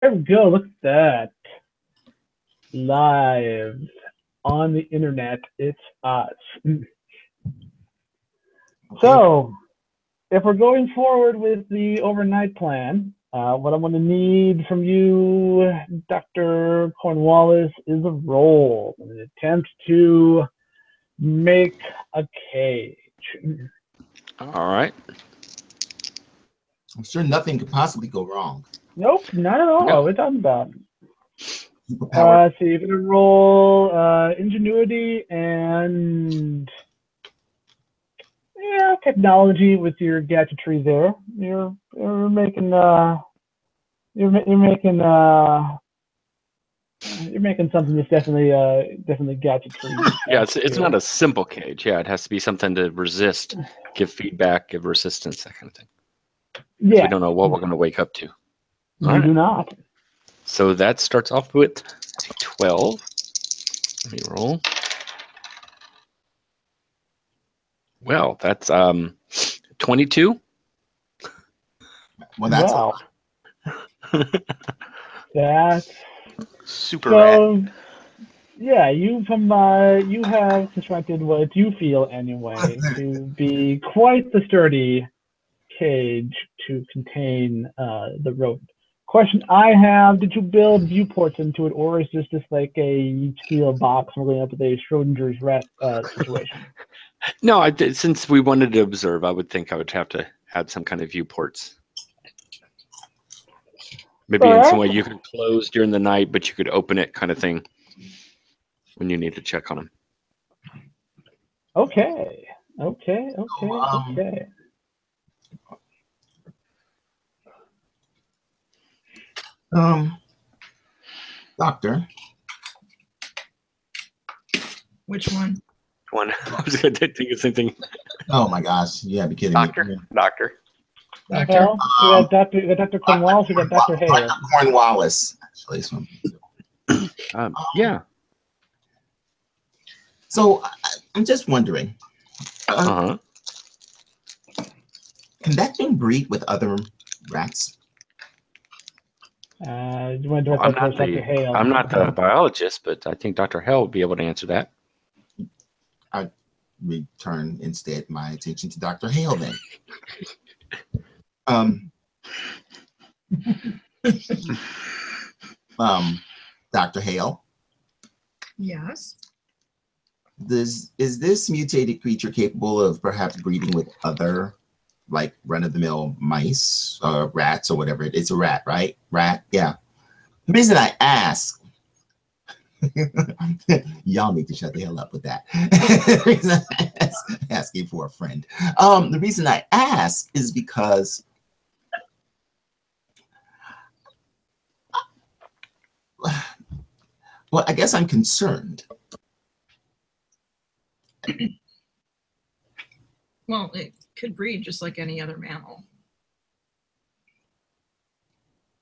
There we go. Look at that. Live on the internet. It's us. Okay. So, if we're going forward with the overnight plan, what I'm going to need from you, Dr. Cornwallis, is a roll, an attempt to make a cage. All right. I'm sure nothing could possibly go wrong. Nope, not at all. No. What are we talking about? Superpower. So you're gonna roll ingenuity and technology with your gadgetry there. You're making you're making something that's definitely gadgetry. Yeah, it's not a simple cage. Yeah, it has to be something to resist, give feedback, give resistance, that kind of thing. Yeah, We don't know what we're going to wake up to. you All do right. not. So that starts off with a 12. Let me roll. Well, that's 22. Well, that's Wow. That's Super rad. so. Yeah, you have constructed what you feel anyway to be quite the sturdy cage to contain the rodent. Question I have: did you build viewports into it, or is this just like a steel box and we're going up with a Schrodinger's rat situation? No, since we wanted to observe, I would think I would have to add some kind of viewports. Maybe in some way you could close during the night, but you could open it, kind of thing, when you need to check on them. Okay. Doctor. Which one? One. I was going to think the same thing. Oh my gosh! You gotta be kidding Doctor. me. Doctor. Doctor. We got Dr. Cornwallis. We got Dr. Hale. Dr. Cornwallis, actually. Yeah. So I'm just wondering, can that thing breed with other rats? You want to direct that towards Dr. Hale? I'm not the biologist, but I think Dr. Hale would be able to answer that. I return instead my attention to Dr. Hale then. Dr. Hale. Yes. Is this mutated creature capable of perhaps breeding with other, like run-of-the-mill mice or rats or whatever? It's a rat, right? Rat, yeah. The reason I ask, y'all need to shut the hell up with that. The reason I asking for a friend. The reason I ask is because well, I guess I'm concerned. Well, it could breed just like any other mammal.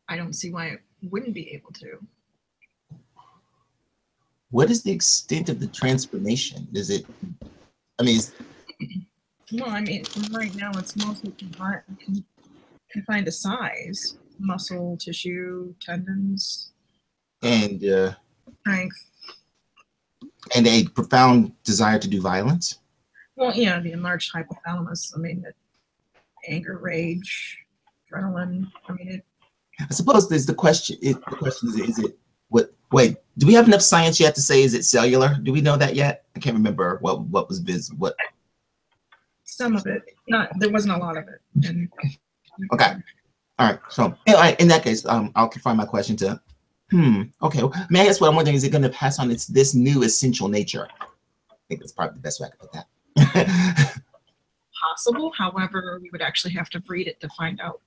I don't see why it wouldn't be able to. What is the extent of the transformation? Is it, I mean, Well, I mean, right now it's mostly confined to size, muscle, tissue, tendons, and strength. And a profound desire to do violence? Well, yeah, the enlarged hypothalamus. I mean, anger, rage, adrenaline. I mean, I suppose there's the question. The question is it what? Wait, do we have enough science yet to say is it cellular? Do we know that yet? I can't remember what was visible. What? Some of it. Not there wasn't a lot of it. And, okay. All right. So in that case, I'll confine my question to. Okay. May I ask what I'm wondering? Is it going to pass on this new essential nature? I think that's probably the best way I could put that. Possible. However, we would actually have to breed it to find out.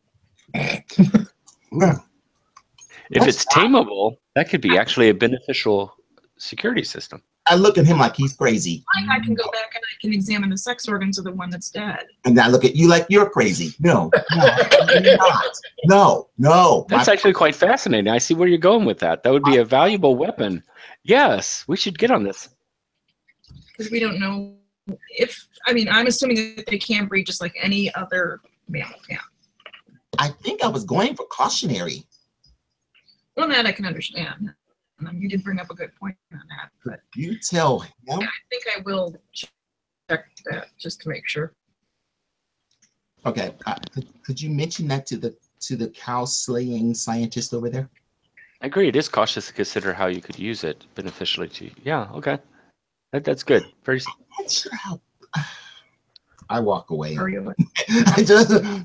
If it's tameable, that could be actually a beneficial security system. I look at him like he's crazy. I can go back and I can examine the sex organs of the one that's dead. And I look at you like you're crazy. No, you're not. No. That's actually quite fascinating. I see where you're going with that. That would be a valuable weapon. Yes, we should get on this. Because we don't know if, I mean, I'm assuming that they can breed just like any other mammal can. I think I was going for cautionary. Well, that I can understand. You did bring up a good point on that, but You tell him. yeah, I think I will check that just to make sure. Okay, could you mention that to the cow slaying scientist over there? I agree. It is cautious to consider how you could use it beneficially to you. Yeah, okay. That's good. Very. I'm not sure how. I walk away. Hurry away.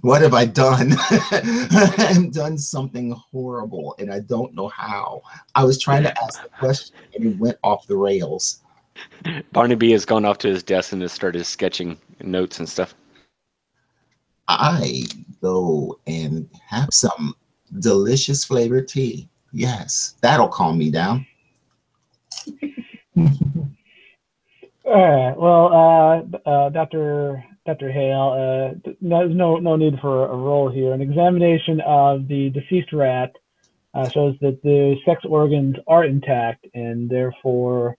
What have I done? I've done something horrible, and I don't know how. I was trying to ask the question, and it went off the rails. Barnaby has gone off to his desk and has started sketching notes and stuff. I go and have some delicious flavored tea. Yes, that'll calm me down. All right. Well, Dr. Hale, there's no need for a roll here. An examination of the deceased rat shows that the sex organs are intact, and therefore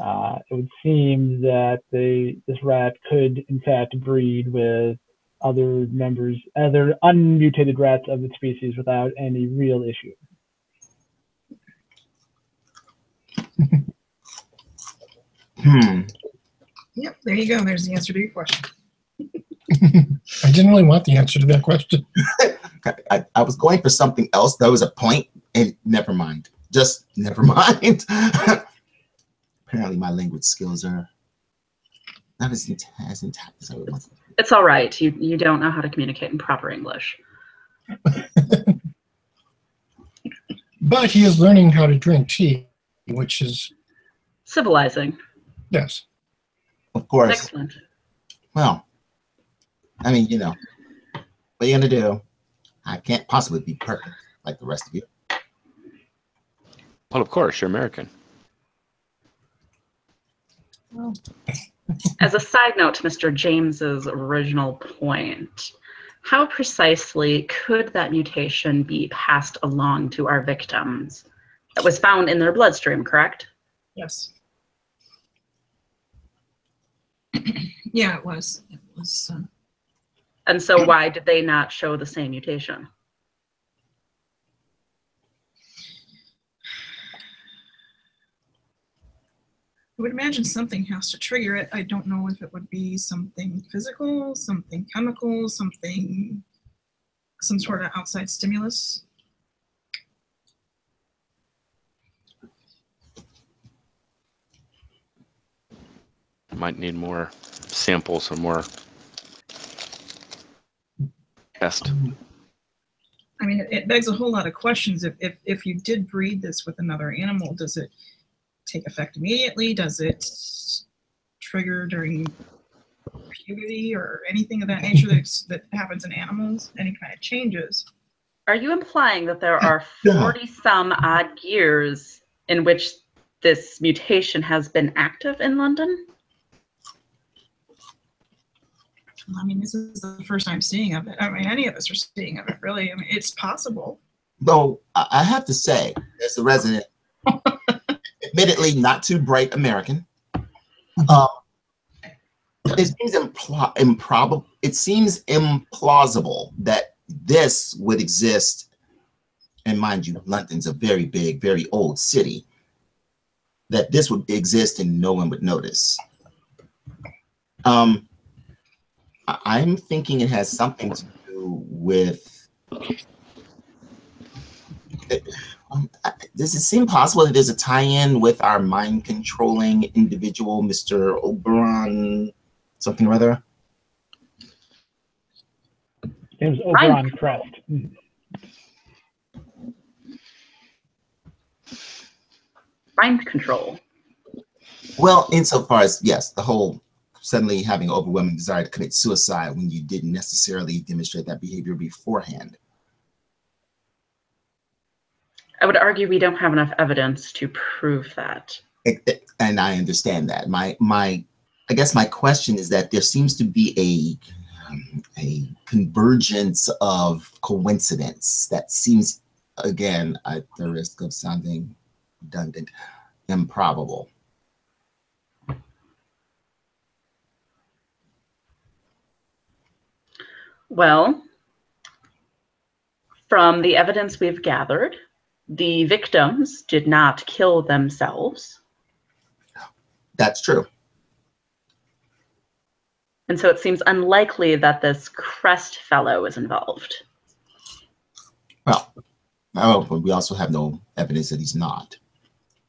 it would seem that this rat could in fact breed with other unmutated rats of its species without any real issue. Yep, there you go. There's the answer to your question. I didn't really want the answer to that question. I was going for something else. That was a point, and never mind. Just never mind. Apparently, my language skills are not as intact as I would want. It's all right. You don't know how to communicate in proper English. But he is learning how to drink tea, which is civilizing. Yes. Of course. Excellent. Well, I mean, what are you gonna do? I can't possibly be perfect like the rest of you. Well, of course, you're American. Well, as a side note to Mr. James's original point, how precisely could that mutation be passed along to our victims? It was found in their bloodstream, correct? yes. Yeah, it was. It was. And so why did they not show the same mutation? I would imagine something has to trigger it. I don't know if it would be something physical, something chemical, some sort of outside stimulus. I might need more samples or more test. I mean, it begs a whole lot of questions. If you did breed this with another animal, does it take effect immediately? Does it trigger during puberty or anything of that nature that happens in animals? Any kind of changes? Are you implying that there are 40-some odd years in which this mutation has been active in London? I mean, this is the first time seeing of it. I mean, any of us are seeing of it, really. I mean, it's possible. Though I have to say, as a resident, admittedly not too bright American, it seems improbable. It seems implausible that this would exist. And mind you, London's a very big, very old city. That this would exist and no one would notice. I'm thinking it has something to do with. Does it seem possible that there's a tie-in with our mind-controlling individual, Mr. Oberon, something or other? It was Oberon Crest. Mind control. Well, insofar as, yes, the whole suddenly having an overwhelming desire to commit suicide when you didn't necessarily demonstrate that behavior beforehand. I would argue we don't have enough evidence to prove that. And I understand that. I guess my question is that there seems to be a convergence of coincidence that seems, again, at the risk of sounding redundant, improbable. Well, from the evidence we've gathered, The victims did not kill themselves. That's true. And so it seems unlikely that this Crest fellow is involved. Well, but we also have no evidence that he's not.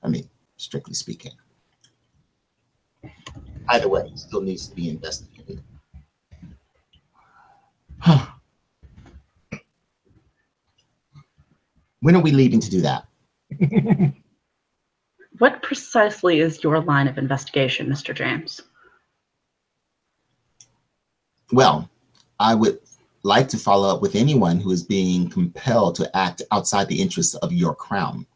I mean, strictly speaking. Either way, it still needs to be investigated. Huh. When are we leaving to do that? What precisely is your line of investigation, Mr. James? Well, I would like to follow up with anyone who is being compelled to act outside the interests of your crown.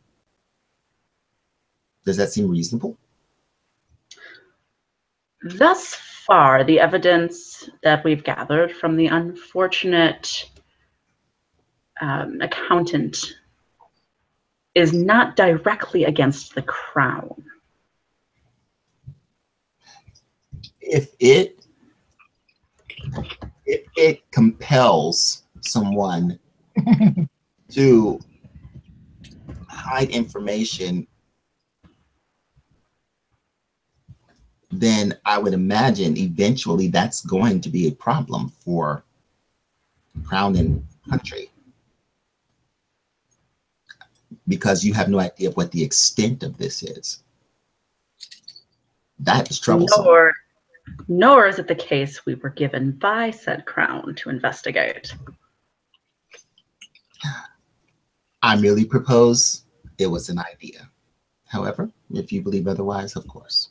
Does that seem reasonable? Thus far, the evidence that we've gathered from the unfortunate accountant is not directly against the crown. If it compels someone to hide information, then I would imagine eventually that's going to be a problem for crown and country, because you have no idea of what the extent of this is. That is troublesome. Nor is it the case we were given by said crown to investigate. I merely propose it was an idea. However, if you believe otherwise, of course.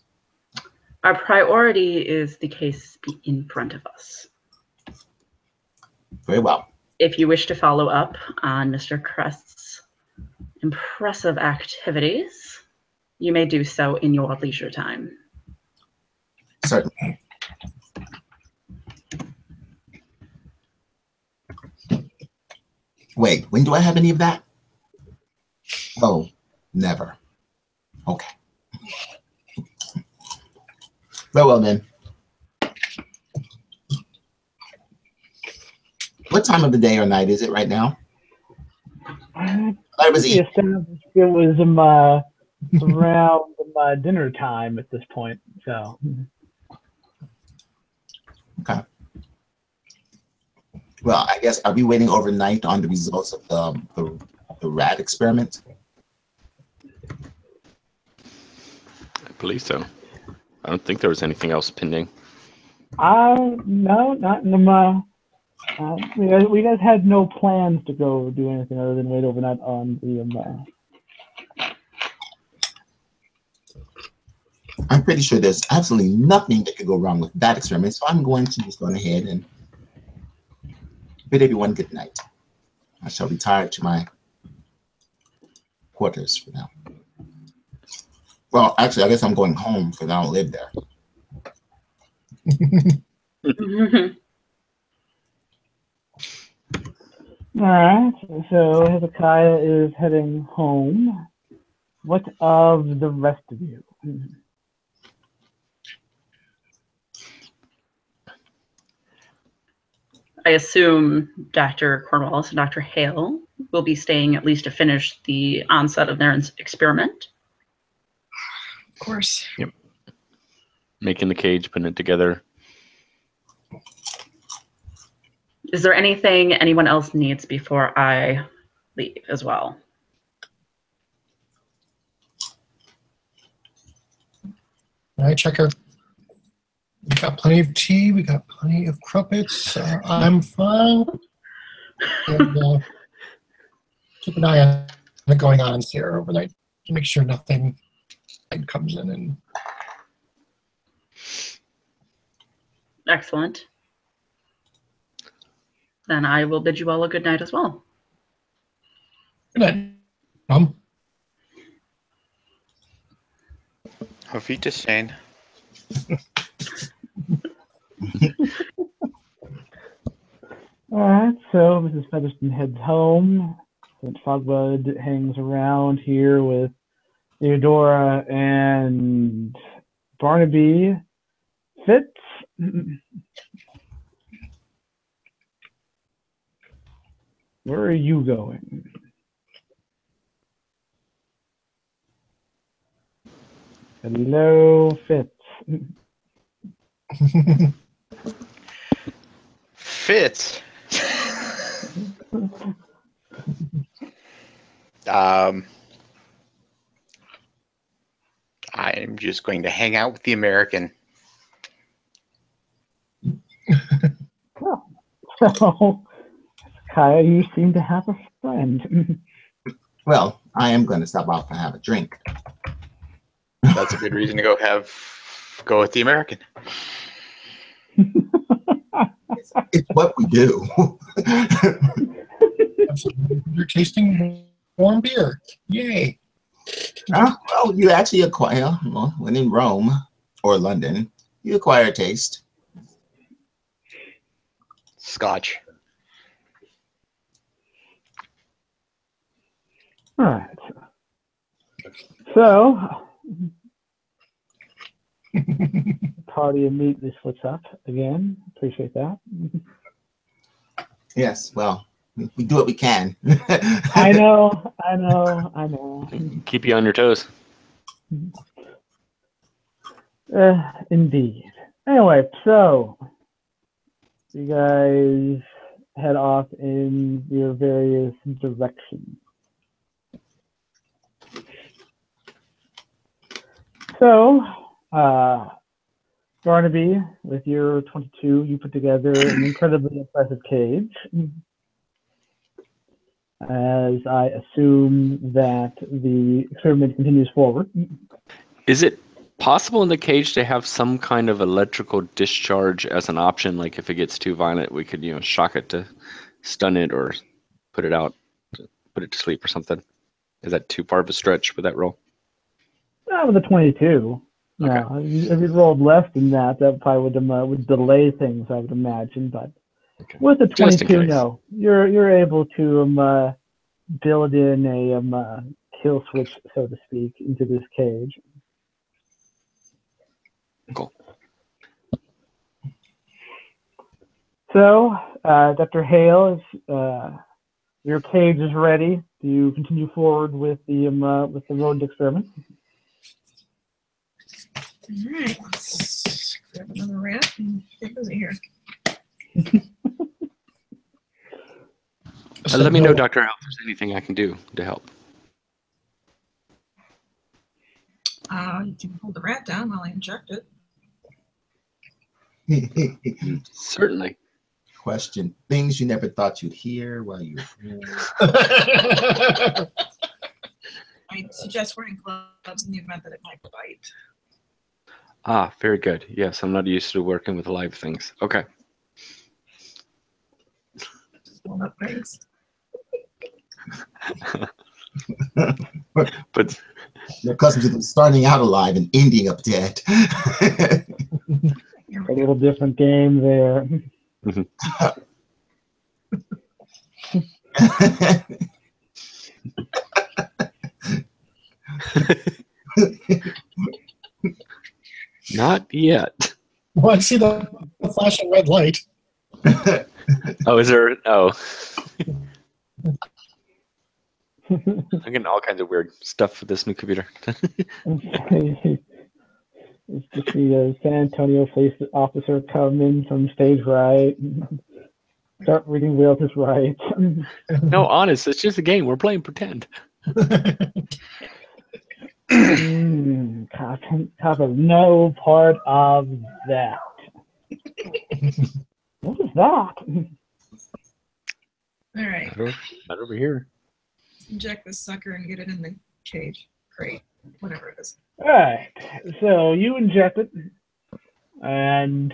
Our priority is the case in front of us. Very well. If you wish to follow up on Mr. Crest's impressive activities, you may do so in your leisure time. Certainly. Wait, when do I have any of that? Oh, never. Okay. Very well then. What time of the day or night is it right now? It was around dinner time at this point. So. Okay. Well, I guess, are we waiting overnight on the results of the rat experiment? I believe so. I don't think there was anything else pending. No, not in the. We guys had no plans to go do anything other than wait overnight on the. I'm pretty sure there's absolutely nothing that could go wrong with that experiment, so I'm going to just go ahead and bid everyone good night. I shall retire to my quarters for now. Well, actually, I guess I'm going home because I don't live there. All right, so Hezekiah is heading home. What of the rest of you? I assume Dr. Cornwallis and Dr. Hale will be staying at least to finish the onset of their experiment. Of course. Yep. Making the cage, putting it together. Is there anything anyone else needs before I leave as well? All right, Checker. We got plenty of tea. We got plenty of crumpets. I'm fine. And, keep an eye on the going ons here overnight to make sure nothing comes in. And excellent. Then I will bid you all a good night as well. good night, Mom. Auf Wiedersehen. All right, so Mrs. Featherston heads home. St. Fogbud hangs around here with Theodora and Barnaby. Fitz, where are you going? Hello, Fitz. Fitz. I'm just going to hang out with the American. So, Kaya, you seem to have a friend. Well, I am going to stop off and have a drink. That's a good reason to go with the American. It's what we do. You're tasting warm beer. Yay. Well, you actually acquire, when in Rome or London, you acquire a taste. Scotch. All right. So, party immediately splits up again. Appreciate that. Yes, well, we do what we can. I know. Keep you on your toes. Indeed. Anyway, so you guys head off in your various directions. So, Barnaby, with your 22, you put together an incredibly impressive cage. As I assume that the experiment continues forward. Is it possible in the cage to have some kind of electrical discharge as an option? Like if it gets too violent, we could, shock it to stun it or put it out, put it to sleep or something. Is that too far of a stretch with that roll? With a 22. Okay. No, if you rolled less than that, that probably would delay things, I would imagine. But Okay. with a Just in 22, case. no, you're able to build in a kill switch, so to speak, into this cage. Cool. So, Dr. Hale, your cage is ready. Do you continue forward with the rodent experiment? All right, let's grab another rat and get busy here. Let me know, Dr. Hale, if there's anything I can do to help. You can hold the rat down while I inject it. Certainly. Question things you never thought you'd hear while you were I suggest wearing gloves in the event that it might bite. Ah, very good. Yes, I'm not used to working with live things. Okay. Blown up things. But You're accustomed to them starting out alive and ending up dead. A little different game there. not yet. Well, I see the flashing red light. Oh, is there? Oh. I'm getting all kinds of weird stuff with this new computer. It's just the San Antonio police officer come in from stage right. Start reading Wales' rights. No, honest, it's just a game. We're playing pretend. Cop of no part of that. What is that? All right, Not over here. inject this sucker and get it in the cage. Great, whatever it is. All right, so you inject it, and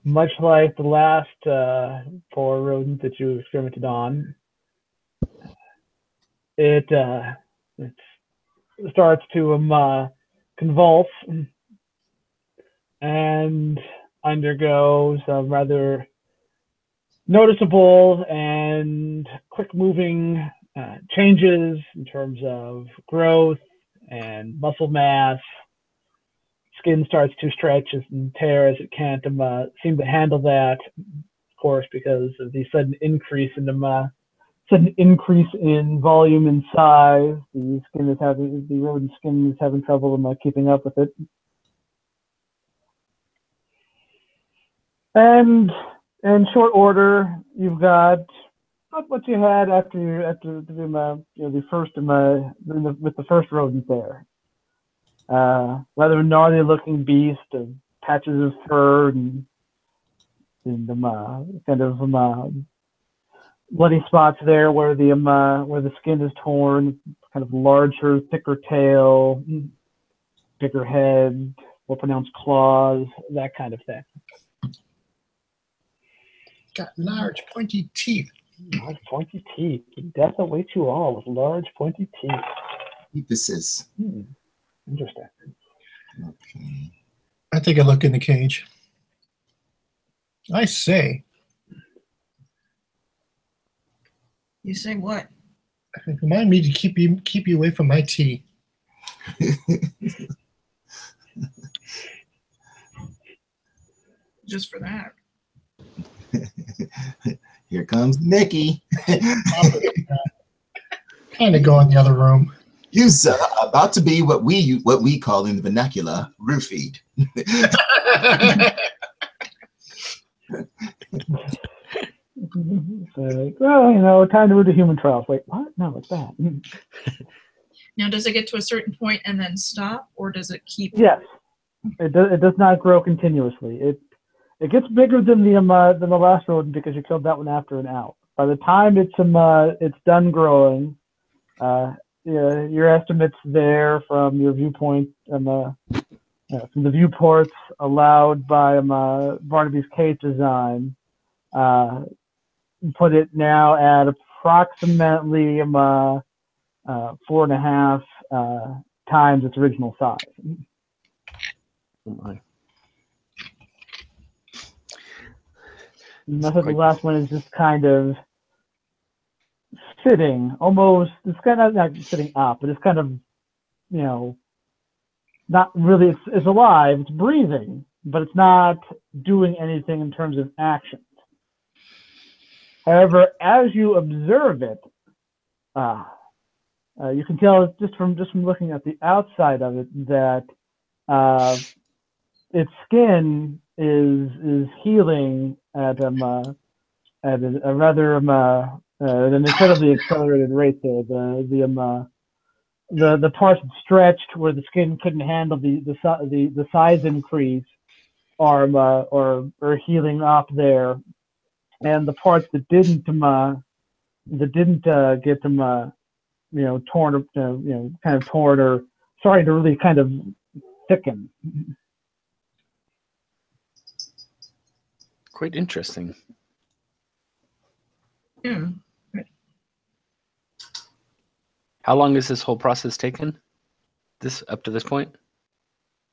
much like the last 4 rodents that you experimented on, it starts to convulse and undergo some rather noticeable and quick-moving changes in terms of growth and muscle mass. Skin starts to stretch and tear as it can't seem to handle that, of course, because of the sudden increase in the sudden increase in volume and size. The rodent skin is having trouble in keeping up with it. And in short order, you've got what you had after the first with the first rodent there. Rather gnarly looking beast, patches of fur and kind of bloody spots there where the skin is torn. Kind of larger, thicker tail, bigger head, more pronounced claws, that kind of thing. Got large, pointy teeth. Large, pointy teeth. Death awaits you all with large, pointy teeth. Ephesus. Interesting. Okay. I take a look in the cage. I say. You say what? Remind me to keep you away from my tea. Just for that. Here comes Nikki. Kind of go in the other room. You, sir, are about to be what we call in the vernacular roofied. Well, time to move to human trials. Wait, what? No, it's bad. Now, does it get to a certain point and then stop, or does it keep? Yes, it does not grow continuously. It gets bigger than the last rodent because you killed that one after an out. By the time it's done growing, your estimates there from your viewpoint from the viewports allowed by Barnaby's cage design put it now at approximately 4.5 times its original size. Oh my. The last one is just kind of sitting, almost. It's kind of not sitting up, but it's kind of, not really. It's alive. It's breathing, but it's not doing anything in terms of actions. However, as you observe it, you can tell just from looking at the outside of it that its skin is healing at a rather an incredibly accelerated rate there. The parts stretched where the skin couldn't handle the size increase are healing up there, and the parts that didn't get them torn, kind of torn or starting to really kind of thicken. Quite interesting. Yeah. How long has this whole process taken? Up to this point?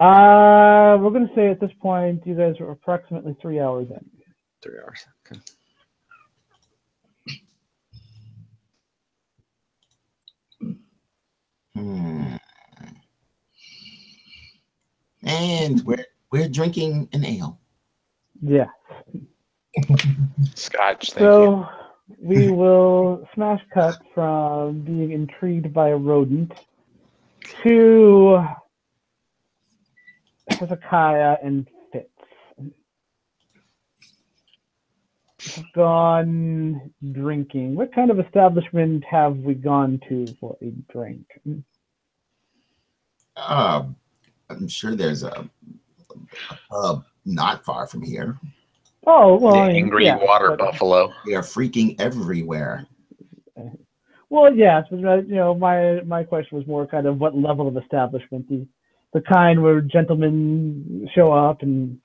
We're going to say at this point, you guys are approximately 3 hours in. 3 hours. Okay. And we're drinking an ale. Yeah. Scotch, thank you. So we will smash cut from being intrigued by a rodent to Hezekiah and Fitz. Gone drinking. What kind of establishment have we gone to for a drink? I'm sure there's a pub not far from here. Oh, well, The angry water buffalo. They are freaking everywhere. Well, yes, but my question was more kind of what level of establishment, the kind where gentlemen show up and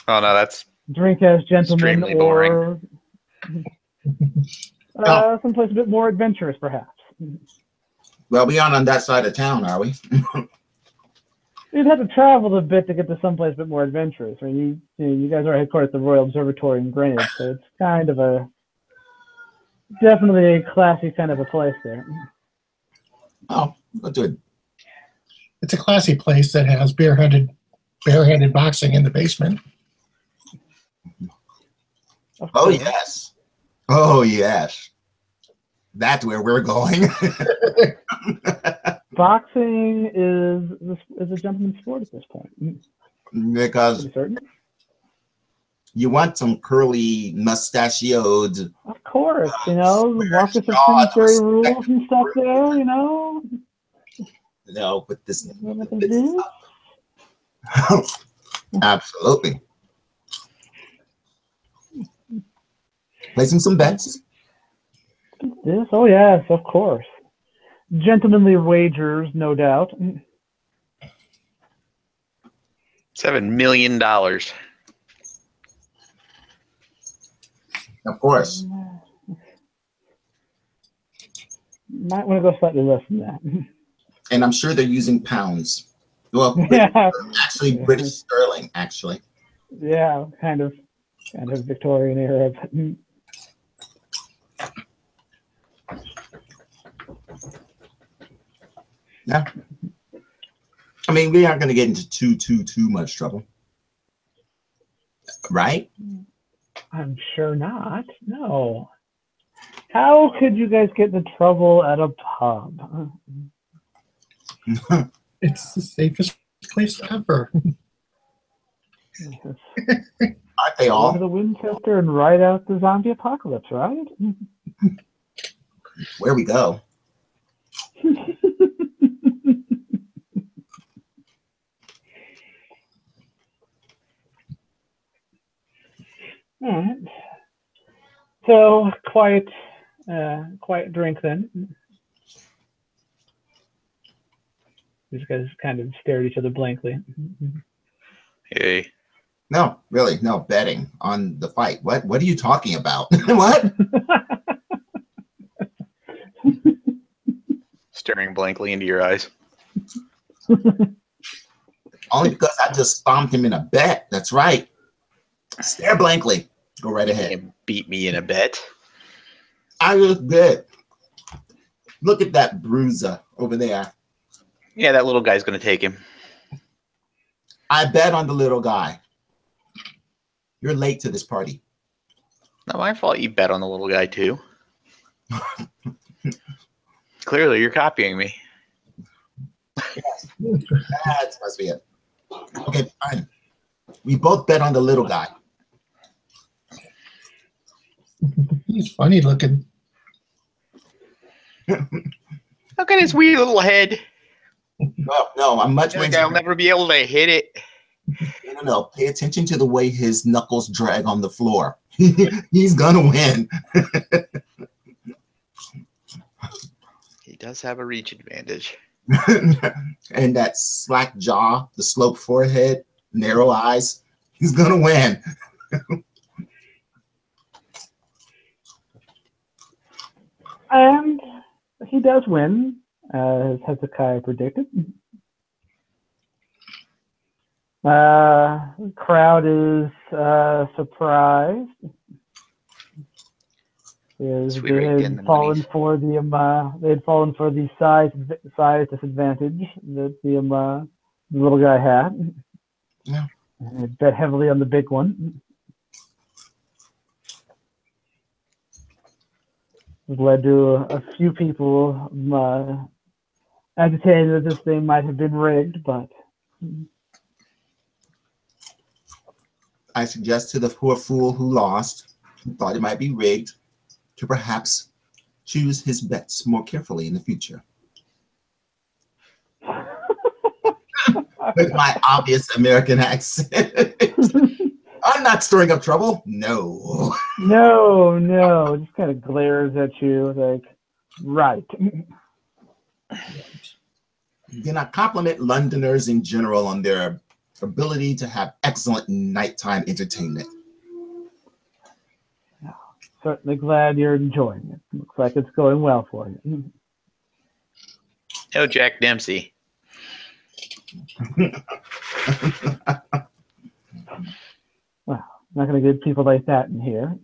Oh no, that's drink as gentlemen, extremely or boring. someplace a bit more adventurous, perhaps. Well, we aren't on that side of town, are we? You'd have to travel a bit to get to someplace a bit more adventurous. I mean, you guys are headquartered at the Royal Observatory in Greenwich, so it's kind of definitely a classy kind of a place there. Oh, good. It's a classy place that has barehanded boxing in the basement. Oh yes. Oh yes. That's where we're going. Boxing is a gentleman's sport at this point. Because Pretty certain. you want some curly, mustachioed. Of course, you know, walk with the jaws, Finsbury rules and stuff there, you know. No, with this. What they do? Absolutely. Placing some bets. This? Oh, yes, of course. Gentlemanly wagers, no doubt. $7 million. Of course. Might want to go slightly less than that. And I'm sure they're using pounds. Well, Yeah. actually, British sterling, actually. Yeah, kind of Victorian era. Yeah. I mean, we aren't going to get into too much trouble. Right? I'm sure not. No. How could you guys get into trouble at a pub? It's the safest place ever. Aren't they Go to all? the Winchester and ride out the zombie apocalypse, right? Where we go. All right. So quiet drink then. These guys kind of stare at each other blankly. Hey. No, really, no betting on the fight. What are you talking about? What? Staring blankly into your eyes. Only because I just stomped him in a bet. That's right. Stare blankly. Go right ahead. You beat me in a bet. I look good. Look at that bruiser over there. Yeah, that little guy's going to take him. I bet on the little guy. You're late to this party. Not my fault you bet on the little guy, too. Clearly, you're copying me. That must be it. Okay, fine. We both bet on the little guy. He's funny looking. Look at his wee little head. No, I'm much more. I'll never be able to hit it. No. Pay attention to the way his knuckles drag on the floor. He's gonna win. He does have a reach advantage. And that slack jaw, the sloped forehead, narrow eyes. He's gonna win. And he does win, as Hezekiah predicted. The crowd is surprised. Sweet They rate in had the fallen monies. for the size disadvantage that the little guy had. Yeah. And they bet heavily on the big one. It led to a few people agitating that this thing might have been rigged, but I suggest to the poor fool who lost, who thought it might be rigged, to perhaps choose his bets more carefully in the future. With my obvious American accent. I'm not stirring up trouble. No. No, just kind of glares at you like, right. Then I compliment Londoners in general on their ability to have excellent nighttime entertainment. Certainly glad you're enjoying it. Looks like it's going well for you. Oh, Jack Dempsey. Well, not going to get people like that in here.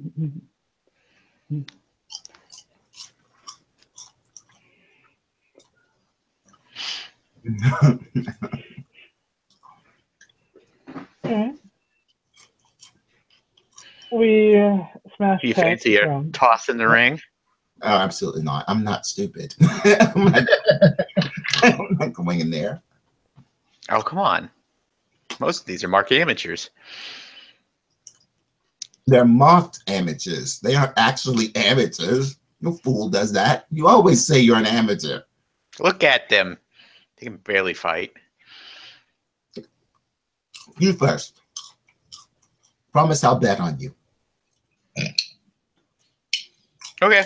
Okay. We smashed You past fancy a from toss in the ring? Oh, absolutely not. I'm not stupid. I'm not going in there. Oh, come on. Most of these are market amateurs. They're mocked amateurs. They aren't actually amateurs. No fool does that. You always say you're an amateur. Look at them. They can barely fight. You first. Promise I'll bet on you. Okay.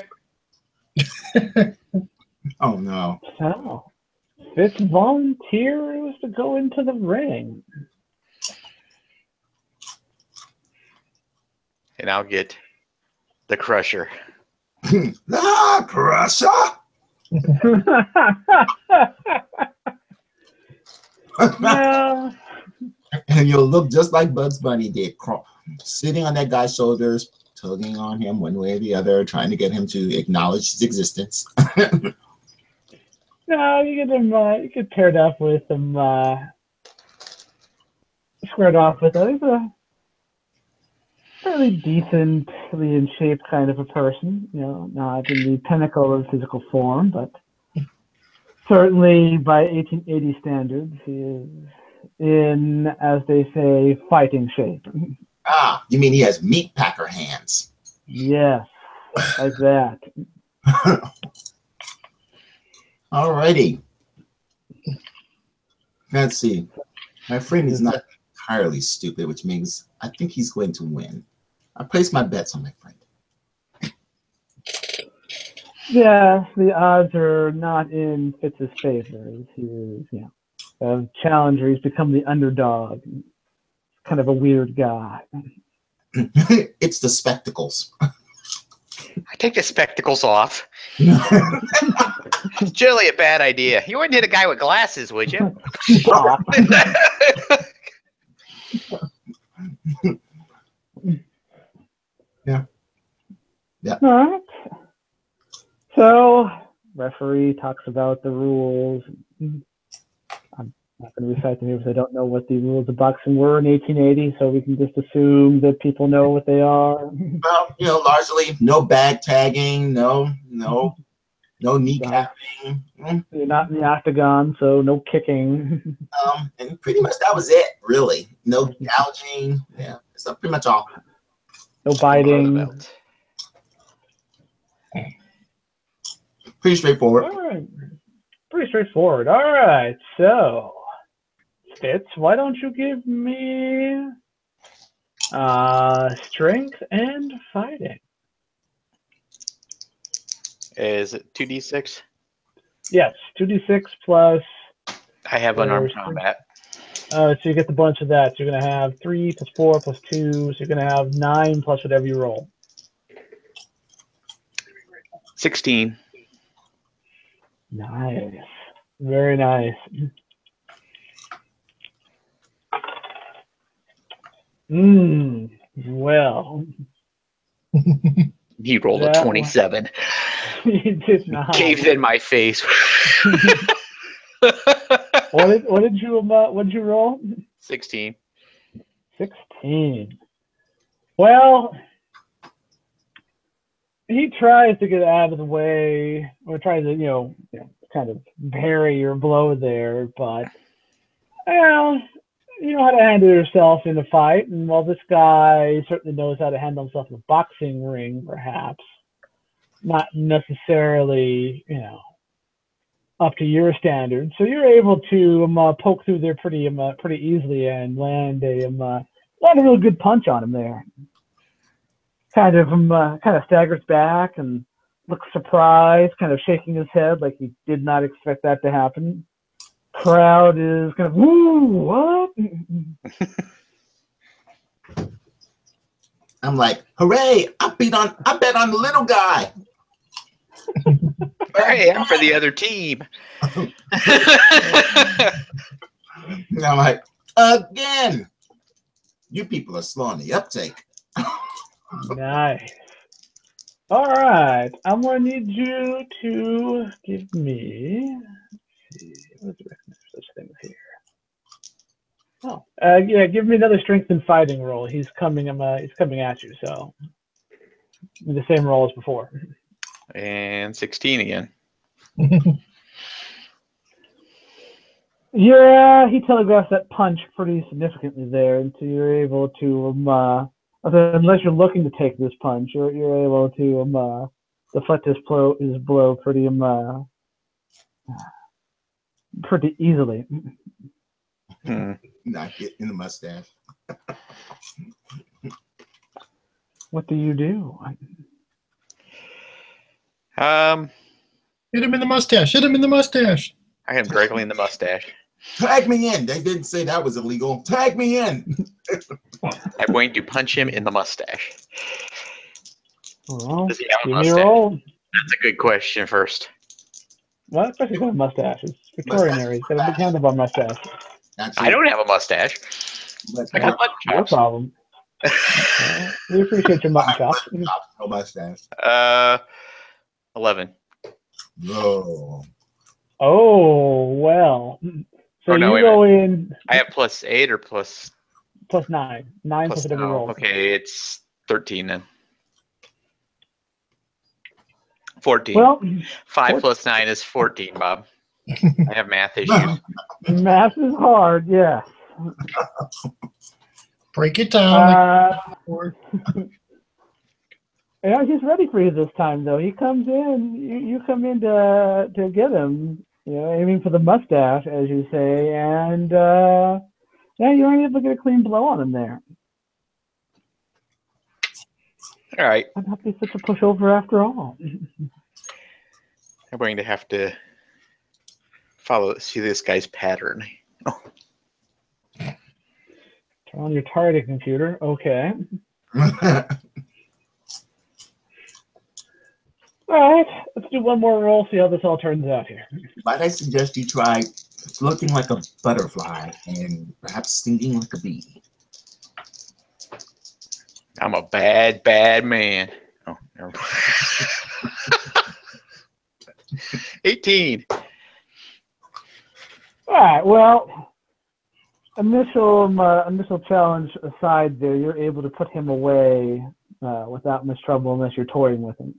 Oh, no. So, Fitz volunteers to go into the ring. And I'll get the Crusher. Ah, Crusher! Yeah. And you'll look just like Bugs Bunny did, sitting on that guy's shoulders, tugging on him one way or the other, trying to get him to acknowledge his existence. No, you get him. You get paired up with him. Squared off with. He's a fairly decently in shape kind of a person. You know, not in the pinnacle of physical form, but certainly by 1880 standards, he is in, as they say, fighting shape. Ah, you mean he has meat packer hands? Yes, like that. Alrighty. Let's see. My friend is not entirely stupid, which means I think he's going to win. I place my bets on my friend. Yeah, the odds are not in Fitz's favor. He is, you know, a challenger. He's become the underdog. Kind of a weird guy. It's the spectacles. I take the spectacles off. It's generally a bad idea. You wouldn't hit a guy with glasses, would you? Stop. Yeah. All right. So, referee talks about the rules. I'm not going to recite them here because I don't know what the rules of boxing were in 1880, so we can just assume that people know what they are. Well, you know, largely no bag tagging, no kneecapping. You're not in the octagon, so no kicking. And pretty much that was it, really. No gouging. Yeah, that's pretty much all. No biting. Pretty straightforward. All right. Pretty straightforward. All right. So, Fitz, why don't you give me strength and fighting? Is it 2d6? Yes, 2d6 plus. I have unarmed combat. So you get the bunch of that. So you're going to have 3 plus 4 plus 2. So you're going to have 9 plus whatever you roll. 16. Nice. Very nice. Well. He rolled a 27. He did not. Caved in my face. What did you roll? 16. 16. Well, he tries to get out of the way, or tries to, you know, kind of parry your blow there, but well, you know how to handle yourself in a fight, and while this guy certainly knows how to handle himself in a boxing ring, perhaps not necessarily, you know, up to your standards. So you're able to poke through there pretty easily and land a real good punch on him there. Kind of staggers back and looks surprised, kind of shaking his head like he did not expect that to happen. Crowd is kind of, woo, what? I'm like, hooray! I bet on the little guy. Hey, I'm for the other team. And I'm like, again, you people are slow on the uptake. Nice. All right, I'm gonna need you to give me. Let's see, what's the recognition for such things here? Oh, yeah, give me another strength and fighting roll. He's coming at you, so the same roll as before. And 16 again. Yeah, he telegraphs that punch pretty significantly there, and so you're able to unless you're looking to take this punch, you're able to deflect his blow pretty easily. Not hit in the mustache. What do you do? Hit him in the mustache. Hit him in the mustache. I hit him directly in the mustache. Tag me in. They didn't say that was illegal. Tag me in. I'm going to punch him in the mustache. Well, Does he have a give me a mustache? roll. That's a good question first. Well, especially with a mustache. It's Victorian era. He's got a big handlebar mustache. I don't have a mustache. I got mutton No chops. problem. Well, we appreciate your mutton chops. No mustache. 11. No. Oh, well. So Oh, no, you wait a go in I have +8 or plus 9. 9 plus whatever roll. Okay, it's 13 then. 14. Well, 5 plus 9 is 14, Bob. I have math issues. math is hard, yeah. Break it down. Yeah, he's ready for you this time, though. He comes in. You come in to get him. Aiming for the mustache, as you say, and yeah, you aren't able to get a clean blow on him there. All right. I'd not be such a pushover after all. I'm going to have to see this guy's pattern. Oh. Turn on your targeting computer. Okay. All right, let's do one more roll, see how this all turns out here. Might I suggest you try looking like a butterfly and perhaps stinging like a bee? I'm a bad, bad man. Oh, never mind. 18. All right, well, initial challenge aside there, you're able to put him away without much trouble unless you're toying with him.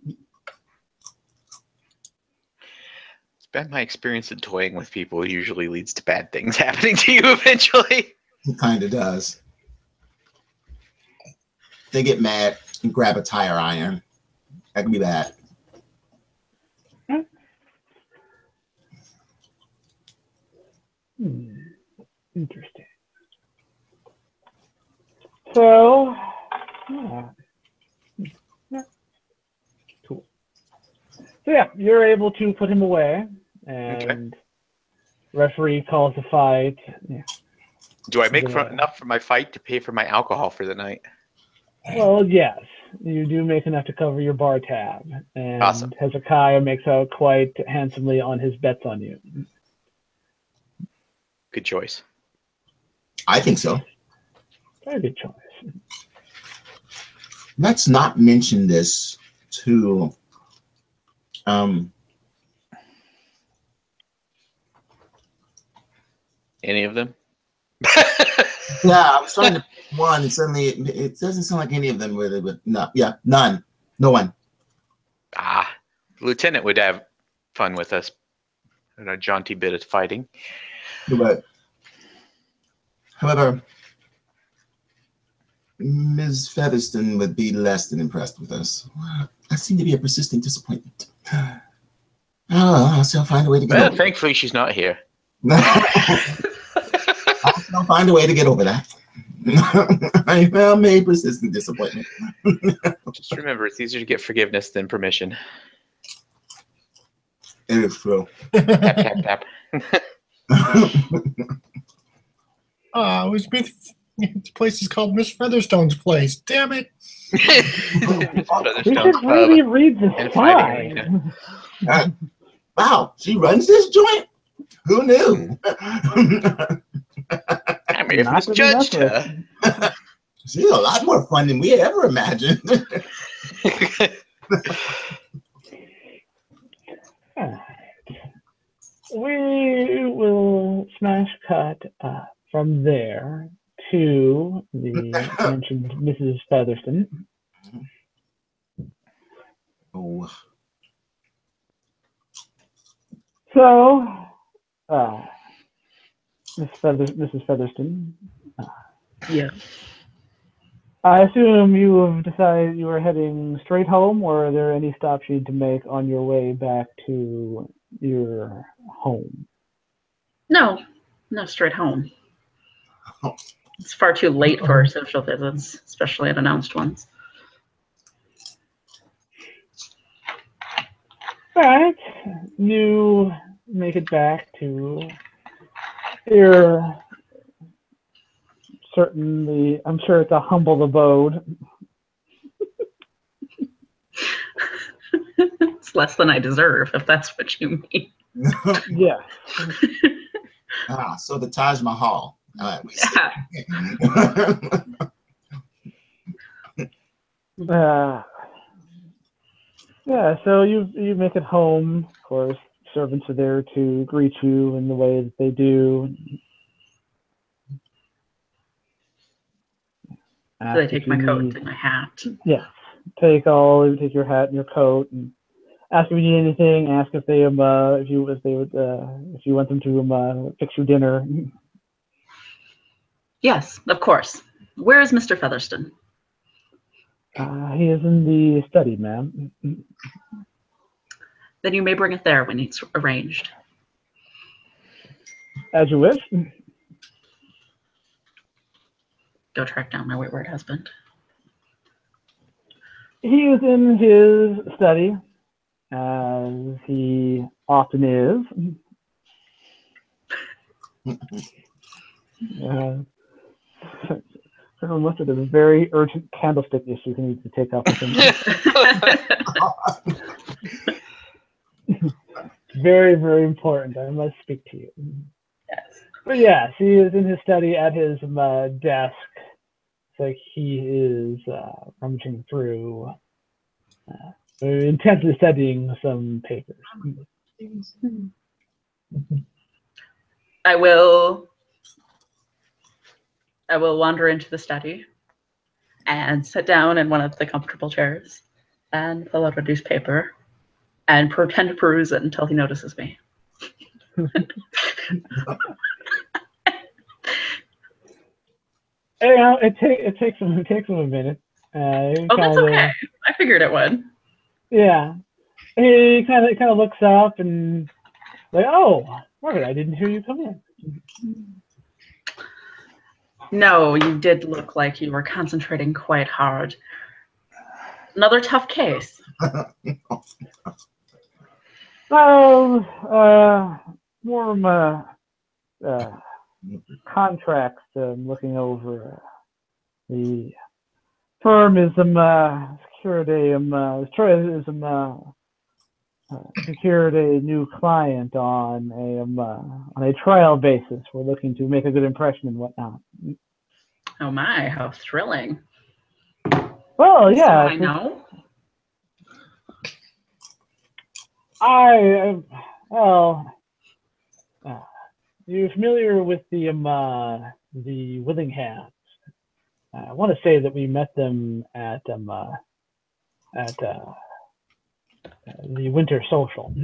It's been my experience in toying with people usually leads to bad things happening to you eventually. It kind of does. They get mad and grab a tire iron. That can be bad. Interesting. So, yeah. Cool. So yeah, you're able to put him away, and referee calls the fight. Yeah. Do I make enough for my fight to pay for my alcohol for the night? Well, yes, you do make enough to cover your bar tab, and Awesome. Hezekiah makes out quite handsomely on his bets on you. Good choice. I think so. Very good choice. Let's not mention this to Any of them? yeah, I was trying to pick one, and suddenly it doesn't sound like any of them really, but no, yeah, none. No one. Lieutenant would have fun with us in a jaunty bit of fighting. But, however, Ms. Featherston would be less than impressed with us. That seemed to be a persistent disappointment. I'll still find a way to get over thankfully, she's not here. I'll find a way to get over that. I made persistent disappointment. Just remember, it's easier to get forgiveness than permission. It is true. Tap, tap, tap. It was the place is called Miss Featherstone's place. Damn it! We should really read the spine. Wow, she runs this joint? Who knew? I mean, if this judged her. She's a lot more fun than we had ever imagined. We will smash cut from there to the mentioned Mrs. Featherston. Oh, So, Mrs. Featherston, Yeah. I assume you have decided you are heading straight home, or are there any stops you need to make on your way back to your home? No, straight home. It's far too late for social visits, especially unannounced ones. All right, you make it back to your certainly, I'm sure it's a humble abode. It's less than I deserve, if that's what you mean. Yes. So the Taj Mahal. Yeah, so you make it home. Of course, servants are there to greet you in the way that they do. So they take my coat and my hat. Yes, take your hat and your coat, and ask if you need anything. Ask if they if you want them to fix your dinner. Yes, of course. Where is Mr. Featherston? He is in the study, ma'am. Then you may bring it there when it's arranged. As you wish. Go track down my wayward husband. He is in his study, as he often is. Colonel Mustard has a very urgent candlestick issue he needs to take up with him. Very, very important. I must speak to you. Yes. But yes, he is in his study at his desk. It's like he is rummaging through, intensely studying some papers. I will wander into the study and sit down in one of the comfortable chairs and pull out a newspaper and pretend to peruse it until he notices me. It takes him a minute. That's okay. I figured it would. Yeah, he kind of looks up and like, oh, Margaret, I didn't hear you come in. No, you did look like you were concentrating quite hard. Another tough case. Well, more contracts. Looking over the firm is secured a new client on a trial basis. We're looking to make a good impression and whatnot. Oh my, how thrilling. Well, yeah. So I know. You're familiar with the Willinghams. I want to say that we met them at the Winter Social.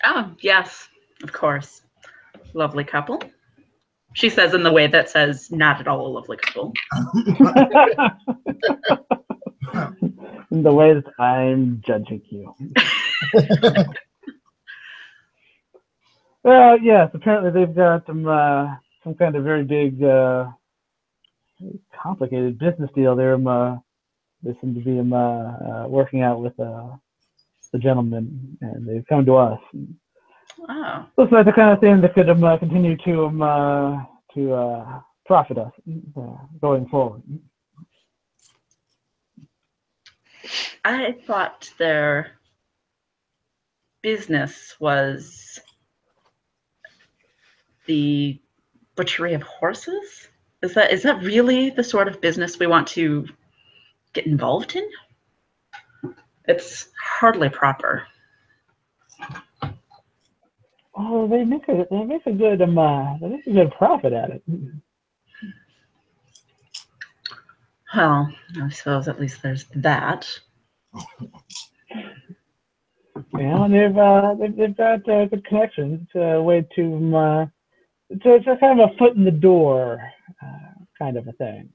Oh, yes, of course. Lovely couple. She says in the way that says, not at all a lovely couple. In the way that I'm judging you. Well, yes, apparently they've got some kind of very big, complicated business deal there. They seem to be working out with the gentleman, and they've come to us. Oh. Looks like the kind of thing that could continue to profit us going forward. I thought their business was the butchery of horses. Is that really the sort of business we want to get involved in? It's hardly proper. Oh, they make a good profit at it. Well, I suppose at least there's that. and they've got good connections. It's a way to it's a kind of a foot in the door kind of a thing.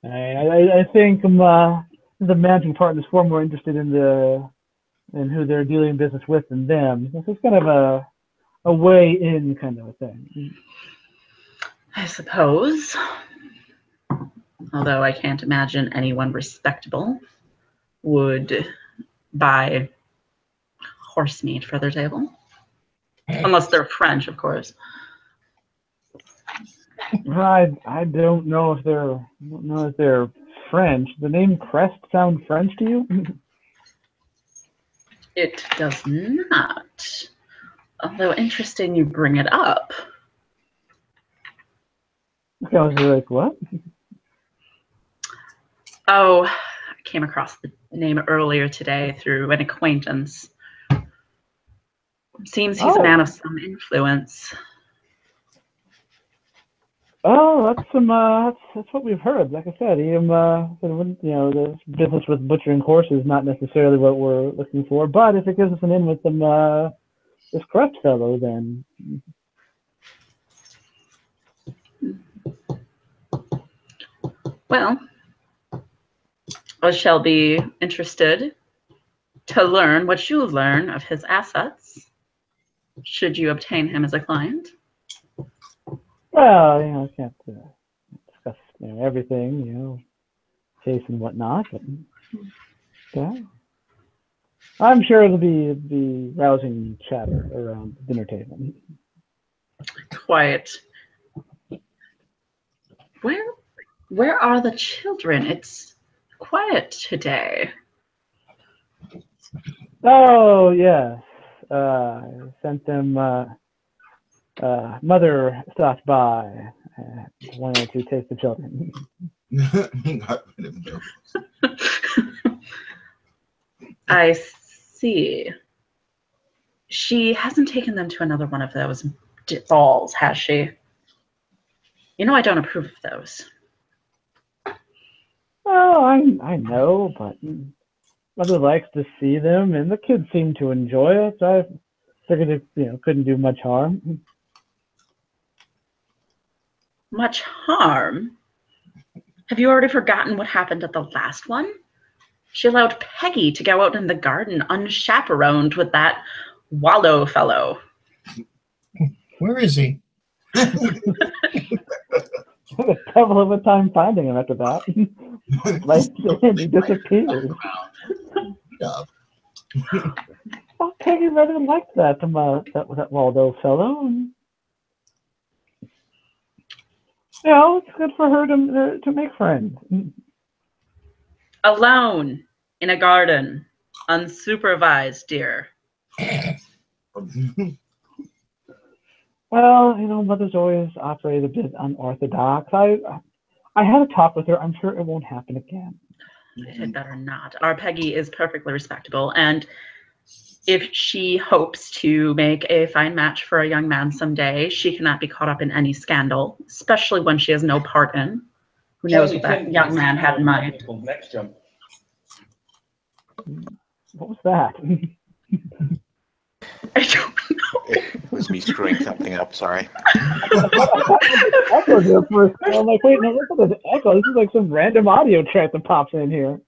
I think the managing partner is far more interested in who they're dealing business with than them. This is kind of a way in kind of a thing. I suppose. Although I can't imagine anyone respectable would buy horse meat for their table. Unless they're French, of course. I don't know if they're French. The name Crest sound French to you? It does not. Although interesting you bring it up. I was like, what? Oh, I came across the name earlier today through an acquaintance. Seems he's a man of some influence. Oh, that's what we've heard. Like I said, the business with butchering horses is not necessarily what we're looking for. But if it gives us an in with them, this Crest fellow, then. Well, I shall be interested to learn what you learn of his assets, should you obtain him as a client. Well, I can't discuss everything, case and whatnot, but yeah. I'm sure it'll be rousing chatter around the dinner table. Quiet. Where are the children? It's quiet today. Oh yes, I sent them. Mother stopped by. Wanted to taste the children. I see. She hasn't taken them to another one of those balls, has she? You know I don't approve of those. Oh, I know, but Mother likes to see them, and the kids seem to enjoy it. So I figured it, couldn't do much harm. Much harm? Have you already forgotten what happened at the last one? She allowed Peggy to go out in the garden unchaperoned with that Wallow fellow. Where is he? A couple of a time finding him after that. Like he disappeared. Oh, Peggy rather liked that Waldo fellow. It's good for her to make friends. Alone in a garden, unsupervised, dear. Well, Mother's always operated a bit unorthodox. I had a talk with her. I'm sure it won't happen again. It had better not. Our Peggy is perfectly respectable, and if she hopes to make a fine match for a young man someday, she cannot be caught up in any scandal, especially one she has no part in. Who knows what that young man had in mind? Next jump. What was that? I don't know. It was me screwing something up. Sorry. Echo there for a second. I'm like, wait, no, look at this echo. This is like some random audio track that pops in here.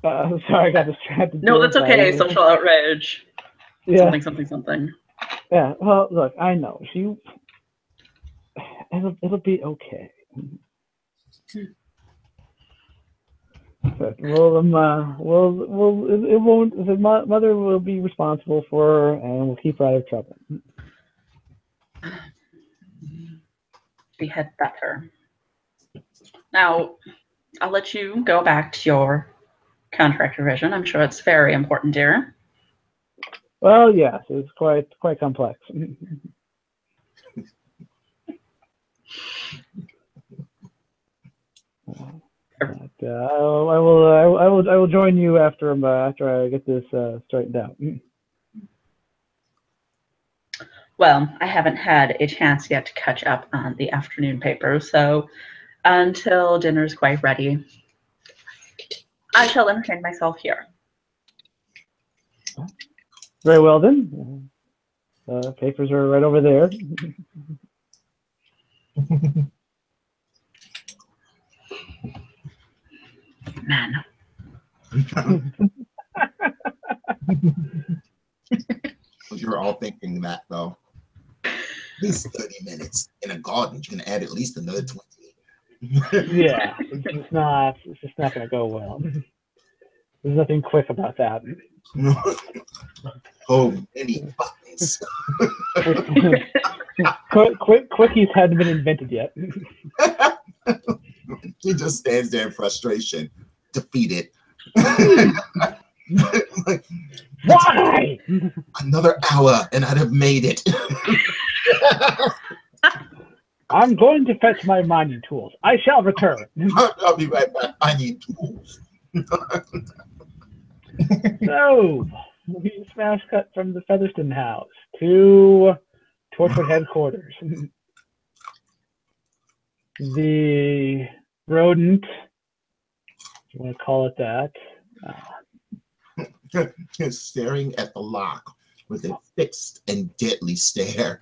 Sorry, I got distracted. No, that's okay. Social outrage. Yeah. Something. Yeah. Well, look, I know it'll be okay. But it won't. The mother will be responsible for her, and we'll keep her out of trouble. We had better. Now, I'll let you go back to your contract revision. I'm sure it's very important, dear. Well, yes, it's quite complex. But, I will join you after I get this straightened out. Well, I haven't had a chance yet to catch up on the afternoon paper, so until dinner's quite ready, I shall entertain myself here. Very well then. Papers are right over there. Man. You're all thinking that though. At least 30 minutes in a garden. You can add at least another 20. Yeah, it's just not going to go well. There's nothing quick about that. Oh, many buttons. Quickies hadn't been invented yet. He just stands there in frustration, defeated. Like, why? Another hour and I'd have made it. I'm going to fetch my mining tools. I shall return. I'll be right back. I need tools. So, we smash cut from the Featherston house to Torchwood headquarters. The rodent, if you want to call it that, is staring at the lock with a fixed and deadly stare.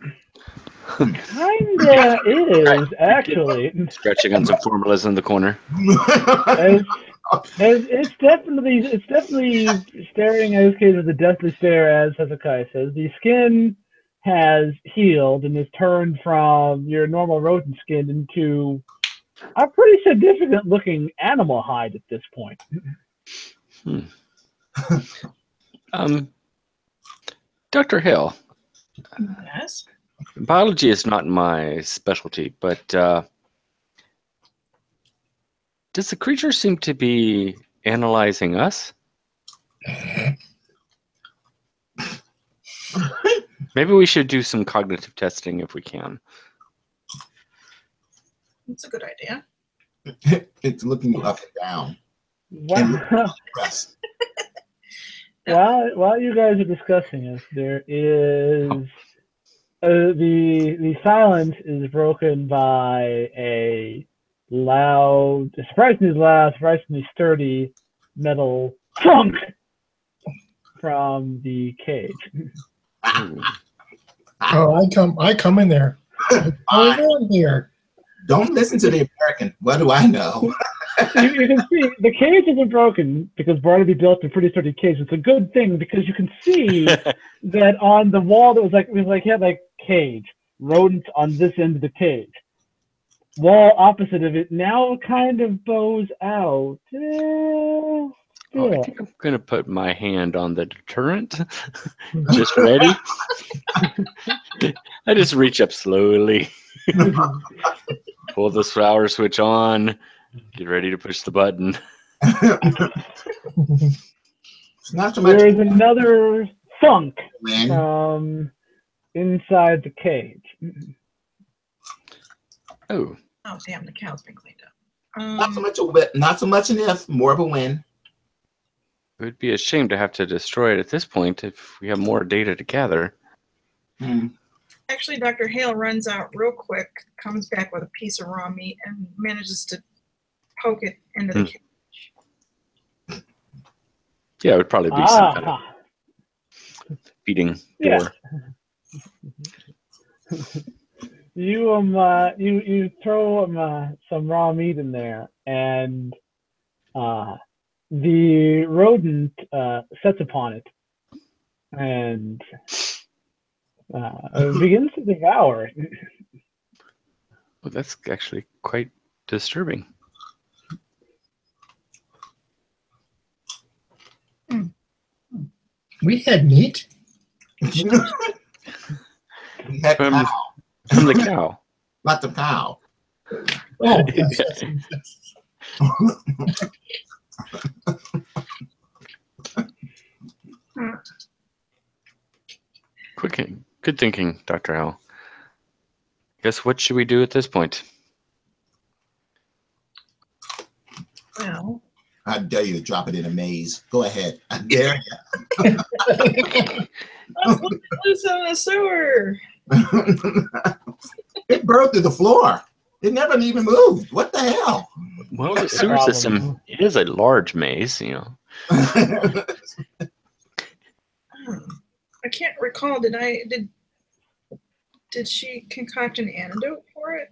Kinda is, actually. Stretching on some formalism in the corner. It's definitely staring at his case with a deathly stare, as Hezekiah says. The skin has healed and has turned from your normal rodent skin into a pretty significant looking animal hide at this point. Dr. Hill. Yes. Biology is not my specialty, but does the creature seem to be analyzing us? Maybe we should do some cognitive testing if we can. That's a good idea. It's looking you up and down. While you guys are discussing this, there is the silence is broken by a surprisingly sturdy metal thunk from the cage. Oh, I come in there. What's going on here? Don't listen to the American. What do I know? You can see the cage isn't broken because Barnaby built a pretty sturdy cage. It's a good thing because you can see that on the wall that was cage, rodents on this end of the cage. Wall opposite of it now kind of bows out. Oh, I think I'm going to put my hand on the deterrent. Just ready. I just reach up slowly. Pull the power switch on. Get ready to push the button. Not so much. There is another thunk from inside the cage. Oh, damn! The cow's been cleaned up. Not so much an if, more of a win. It would be a shame to have to destroy it at this point if we have more data to gather. Actually, Dr. Hale runs out real quick, comes back with a piece of raw meat, and manages to poke it into the cage. Yeah, it would probably be some kind of feeding door. Yeah. You throw some raw meat in there, and the rodent sets upon it and begins to devour it. Well, that's actually quite disturbing. We had meat. We had From cow. the cow. Not the cow. Oh, Good thinking, Dr. Howell. Guess what should we do at this point? Well, I dare you to drop it in a maze. Go ahead. I dare you. let's loose in the sewer. It burrowed through the floor. It never even moved. What the hell? Well, the sewer system is a large maze, you know. I can't recall. Did she concoct an antidote for it?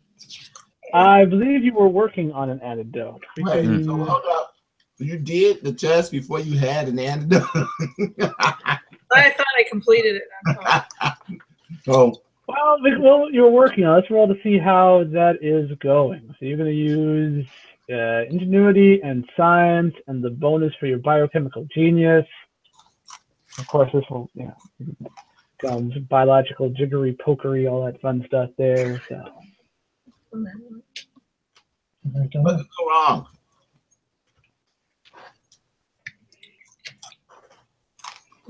I believe you were working on an antidote. Wait, so hold up. You did the test before you had an antidote? I thought I completed it. Oh. Well, you're working on it. Let's roll to see how that is going. So you're going to use ingenuity and science and the bonus for your biochemical genius. Of course, this will, comes biological jiggery pokery, all that fun stuff there. So. What's go wrong?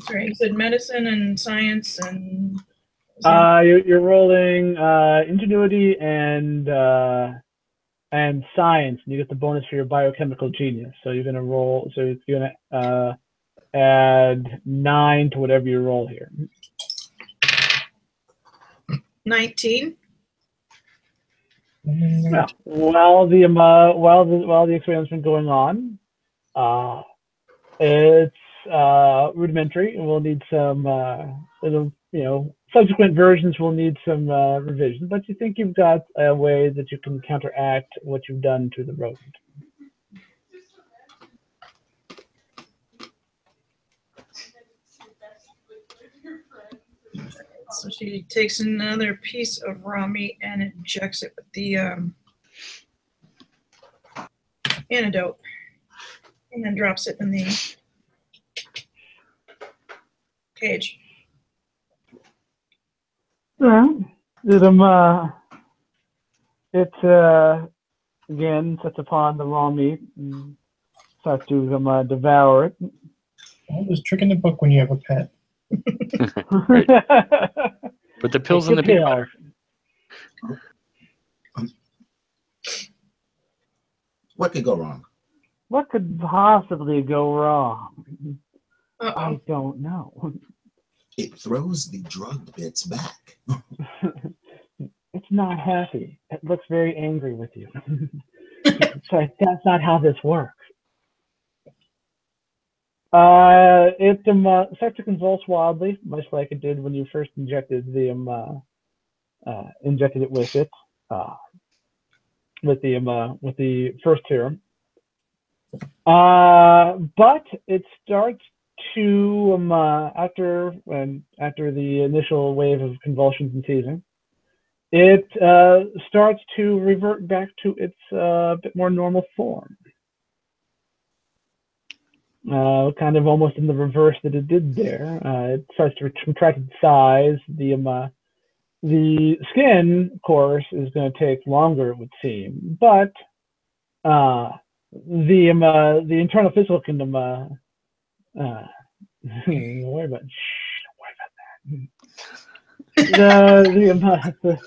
Sorry, you said medicine and science and. You're rolling ingenuity and science, and you get the bonus for your biochemical genius. So you're gonna roll. So you're gonna add 9 to whatever you roll here. 19. Well, while the experiment's been going on, it's rudimentary, and we'll need some subsequent versions will need some revision, but you think you've got a way that you can counteract what you've done to the rodent. So she takes another piece of raw meat and injects it with the antidote, and then drops it in the cage. It again sets upon the raw meat and starts to devour it. Well, there's a trick in the book when you have a pet. Right. Put the pills in the peanut butter. What could go wrong? What could possibly go wrong? I don't know. It throws the drug bits back. It's not happy. It looks very angry with you. Sorry, that's not how this works. It starts to convulse wildly, much like it did when you first injected it with it, with the first serum. But it starts to after the initial wave of convulsions and seizing, it starts to revert back to its bit more normal form. Kind of almost in the reverse that it did there. It starts to contract its size. The skin, of course, is going to take longer, it would seem, but the internal physical can worry about the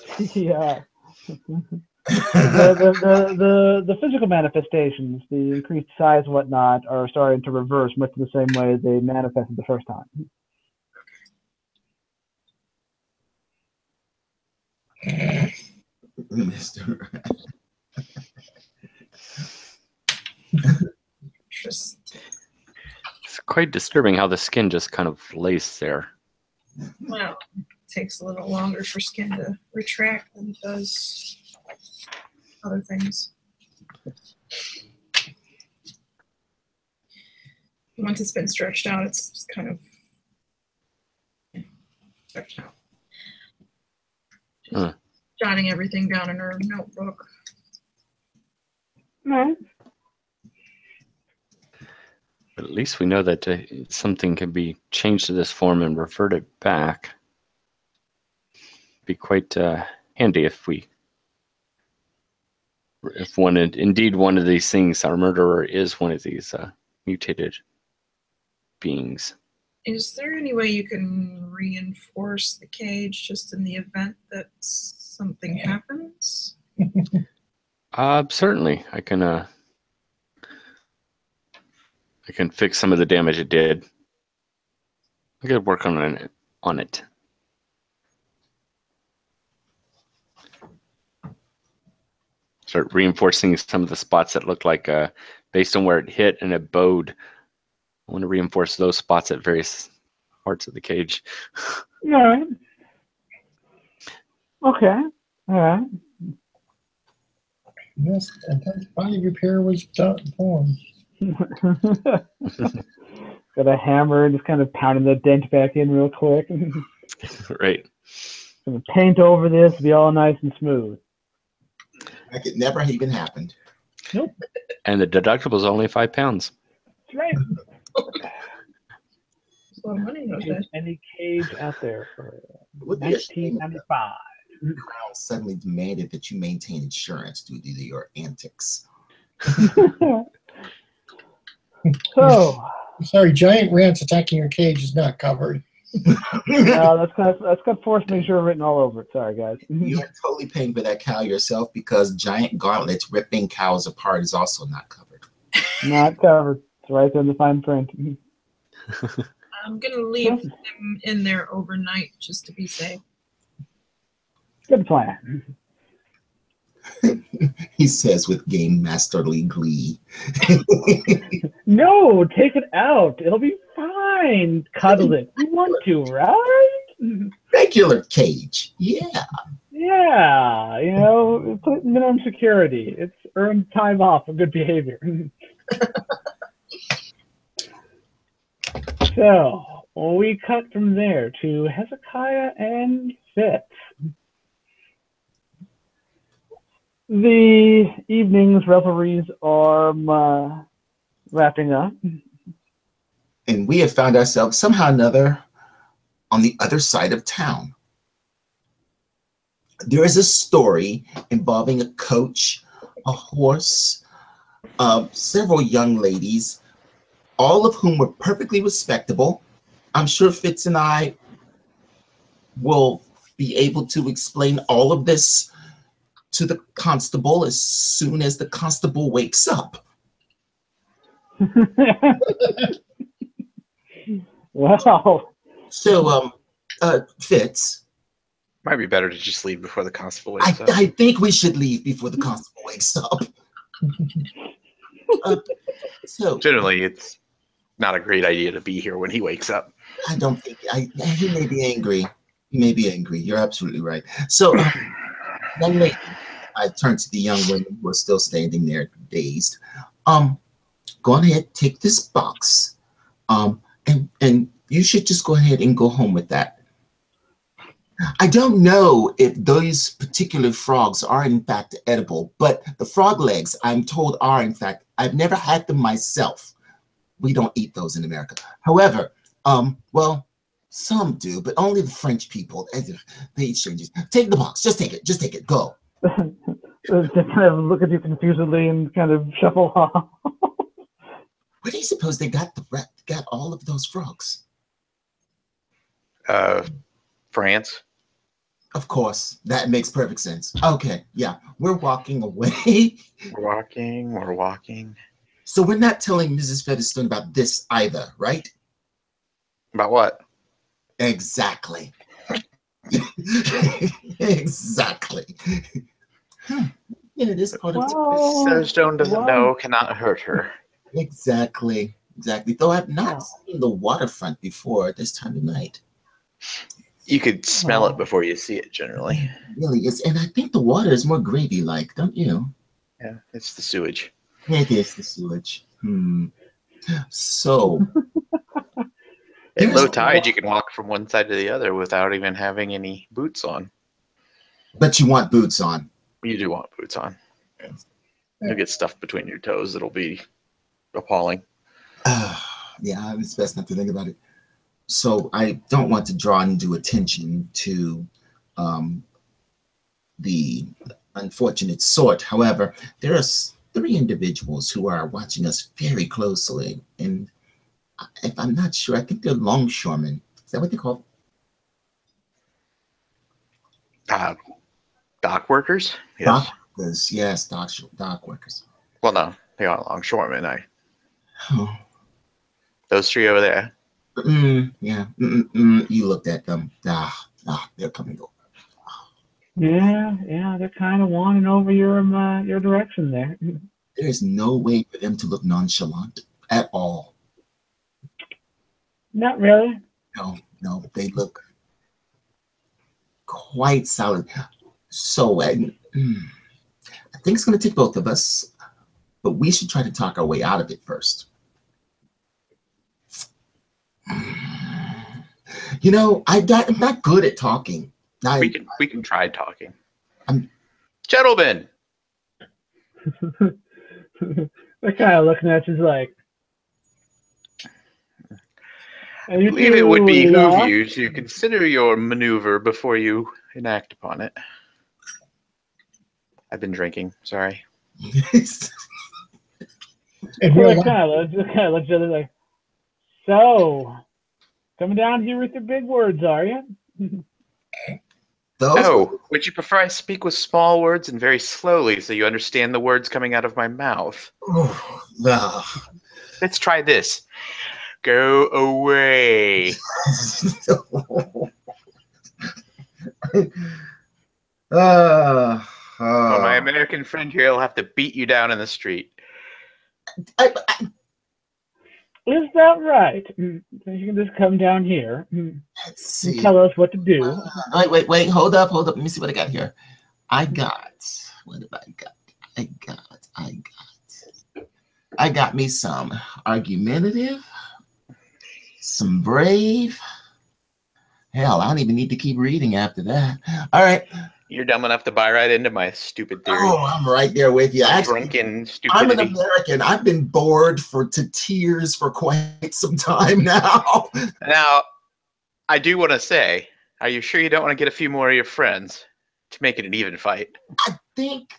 physical manifestations, the increased size and whatnot, are starting to reverse much the same way they manifested the first time. Mr. It's quite disturbing how the skin just kind of lays there. Well, it takes a little longer for skin to retract than it does other things. Once it's been stretched out, it's just kind of stretched out. Just jotting everything down in her notebook. Right. But at least we know that something can be changed to this form and reverted back. Be quite handy if indeed one of these things, our murderer is one of these mutated beings. Is there any way you can reinforce the cage just in the event that something happens? Certainly, I can fix some of the damage it did. I could work on it. Start reinforcing some of the spots that look like, based on where it hit and it bowed. I want to reinforce those spots at various parts of the cage. All right. Okay. All right. Yes, intense body repair was performed. Got a hammer and just kind of pounding the dent back in real quick. Right. Gonna paint over this, be all nice and smooth. Like it never even happened. Nope. And the deductible is only £5. That's right. It's a lot of money, okay. Any cage out there for Would be a shame if $19.95. the Crown suddenly demanded that you maintain insurance due to your antics. So, I'm sorry, giant rats attacking your cage is not covered. that's got force majeure written all over it. Sorry, guys. You're totally paying for that cow yourself because giant gauntlets ripping cows apart is also not covered. Not covered. It's right there in the fine print. I'm gonna leave him in there overnight just to be safe. Good plan. He says with game masterly glee. No, take it out. It'll be fine. Cuddle it. You want to, right? Regular cage. Yeah. Yeah, you know, put minimum security. It's earned time off for good behavior. So we cut from there to Hezekiah and Fitz. The evening's revelries are wrapping up. And we have found ourselves somehow or another on the other side of town. There is a story involving a coach, a horse, several young ladies, all of whom were perfectly respectable. I'm sure Fitz and I will be able to explain all of this to the constable as soon as the constable wakes up. Wow. So, Fitz, Might be better to just leave before the constable wakes up. I think we should leave before the constable wakes up. So Generally, it's not a great idea to be here when he wakes up. I don't think he may be angry. He may be angry. You're absolutely right. So, young lady, I turned to the young women who are still standing there, dazed. Go ahead, take this box, and you should just go ahead and go home with that. I don't know if those particular frogs are in fact edible, but the frog legs, I'm told, are in fact. I've never had them myself. We don't eat those in America. However, well, some do, but only the French people. They eat strangers. Take the box. Just take it. Just take it. Go. Just kind of look at you confusedly and kind of shuffle off. Where do you suppose they got all of those frogs? France. Of course, that makes perfect sense. Okay, yeah, we're walking away. We're walking. So we're not telling Mrs. Featherstone about this either, right? About what? Exactly. Exactly. Yeah, this part of Featherstone doesn't know, cannot hurt her. Exactly. Though I've not seen the waterfront before this time of night. You could smell it before you see it, generally. It really is, and I think the water is more gravy-like, don't you? Yeah, it's the sewage. It is the sewage. So, At low tide, you can walk from one side to the other without even having any boots on. But you want boots on. You do want boots on. You'll get stuff between your toes that'll be appalling. Yeah, it's best not to think about it. So I don't want to draw undue attention to the unfortunate sort. However, there are 3 individuals who are watching us very closely. And if I'm not sure, I think they're longshoremen. Is that what they're called? Dock workers? Yes. Dock workers, yes, dock workers. Well, no, they are longshoremen. Oh. Those 3 over there. Yeah. You looked at them. They're coming over. Yeah, they're kind of wandering over your direction there. There's no way for them to look nonchalant at all. Not really. No, they look quite solid. So I think it's going to take both of us, but we should try to talk our way out of it first. You know, I'm not good at talking. We can try talking. Gentlemen. They're kind of looking at you like. I believe it would behoove you to consider your maneuver before you enact upon it. I've been drinking. Sorry. Kind of looks at each other like, so, coming down here with the big words, are you? Would you prefer I speak with small words and very slowly so you understand the words coming out of my mouth? Oh, no. Let's try this. Go away. Well, my American friend here will have to beat you down in the street. Is that right? You can just come down here and tell us what to do. Wait, hold up. Let me see what I got here. What have I got? I got me some argumentative, some brave. Hell, I don't even need to keep reading after that. All right. You're dumb enough to buy right into my stupid theory. Oh, I'm right there with you. Drunken stupidity. I'm an American. I've been bored to tears for quite some time now. Now, I do want to say, are you sure you don't want to get a few more of your friends to make it an even fight? I think.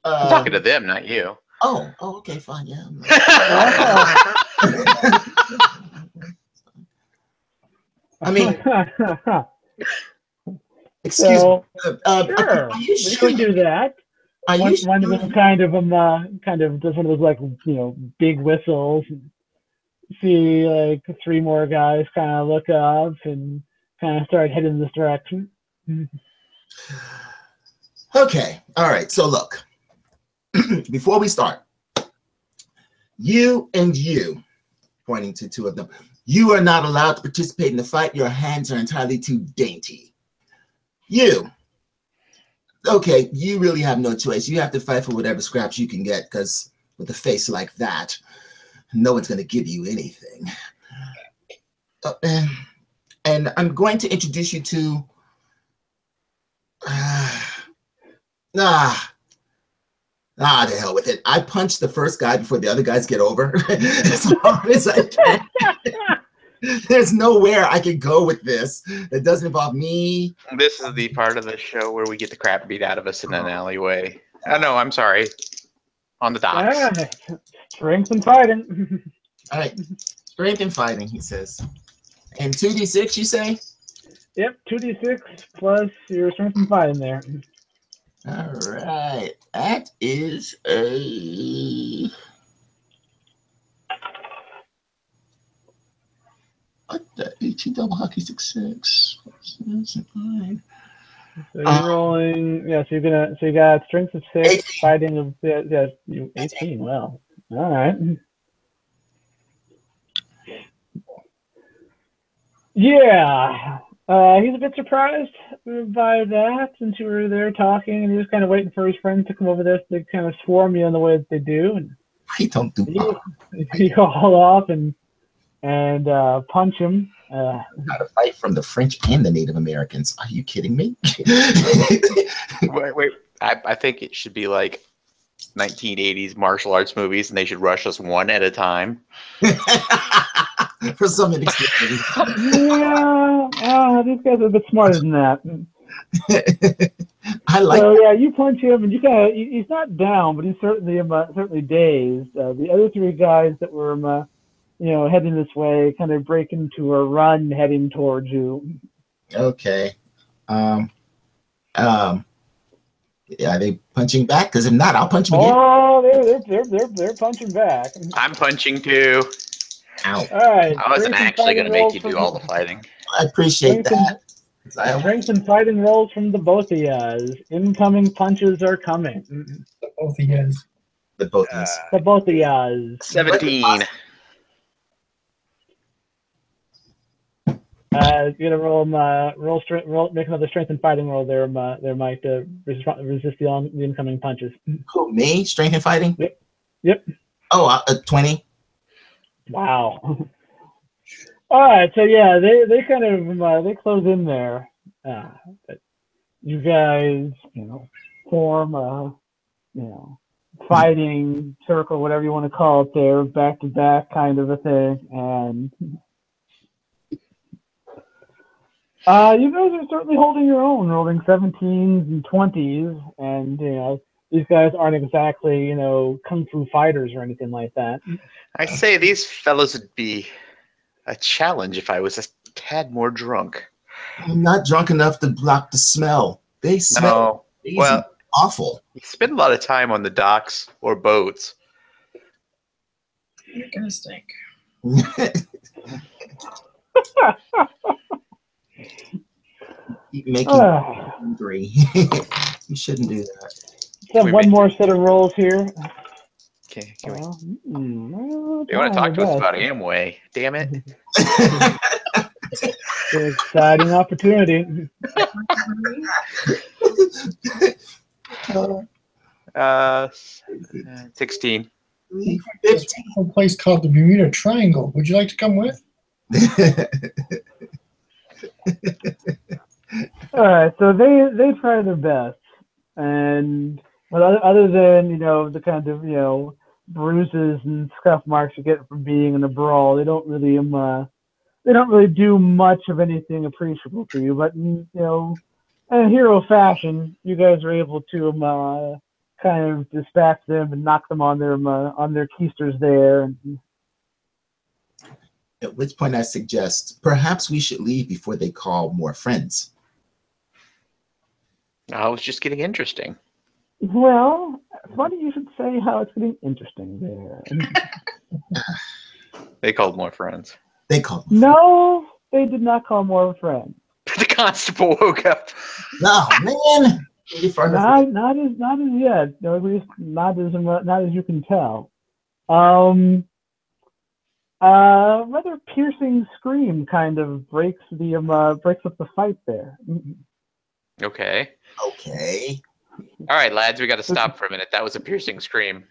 I'm talking to them, not you. Oh, okay, fine, yeah. I mean, excuse me. Sure, are you sure we can do that. One of them kind of does one of those like big whistles. See like three more guys kind of look up and kind of start heading in this direction. Okay, all right. So look, before we start, you and you, pointing to two of them. You are not allowed to participate in the fight. Your hands are entirely too dainty. You. Okay, you really have no choice. You have to fight for whatever scraps you can get, because with a face like that, no one's going to give you anything. And I'm going to introduce you to... the hell with it. I punched the first guy before the other guys get over as hard as I can. There's nowhere I can go with this that doesn't involve me. This is the part of the show where we get the crap beat out of us in an alleyway. Oh, no, I'm sorry. On the docks. Right. Strength and fighting. All right. Strength and fighting, he says. And 2d6, you say? Yep, 2d6 plus your strength and fighting there. All right. That is a... What the 18 double hockey 6. So you're rolling, so you got strength of 6, 18. fighting of 18. Well, all right. Yeah, he's a bit surprised by that since you were there talking and he was kind of waiting for his friends to come over there to kind of swarm you in the way that they do. And I don't do you haul off and punch him. How to fight from the French and the Native Americans. Are you kidding me? Wait. I think it should be like 1980s martial arts movies and they should rush us one at a time. For some inexperience. Yeah, these guys are a bit smarter than that. I like so, yeah, you punch him and he's not down, but he's certainly dazed. The other three guys that were heading this way kind of break into a run heading towards you. Okay. Are they punching back? Because if not, I'll punch them again. Oh, they're punching back. I'm punching too. Ow. All right. I wasn't actually going to make you do all the fighting. I appreciate that. Strength and fighting rolls from the both of you. Incoming punches are coming. Both he has. The both of us. The both of you. 17. You gotta roll, make another strength and fighting roll there, Mike, to resist the incoming punches. Who, me? Strength and fighting? Yep. Oh, 20. Wow. All right, so yeah, they kind of they close in there. But you guys, form a fighting circle, whatever you want to call it, there, back to back kind of a thing, and you guys are certainly holding your own, rolling 17s and 20s, and these guys aren't exactly kung fu fighters or anything like that. I say these fellows would be a challenge if I was a tad more drunk. I'm not drunk enough to block the smell. They smell awful. You spend a lot of time on the docks or boats. You're gonna stink. Keep making me hungry. You shouldn't do that. So one more set of rolls here. Okay, can we? You You want to talk to us about Amway? Damn it! It's an exciting opportunity. 16. There's a place called the Bermuda Triangle. Would you like to come with? All right, so they try their best, but other than the kind of bruises and scuff marks you get from being in a brawl, they don't really do much of anything appreciable to you. But in a hero fashion, you guys are able to kind of dispatch them and knock them on their keisters there. At which point I suggest perhaps we should leave before they call more friends. I was just getting interesting. Well, funny you should say how it's getting interesting there. They called more friends. They called. No, they did not call more friends. The constable woke up. No, man. Not as yet. No, at least not as you can tell. Rather piercing scream kind of breaks up the fight there. Okay. Okay. All right, lads, we got to stop for a minute. That was a piercing scream.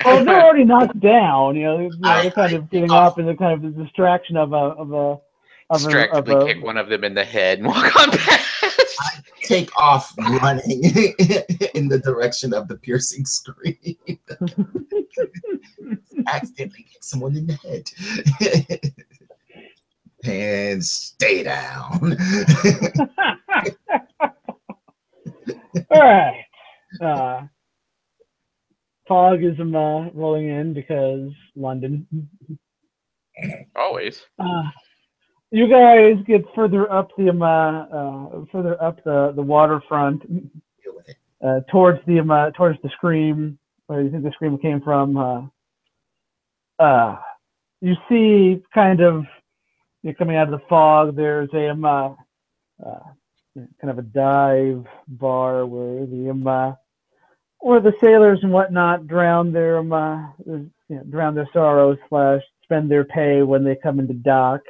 Well, they're already knocked down. They're kind of getting up in the kind of the distraction of a Distractedly kick one of them in the head and walk on past. I take off running in the direction of the piercing scream. Accidentally kick someone in the head. And stay down. All right. Fog is rolling in because London. Always. You guys get further up the waterfront, towards the scream, where you think the scream came from. You see, kind of, you're coming out of the fog. There's a kind of a dive bar where the sailors and whatnot drown their sorrows / spend their pay when they come into dock.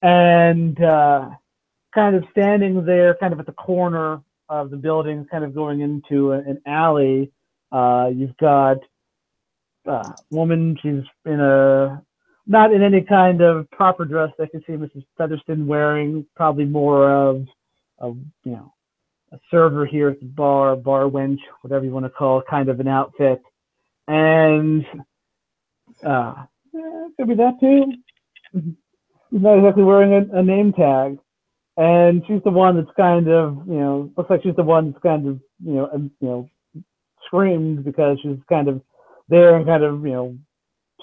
And kind of standing there, kind of at the corner of the building, kind of going into an alley, you've got a woman. She's not in any kind of proper dress that I can see Mrs. Featherston wearing, probably more of a server here at the bar wench, whatever you want to call it, kind of an outfit. And could be that too. She's not exactly wearing a name tag, and she's the one that's kind of, looks like she's the one that's kind of, screamed because she's kind of there and kind of,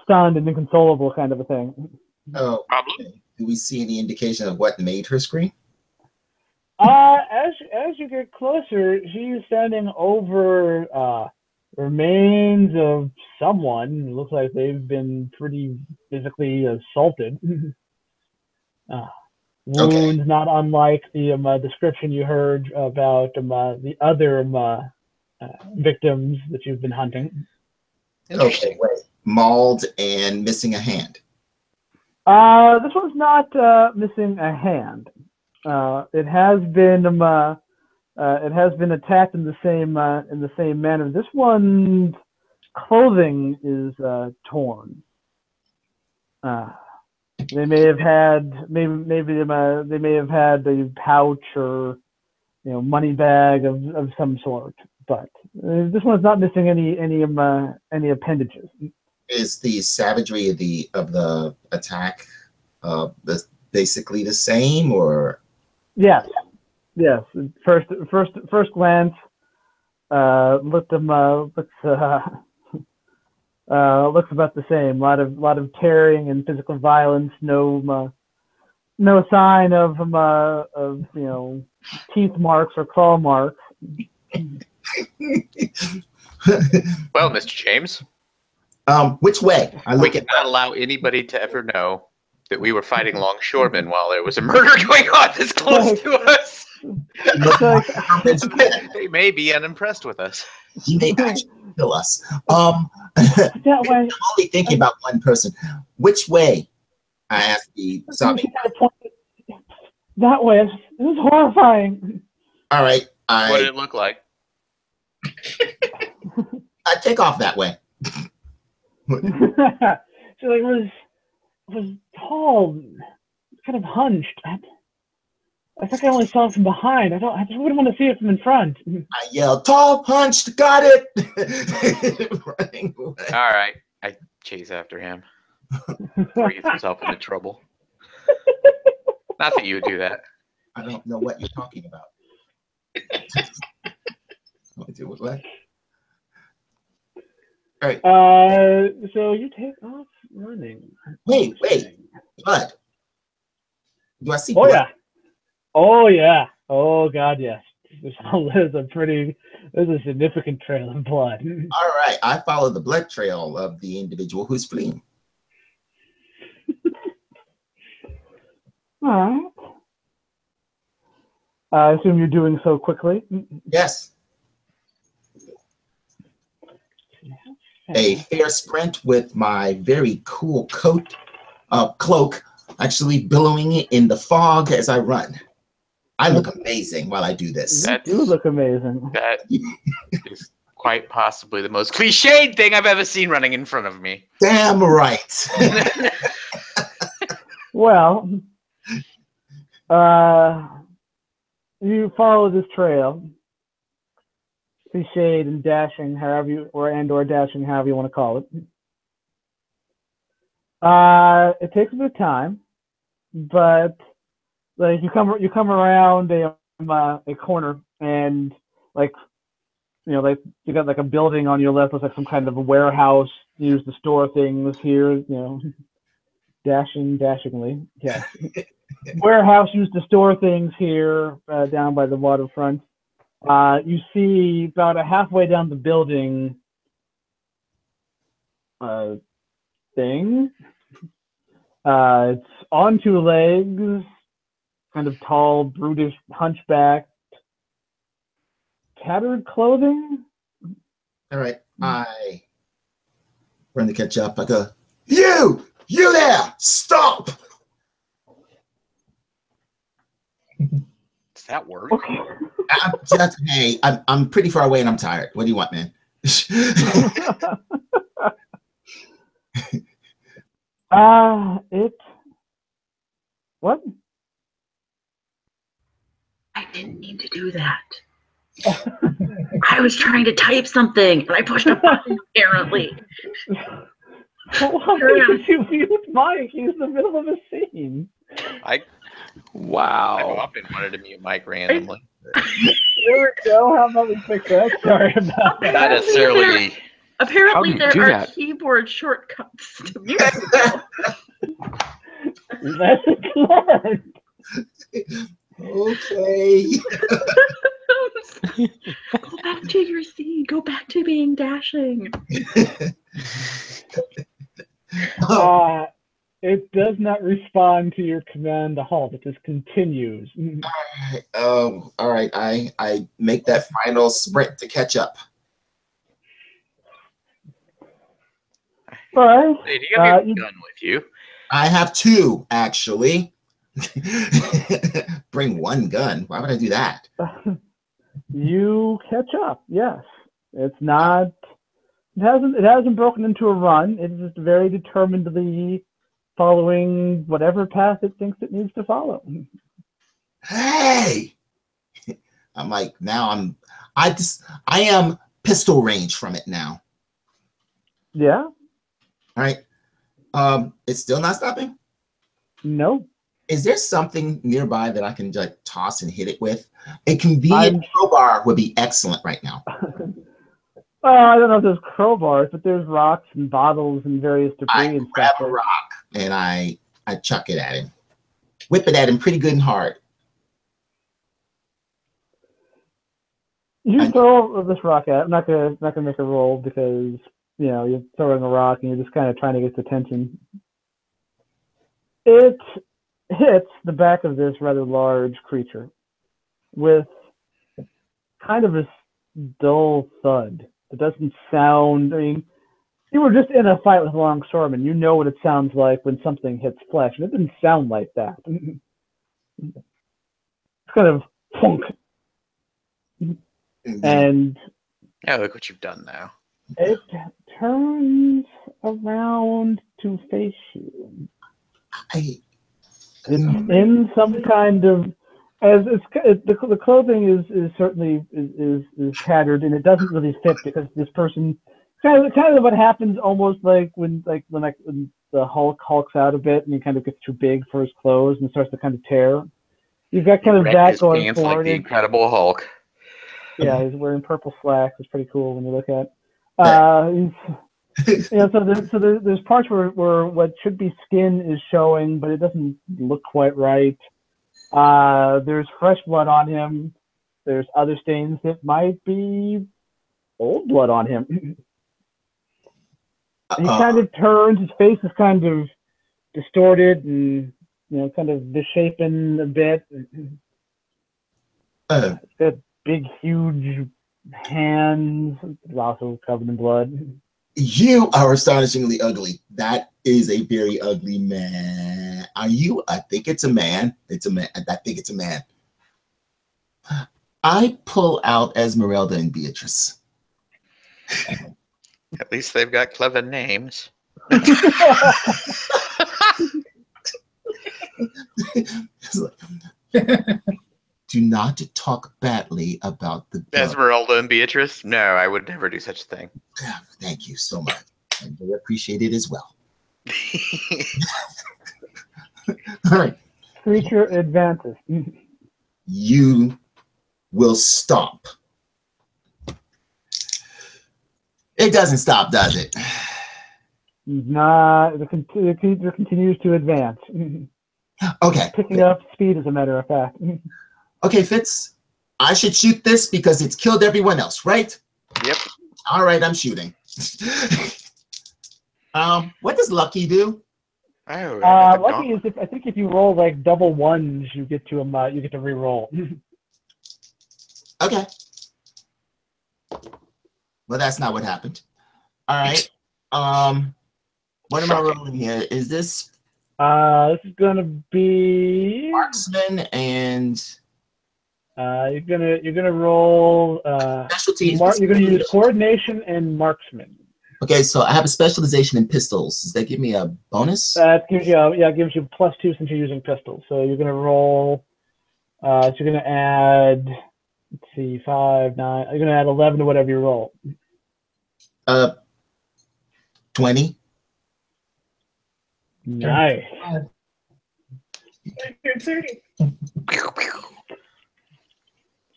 stunned and inconsolable kind of a thing. Oh, okay. Do we see any indication of what made her scream? As you get closer, she's standing over remains of someone. It looks like they've been pretty physically assaulted. wounds not unlike the description you heard about the other victims that you've been hunting. Okay, wait. Mauled and missing a hand. This one's not missing a hand. It has been attacked in the same manner. This one's clothing is torn. They may have had they may have had a pouch or money bag of some sort, but this one's not missing any appendages. Is the savagery of the attack basically the same, or? Yes. First glance, looks about the same. A lot of tearing and physical violence. No sign of teeth marks or claw marks. Well, Mr. James. Which way? We cannot allow anybody to ever know that we were fighting longshoremen while there was a murder going on this close to us. They may be unimpressed with us. He may actually kill us. I'm only thinking about one person. Which way? I asked the zombie. That way. It was horrifying. All right. What did it look like? I take off that way. So it was tall, kind of hunched. I think I only saw it from behind. I just wouldn't want to see it from in front. I yelled, "Tall, punched, got it!" Running away. All right, I chase after him before he gets himself into trouble. Not that you would do that. I don't know what you're talking about. What? All right. So you take off running. Wait. Blood. Do I see blood? blood? Oh yeah. Oh God, yes. There's a significant trail of blood. All right. I follow the blood trail of the individual who's fleeing. All right. I assume you're doing so quickly. Yes. A fair sprint with my very cool cloak actually billowing in the fog as I run. I look amazing while I do this. You do look amazing. That is quite possibly the most cliched thing I've ever seen running in front of me. Damn right. Well, you follow this trail. Cliched and dashing, however you dashing, however you want to call it. It takes a bit of time, but like you come around a corner and you got like a building on your left, looks like some kind of a warehouse used to store things here. Dashingly, yes. Warehouse used to store things here down by the waterfront. You see about halfway down the building thing. It's on two legs, kind of tall, brutish, hunchbacked, tattered clothing. All right, I run to catch up. I go, you there, stop! Does that work? Okay. I'm pretty far away and I'm tired. What do you want, man? What? I didn't mean to do that. I was trying to type something and I pushed a button, apparently. Why did you mute Mike? He's in the middle of a scene. Wow. I often wanted to mute Mike randomly. There we go. How about we fix that? Sorry about that. Not necessarily. Apparently there are keyboard shortcuts to mute. Lesson learned. Okay. Go back to your scene. Go back to being dashing. It does not respond to your command to halt. It just continues. All right. I make that final sprint to catch up. All right. Hey, do you have your gun with you? I have two, actually. Bring one gun. Why would I do that? You catch up. Yes. It's not. It hasn't broken into a run. It's just very determinedly following whatever path it thinks it needs to follow. Hey! I'm like, now I am pistol range from it now. Yeah. All right. It's still not stopping? No. Is there something nearby that I can like toss and hit it with? A convenient crowbar would be excellent right now. I don't know if there's crowbars, but there's rocks and bottles and various debris and grab stuff. a rock and I chuck it at him. Whip it at him pretty good and hard. You throw this rock at. I'm not gonna make a roll because you're throwing a rock and you're just kind of trying to get its attention. It hits the back of this rather large creature with kind of a dull thud. It doesn't sound. I mean, you were just in a fight with a longswordman. You know what it sounds like when something hits flesh, and it didn't sound like that. It's kind of plunk. And yeah, look what you've done now. It turns around to face you. In some kind of, the clothing is certainly is tattered, and it doesn't really fit because this person kind of what happens almost like when the Hulk hulks out a bit and he kind of gets too big for his clothes and starts to kind of tear. You've got kind of that going pants for like the Incredible Hulk. Yeah, he's wearing purple slacks. It's pretty cool when you look at. So there's parts where what should be skin is showing, but it doesn't look quite right. There's fresh blood on him. There's other stains that might be old blood on him. He kind of turns. His face is kind of distorted and kind of misshapen a bit. Got big, huge hands, also covered in blood. You are astonishingly ugly. That is a very ugly man. Are you? I think it's a man. It's a man. I think it's a man. I pull out Esmeralda and Beatrice. At least they've got clever names. Do not talk badly about the Esmeralda and Beatrice? No, I would never do such a thing. Thank you so much. I really appreciate it as well. All right. Creature advances. You will stop. It doesn't stop, does it? Nah, the creature continues to advance. Okay. Picking up speed, as a matter of fact. Okay, Fitz, I should shoot this because it's killed everyone else, right? Yep. All right, I'm shooting. What does Lucky do? Lucky is I think if you roll like double ones, you get to re-roll. Okay. Well, that's not what happened. All right. What am I rolling here? Is this? This is gonna be marksman and. You're gonna roll. Specialties. You're gonna use coordination and marksman. Okay, so I have a specialization in pistols. Does that give me a bonus? That gives you it gives you +2 since you're using pistols. So you're gonna roll. So you're gonna add. Let's see, 5, 9. You're gonna add 11 to whatever you roll. 20. Nice. 30.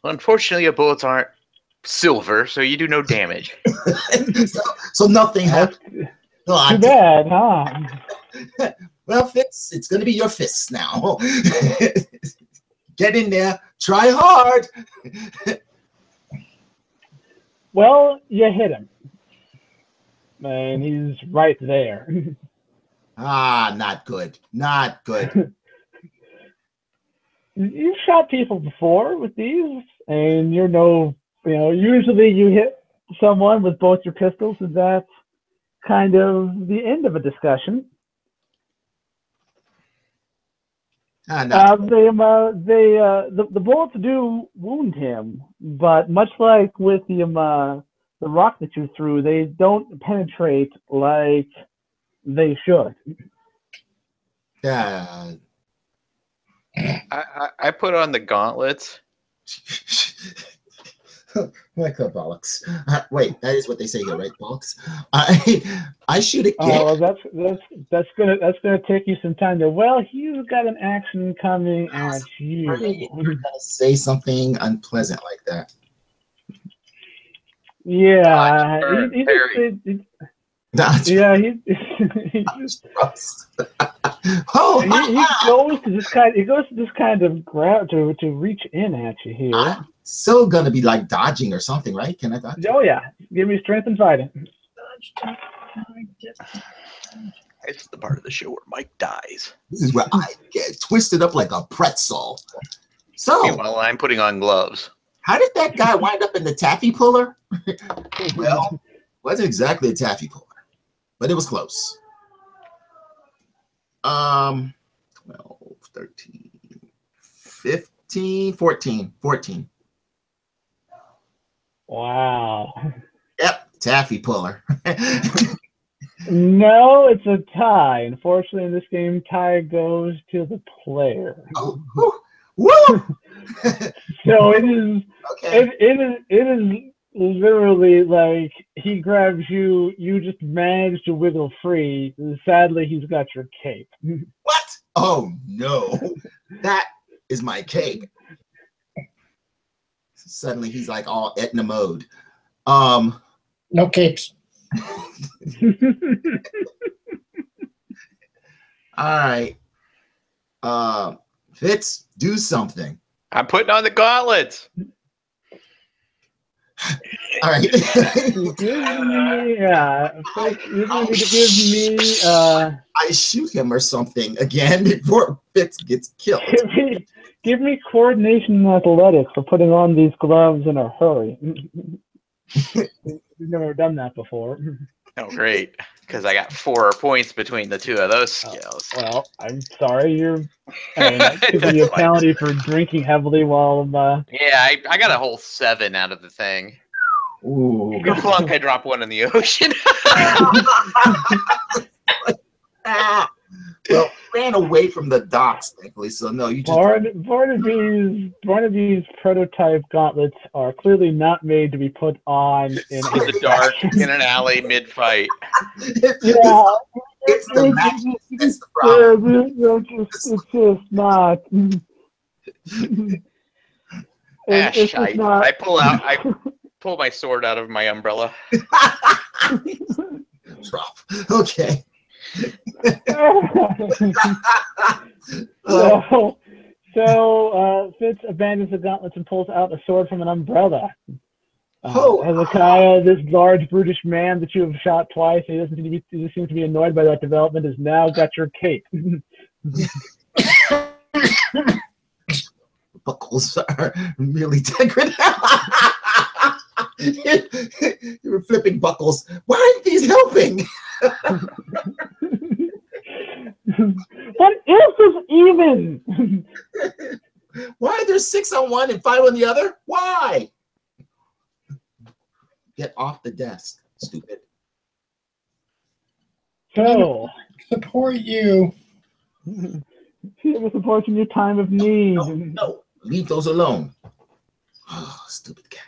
Unfortunately, your bullets aren't silver, so you do no damage. so nothing happened. No, too bad, huh? Well, Fitz, it's going to be your fists now. Get in there. Try hard. Well, you hit him. And he's right there. Ah, not good. Not good. You've shot people before with these, and usually you hit someone with both your pistols, and that's kind of the end of a discussion. The bullets do wound him, but much like with the rock that you threw, they don't penetrate like they should. Yeah. I put on the gauntlets. Like a bollocks. Wait, that is what they say here, right? Bollocks. I shoot again. Oh, well, that's gonna take you some time. Well, he's got an action coming at you. You're gonna say something unpleasant like that. Yeah, Yeah, he goes to just kind of grab to reach in at you here. I'm so gonna be like dodging or something, right? Can I dodge? Oh yeah, give me strength and fighting. It's the part of the show where Mike dies. This is where I get twisted up like a pretzel. So meanwhile, I'm putting on gloves. How did that guy wind up in the taffy puller? Well, wasn't exactly a taffy puller, but it was close. 12, 13, 15, 14. Wow. Yep, taffy puller. No, it's a tie. Unfortunately, in this game, tie goes to the player. Oh, woo! So it is. Okay. It is literally like he grabs you. You just manage to wiggle free. Sadly, he's got your cape. What? Oh no, that is my cape. Suddenly, he's like all Etna mode. No capes. All right. Fitz, do something. I'm putting on the gauntlets. All right. You're going to give me. I shoot him or something again before Fitz gets killed. Give me coordination and athletics for putting on these gloves in a hurry. We've never done that before. Oh, great. Because I got 4 points between the two of those skills. Well, I'm sorry. Giving you a penalty for drinking heavily while. Yeah, I got a whole 7 out of the thing. Ooh. Go flunk, I drop 1 in the ocean. Well, ran away from the docks, thankfully. So no, you just. Barnaby's prototype gauntlets are clearly not made to be put on in the dark in an alley mid-fight. Yeah, it's the magic. That's the problem. It's just not. Shite. Not. I pull my sword out of my umbrella. Drop. Okay. So Fitz abandons the gauntlets and pulls out a sword from an umbrella. Hezekiah, this large, brutish man that you have shot twice, he seems to be annoyed by that development, has now got your cape. Buckles are really decorative. You were flipping buckles. Why aren't these helping? What is this even? Why are there 6 on one and 5 on the other? Why? Get off the desk, stupid. So, support you. He will support in your time of need. No, leave those alone. Oh, stupid cat.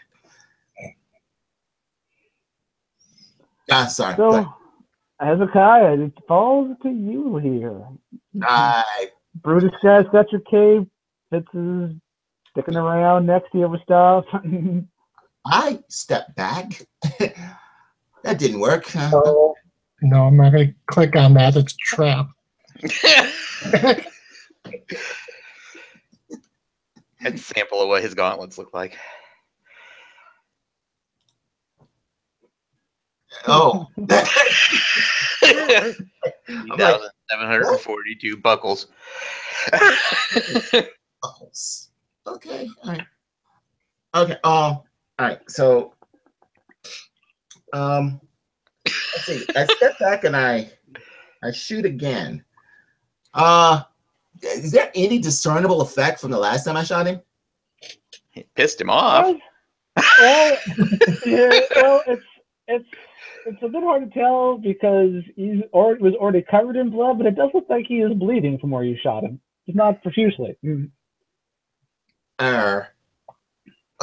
Sorry. So, Hezekiah, it falls to you here. Brutus guy's got your cape. Fitz is sticking around next to you with stuff. I stepped back. That didn't work. No, I'm not going to click on that. It's a trap. And sample of what his gauntlets look like. Oh. I'm like, 3,742 buckles. buckles. Okay, all right. Okay, all right. So, let's see. I step back and I shoot again. Is there any discernible effect from the last time I shot him? It pissed him off. Well, yeah, well, it's a bit hard to tell because was already covered in blood, but it does look like he is bleeding from where you shot him. It's not profusely.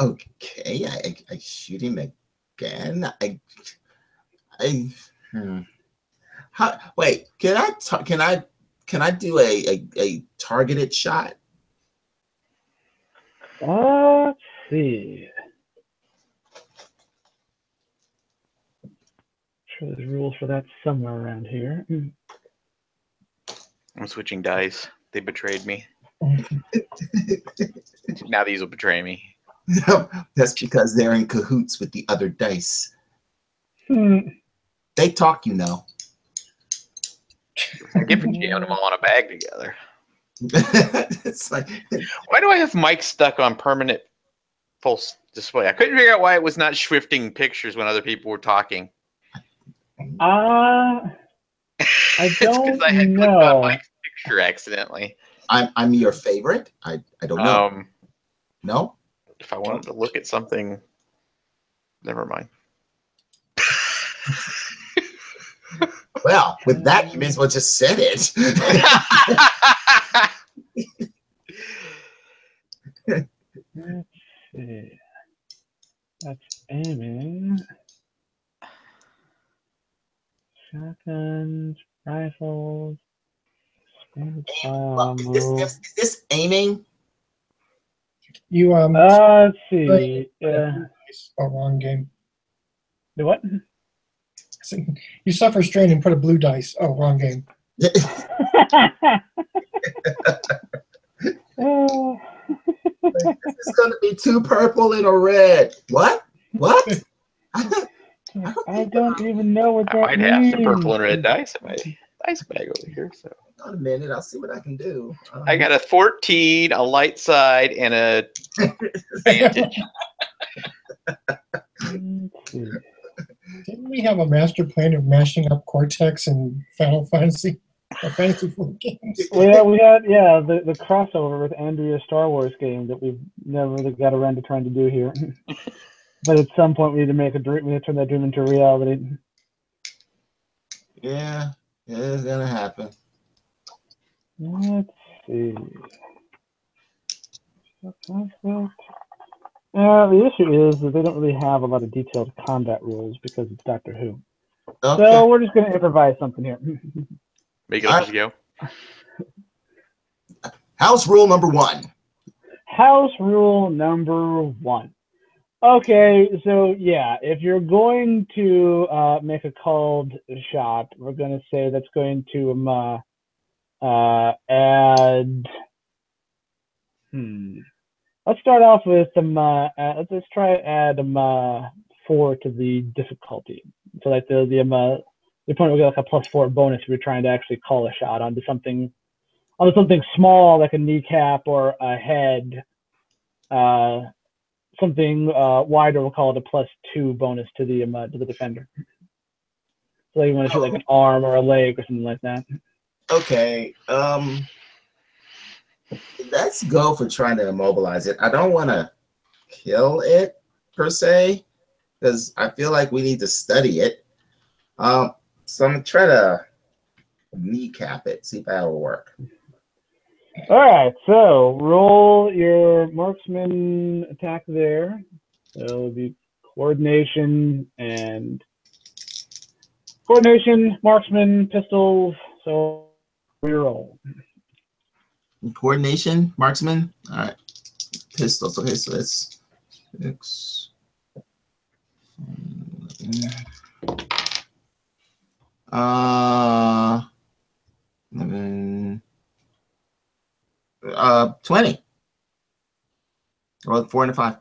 Okay. I shoot him again. Wait, can I do a targeted shot? Let's see. I'm sure there's rules for that somewhere around here. I'm switching dice. They betrayed me. Now these will betray me. That's because they're in cahoots with the other dice. They talk, you know. I get for jamming them all in a bag together. It's like, why do I have Mike stuck on permanent full display? I couldn't figure out why it was not shifting pictures when other people were talking. I don't I had know. clicked on Mike's picture accidentally. I'm your favorite. I don't know. No. If I wanted to look at something, never mind. Well, with that, you may as well just said it. Let's see. That's aiming. Shotguns, rifles. Is this aiming? You let's see. Yeah. Oh, wrong game. The what? You suffer strain and put a blue dice. Oh, wrong game. It's going to be 2 purple and a red. What? I don't even know what that I might means. have some purple and red dice in my dice bag over here. So Hold on a minute, I'll see what I can do. I got a 14, a light side, and a advantage. Didn't we have a master plan of mashing up Cortex and Final Fantasy? Fantasy 4 games. Well, we had the crossover with Andrea's Star Wars game that we've never really got around to trying to do here. But at some point, we need to make a dream. We need to turn that dream into reality. Yeah, it's gonna happen. Let's see. The issue is that they don't really have a lot of detailed combat rules because it's Doctor Who. Okay. So we're just going to improvise something here. Make it up as you go. House rule number 1. House rule number 1. Okay, so yeah, if you're going to make a called shot, we're going to say that's going to add. Let's start off with some. Let's try to add 4 to the difficulty. So like the opponent will get like a +4 bonus if you're trying to actually call a shot onto something small like a kneecap or a head. Something wider, we'll call it a +2 bonus to the defender. So you want to shoot like an arm or a leg or something like that. Okay. Let's go for trying to immobilize it. I don't want to kill it per se, because I feel like we need to study it. So I'm gonna try to kneecap it, see if that'll work. All right, so roll your marksman attack there. So it'll be coordination, marksman, pistols. So reroll. Coordination, marksman. All right, pistols. Okay, so that's 6. 11. 20. Roll 4 and a 5.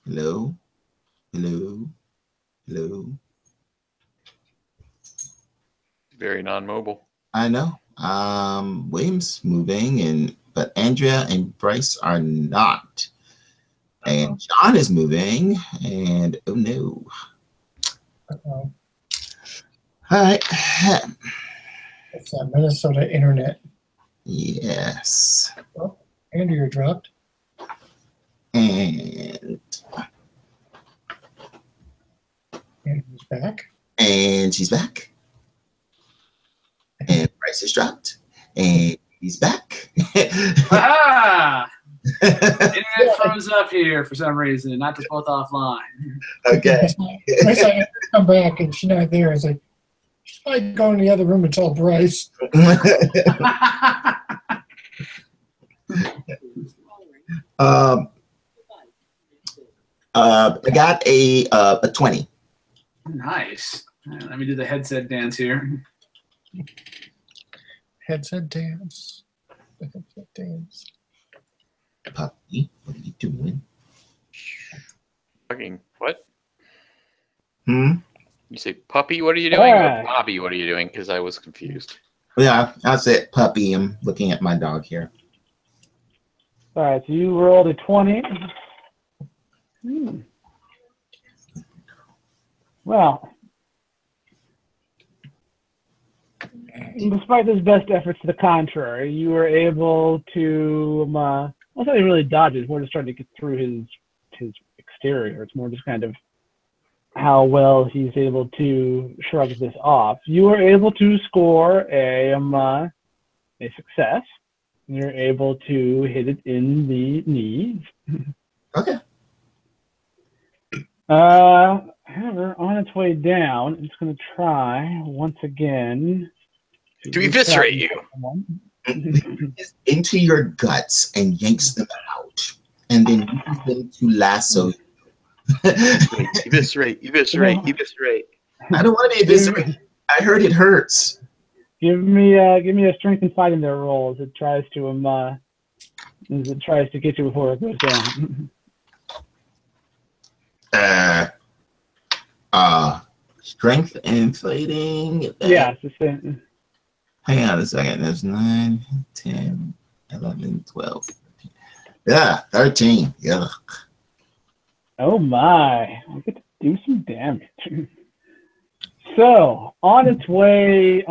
Hello. Very non-mobile. I know. William's moving, but Andrea and Bryce are not. And John is moving, and oh no. Uh-oh. All right. It's that Minnesota internet. Yes. Oh, Andrea dropped. And Andrea's back. and she's back. And Bryce is dropped. And he's back. Ah! Internet froze up here for some reason. Knocked us both offline. Okay. Bryce, I come back and she's not there. It's like, she's probably going to the other room and tell Bryce. I got a 20. Nice. Let me do the headset dance here. Headset dance. The headset dance. Puppy, what are you doing? Fucking what? Hmm? You say puppy, what are you doing? Yeah. Or Bobby, what are you doing? Because I was confused. Yeah, I said puppy. I'm looking at my dog here. All right, so you rolled a 20. Well, despite his best efforts to the contrary, you were able to, well, it's not really dodge it. It's more just trying to get through his exterior. It's more just kind of how well he's able to shrug this off. You were able to score a success. You're able to hit it in the knees. Okay. However, on its way down, it's going to try once again To eviscerate you. Into your guts and yanks them out, and then uses them to lasso you. Eviscerate. I don't want to be eviscerated. I heard it hurts. Give me a strength and fighting there roll as it tries to get you before it goes down. Strength and fighting. Yeah, it's the same. Hang on a second. There's 9, 10, 11, 12. 13. Yeah, 13. Yeah. Oh my! I get to do some damage. So on its way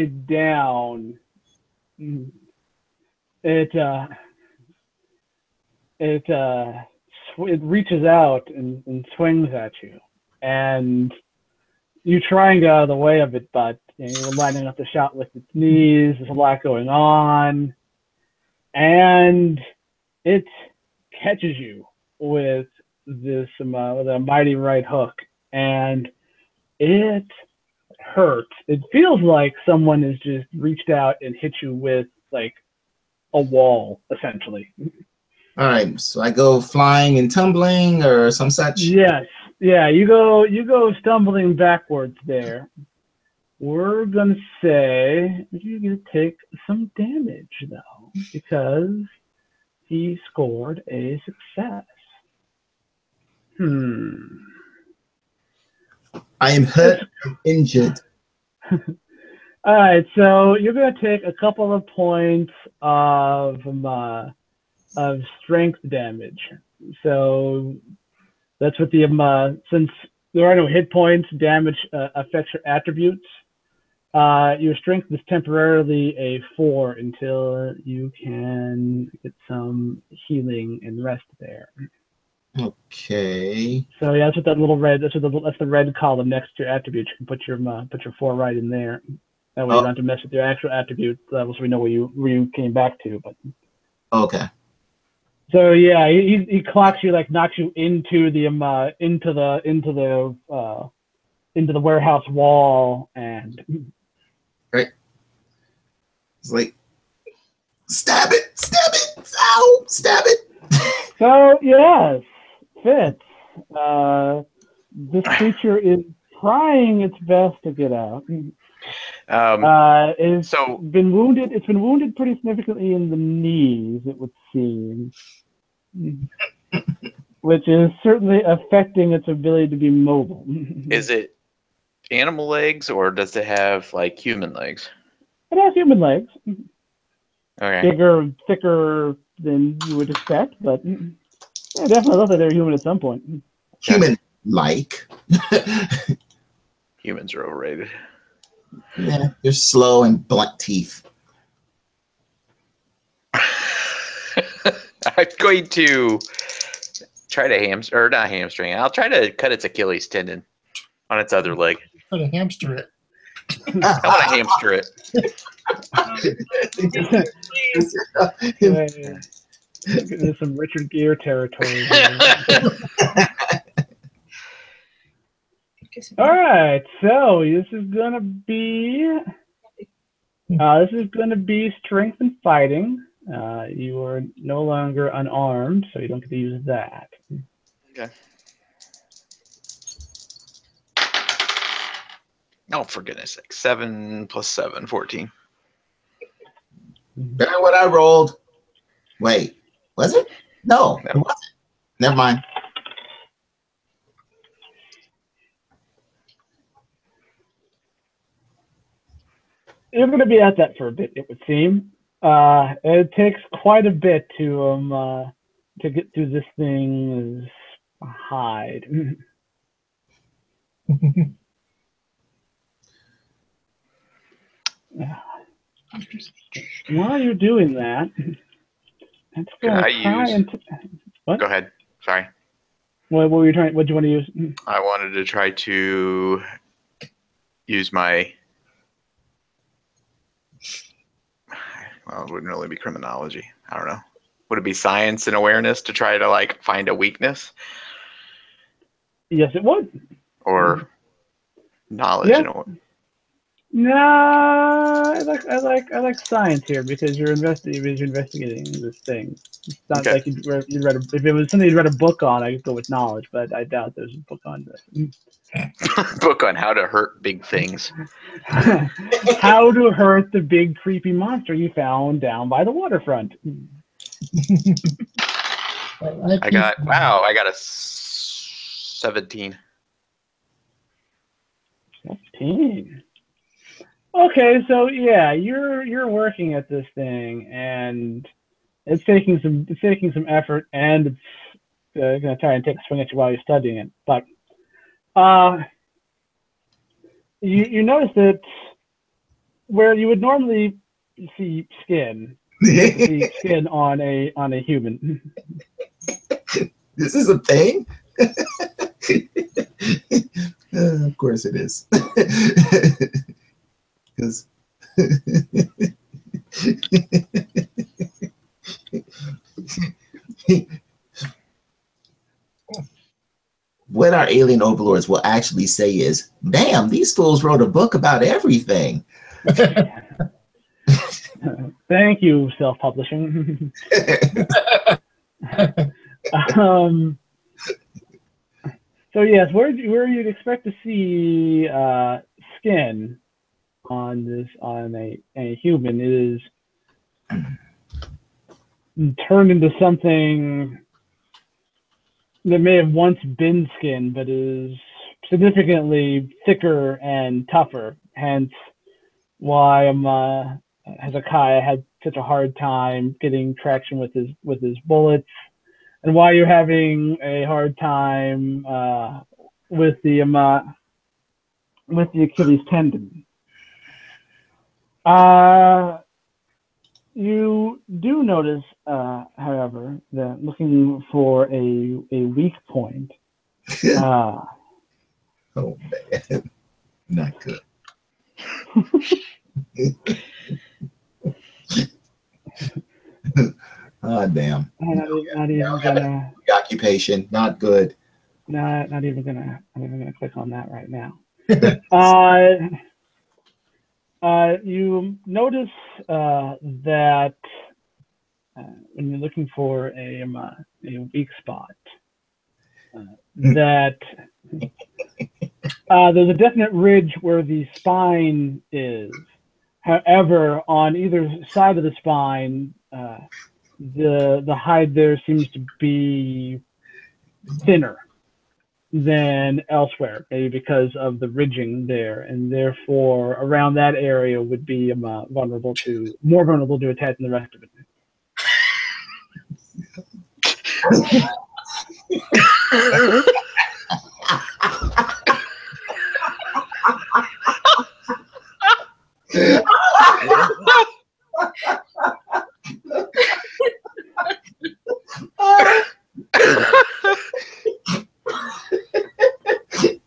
down, it reaches out and swings at you, and you try and get out of the way of it, but you're lining up the shot with its knees. There's a lot going on, and it catches you with this with a mighty right hook, and it hurts. It feels like someone has just reached out and hit you with like a wall, essentially. All right, so I go flying and tumbling or some such. Yes, yeah. You go stumbling backwards there. We're gonna say you're gonna take some damage though, because he scored a success. I am hurt and injured. All right, so you're gonna take a couple of points of strength damage. So that's what the since there are no hit points, damage affects your attributes. Your strength is temporarily a 4 until you can get some healing and rest there. Okay. So yeah, that's what that little red. That's the red column next to your attributes. You can put your 4 right in there. That way you don't have to mess with your actual attribute levels. So we know where you came back to. But okay. So yeah, he clocks you, like knocks you into the warehouse wall, and right. It's like stab it, ow, stab it. So yes, Fitz. This creature is trying its best to get out. It's been wounded. It's been wounded pretty significantly in the knees, it would seem, which is certainly affecting its ability to be mobile. Is it animal legs, or does it have like human legs? It has human legs. Okay. Bigger, thicker than you would expect, but yeah, definitely looks like they're human at some point. Human-like. Humans are overrated. Yeah, they're slow and blunt teeth. I'm going to try to not hamstring. I'll try to cut its Achilles tendon on its other leg. Try to hamster it. I want to hamster it. There's some Richard Gere territory. All right, so this is gonna be strength and fighting. You are no longer unarmed, so you don't get to use that. Okay. Oh, for goodness sake. 7 + 7, 14. Better what I rolled. Wait, was it? No, it wasn't. Never mind. You're going to be at that for a bit, it would seem. It takes quite a bit to get through this thing's hide. While you're doing that, let's Can I try use? and what? Go ahead. Sorry. What were you trying? What do you want to use? I wanted to try to use my. Well, it wouldn't really be criminology. I don't know. Would it be science and awareness to try to like find a weakness? Yes, it would. Or knowledge and awareness? No, I like science here because you're investigating this thing. It's not like you'd read if it was something you'd read a book on, I could go with knowledge, but I doubt there's a book on this. Book on how to hurt big things. How to hurt the big creepy monster you found down by the waterfront. I got a 17. 17. Okay, so yeah, you're working at this thing, and it's taking some effort, and it's gonna try and take a swing at you while you're studying it. But you notice that where you would normally see skin, see skin on a human. This is a thing. Of course it is. Because what our alien overlords will actually say is, damn, these fools wrote a book about everything. Thank you, self-publishing. So yes, where you'd expect to see skin on a human is turned into something that may have once been skin, but is significantly thicker and tougher. Hence, why Hezekiah had such a hard time getting traction with his bullets, and why you're having a hard time with the Achilles tendon. You do notice, however, that looking for a weak point. Oh man, not good. Oh damn. Not even gonna. Occupation, not good. Not even gonna click on that right now. You notice that when you're looking for a weak spot, that there's a definite ridge where the spine is. However, on either side of the spine, the hide there seems to be thinner. than elsewhere, maybe because of the ridging there, and therefore around that area would be more vulnerable to attack than the rest of it.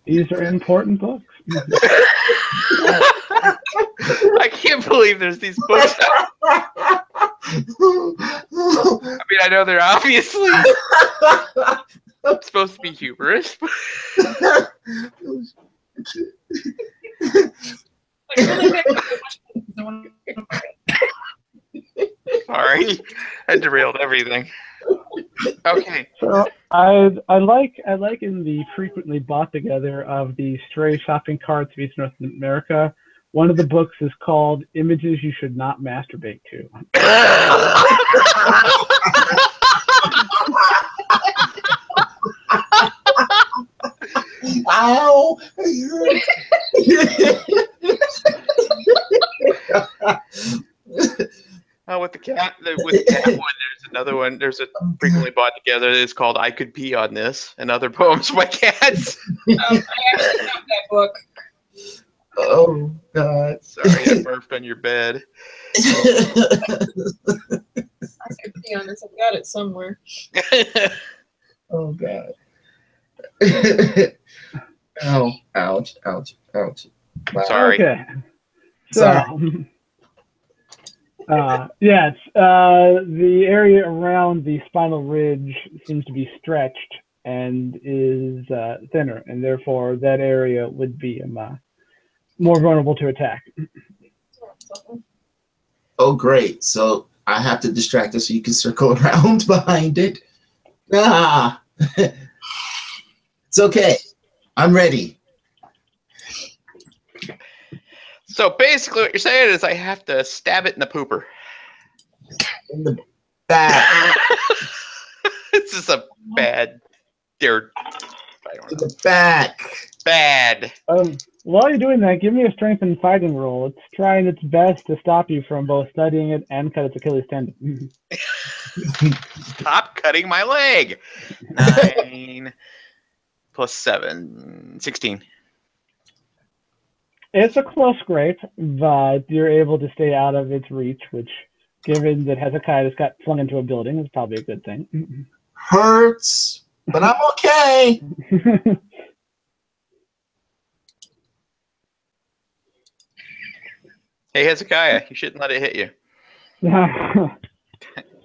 These are important books. I can't believe there's these books. I mean, I know they're obviously supposed to be humorous. Sorry, I derailed everything. Okay. So I like in the frequently bought together of the stray shopping carts of East North America. One of the books is called "Images You Should Not Masturbate To." Ow! Oh, with the cat one, there's another one. There's a frequently bought together. It's called "I Could Pee on This" and other poems by cats. I actually have that book. Oh God! Sorry, I burped on your bed. I could be honest, I've got it somewhere. Oh God! Ow! Ouch! Ouch! Ouch! Wow. Sorry. Okay. So, Sorry. yes, the area around the spinal ridge seems to be stretched and is thinner, and therefore that area would be more vulnerable to attack. Oh, great! So I have to distract us so you can circle around behind it. Ah! It's okay. I'm ready. So basically, what you're saying is I have to stab it in the pooper. In the back. This is a bad. Dear, I don't In know. the back. Bad. While you're doing that, give me a strength and fighting roll. It's trying its best to stop you from both studying it and cut its Achilles tendon. Stop cutting my leg. 9 plus 7, 16. It's a close scrape, but you're able to stay out of its reach, which, given that Hezekiah just got flung into a building, is probably a good thing. Hurts, but I'm okay. Hey, Hezekiah, you shouldn't let it hit you.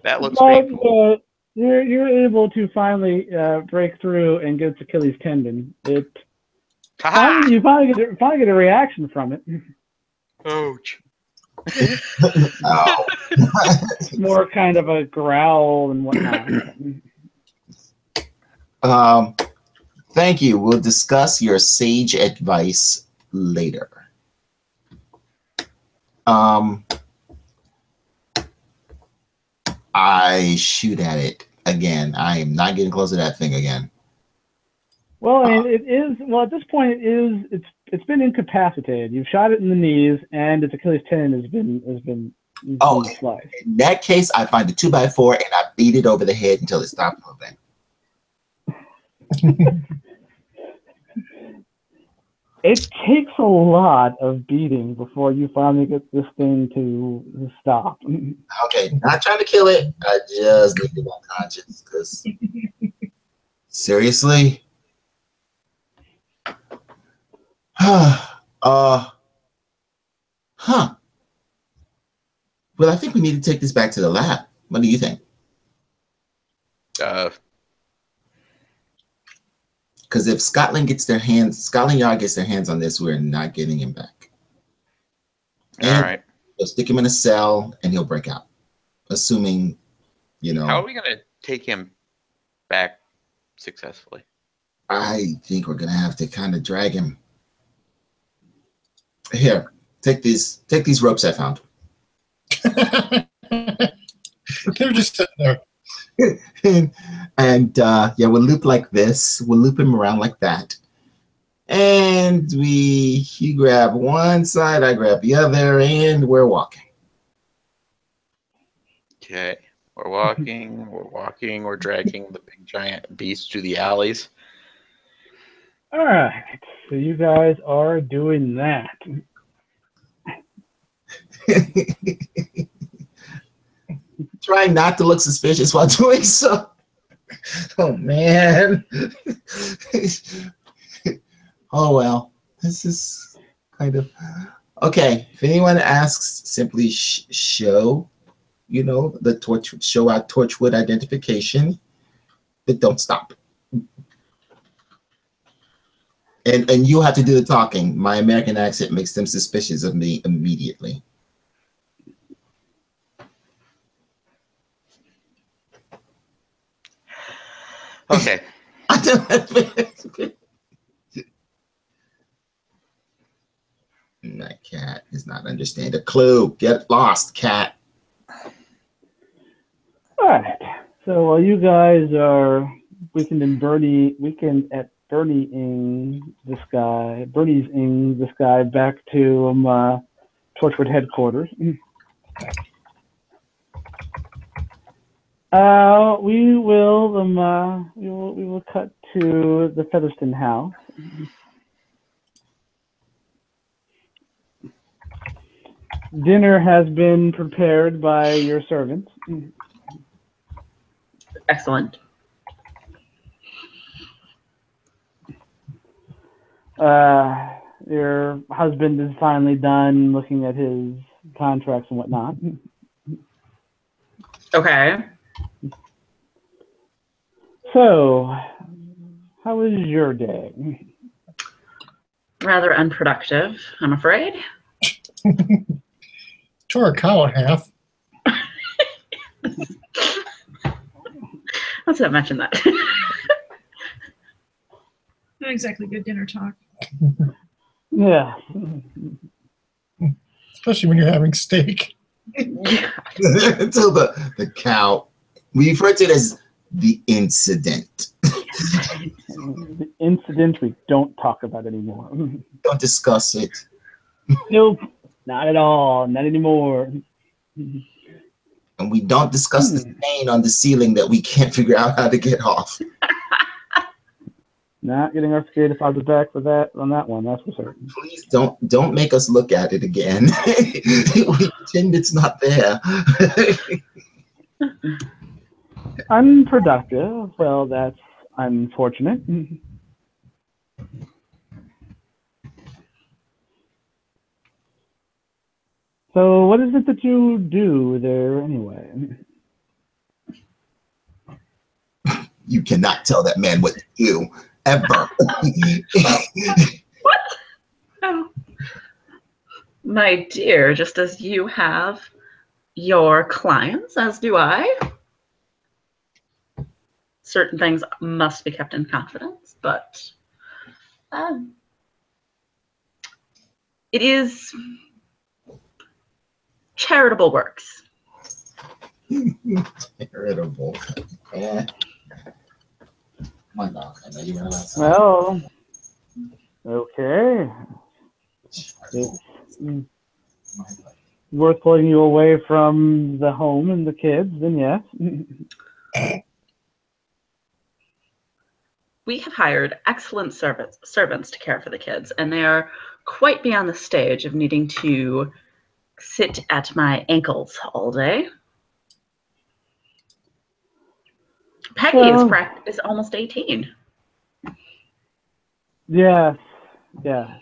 That looks But, painful. you're able to finally break through and get its Achilles tendon. You finally get a reaction from it. Ouch. Ow. It's more kind of a growl and whatnot. Thank you. We'll discuss your sage advice later. I shoot at it again. I am not getting close to that thing again. Well, I mean, it is. Well, at this point, it's been incapacitated. You've shot it in the knees, and its Achilles tendon has been sliced. In that case, I find a 2x4 and I beat it over the head until it stopped moving. It takes a lot of beating before you finally get this thing to stop. Okay, not trying to kill it. I just need to be unconscious because seriously. Well, I think we need to take this back to the lab. What do you think? Because if Scotland Yard gets their hands on this, we're not getting him back. All right. We'll stick him in a cell and he'll break out. Assuming, How are we going to take him back successfully? I think we're going to have to kind of drag him. Here, take these ropes I found. They're just sitting there. and yeah, we'll loop like this. We'll loop him around like that. And you grab one side, I grab the other, and we're walking. Okay. We're walking, we're dragging the big giant beast through the alleys. All right. So you guys are doing that. Trying not to look suspicious while doing so. Oh, man. Oh, well. This is kind of... Okay. If anyone asks, simply show, the show our Torchwood identification, but don't stop. And you have to do the talking. My American accent makes them suspicious of me immediately. Okay. My cat does not understand a clue. Get lost, cat. All right. So while you guys are weekend at Bernieing this guy back to Torchwood headquarters. We will cut to the Featherston house. Dinner has been prepared by your servants. Excellent. Your husband is finally done looking at his contracts and whatnot. Okay. So, how was your day? Rather unproductive, I'm afraid. Tore a cow in half. Let's not mention that. Not exactly good dinner talk. Yeah. Especially when you're having steak. Until the cow, we refer to it as the incident. The incident we don't talk about anymore. Don't discuss it. Nope, not at all, not anymore. And we don't discuss the stain on the ceiling that we can't figure out how to get off. Not getting our skate deposit back for that on that one, that's for certain. Please don't make us look at it again. We pretend it's not there. Unproductive. Well, that's unfortunate. So what is it that you do there anyway? You cannot tell that man what to do, ever. What? Oh. My dear, just as you have your clients, as do I. Certain things must be kept in confidence, but it is charitable works. Charitable. Yeah. My dog. I know you were allowed to. Well, okay. It's worth pulling you away from the home and the kids, then yes. We have hired excellent servants to care for the kids, and they are quite beyond the stage of needing to sit at my ankles all day. Peggy is almost 18. Yes, don't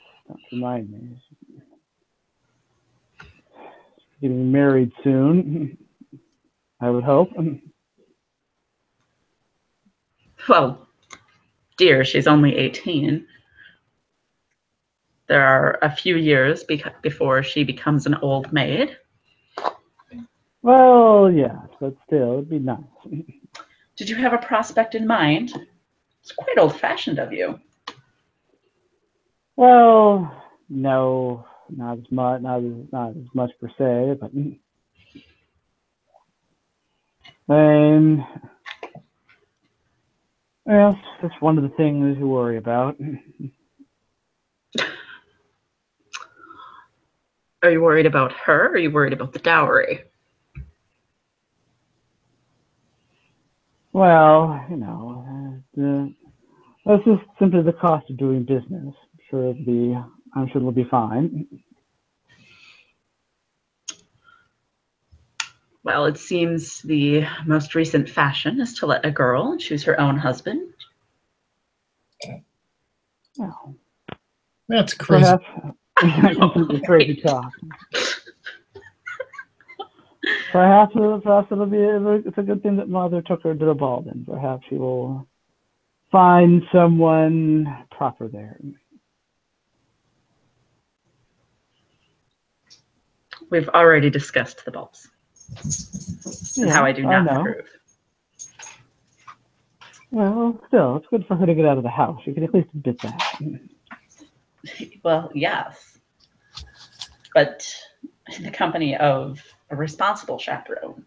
remind me. Getting married soon, I would hope. Well, dear, she's only 18. There are a few years before she becomes an old maid. Well, yes, but still, it'd be nice. Did you have a prospect in mind? It's quite old-fashioned of you. Well, no, not as much per se, but Yes, that's one of the things you worry about. Are you worried about her, or are you worried about the dowry? Well, that's just simply the cost of doing business. I'm sure it'll be fine. Well, it seems the most recent fashion is to let a girl choose her own husband. Well, That's crazy. Completely crazy talk. Perhaps it'll be. It's a good thing that Mother took her to the ball. Then perhaps she will find someone proper there. We've already discussed the balls and how I do not know. approve. Well, still, it's good for her to get out of the house. You can at least admit that. Well, yes, but in the company of a responsible chaperone.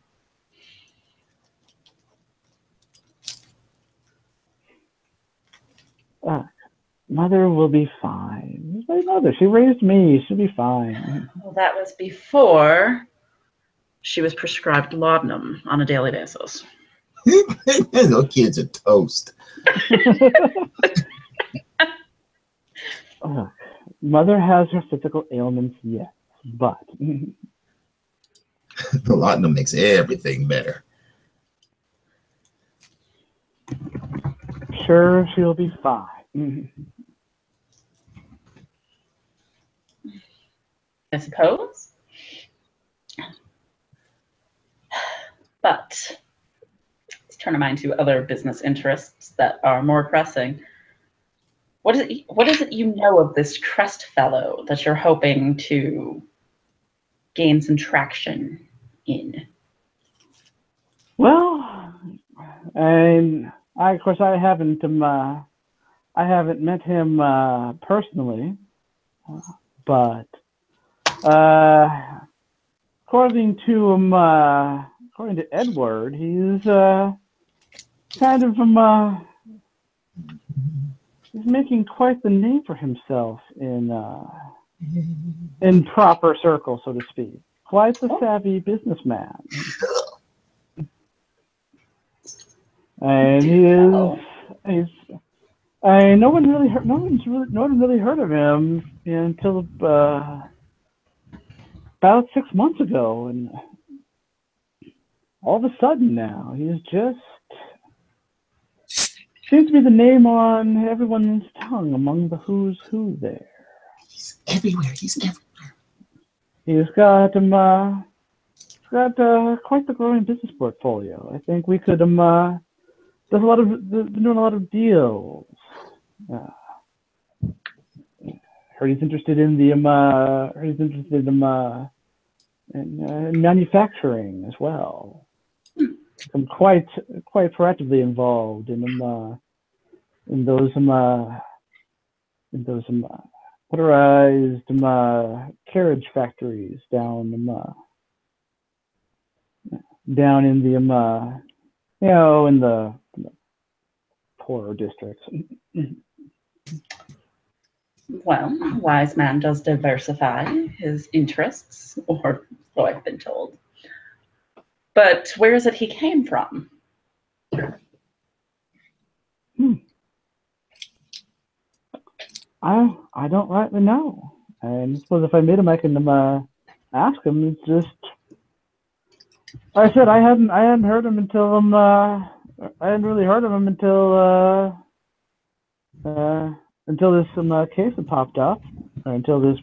Mother will be fine. It's my mother. She raised me. She'll be fine. Well, that was before she was prescribed laudanum on a daily basis. Those kids are toast. Mother has her physical ailments, yes, but The laudanum makes everything better. sure she'll be fine. I suppose. But let's turn our mind to other business interests that are more pressing. What is it you know of this Crest fellow that you're hoping to gain some traction in? Well, and I haven't met him personally, but according to Edward, he's kind of he's making quite the name for himself in proper circles, so to speak. Quite the savvy businessman. And no one really heard of him until about 6 months ago, and all of a sudden now he's just seems to be the name on everyone's tongue among the who's who there. He's everywhere. He's got quite the growing business portfolio. I think we could doing a lot of deals. Heard he's interested in in manufacturing as well. I'm quite proactively involved in those motorized carriage factories down in the poorer districts. Well, a wise man does diversify his interests, or so I've been told. But where is it he came from? I don't rightly know. And I suppose if I meet him, I can ask him. It's just, like I said, I hadn't heard him until I hadn't really heard of him until this case had popped up, or until this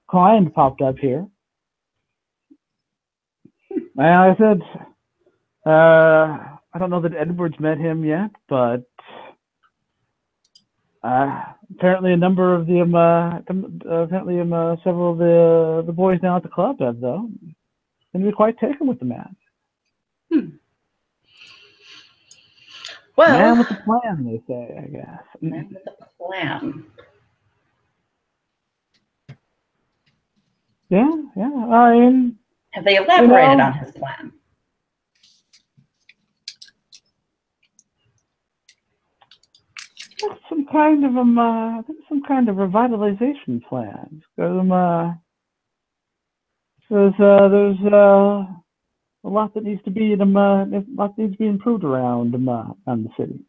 client popped up here. And like I said, I don't know that Edward's met him yet, but apparently a number of several of the boys down at the club have, though, and be quite taken with the man. Well, man with the plan, they say, I guess. Man with a plan. Yeah. I mean, have they elaborated on his plan? some kind of some kind of revitalization plan. There's a lot that needs to be improved around the city.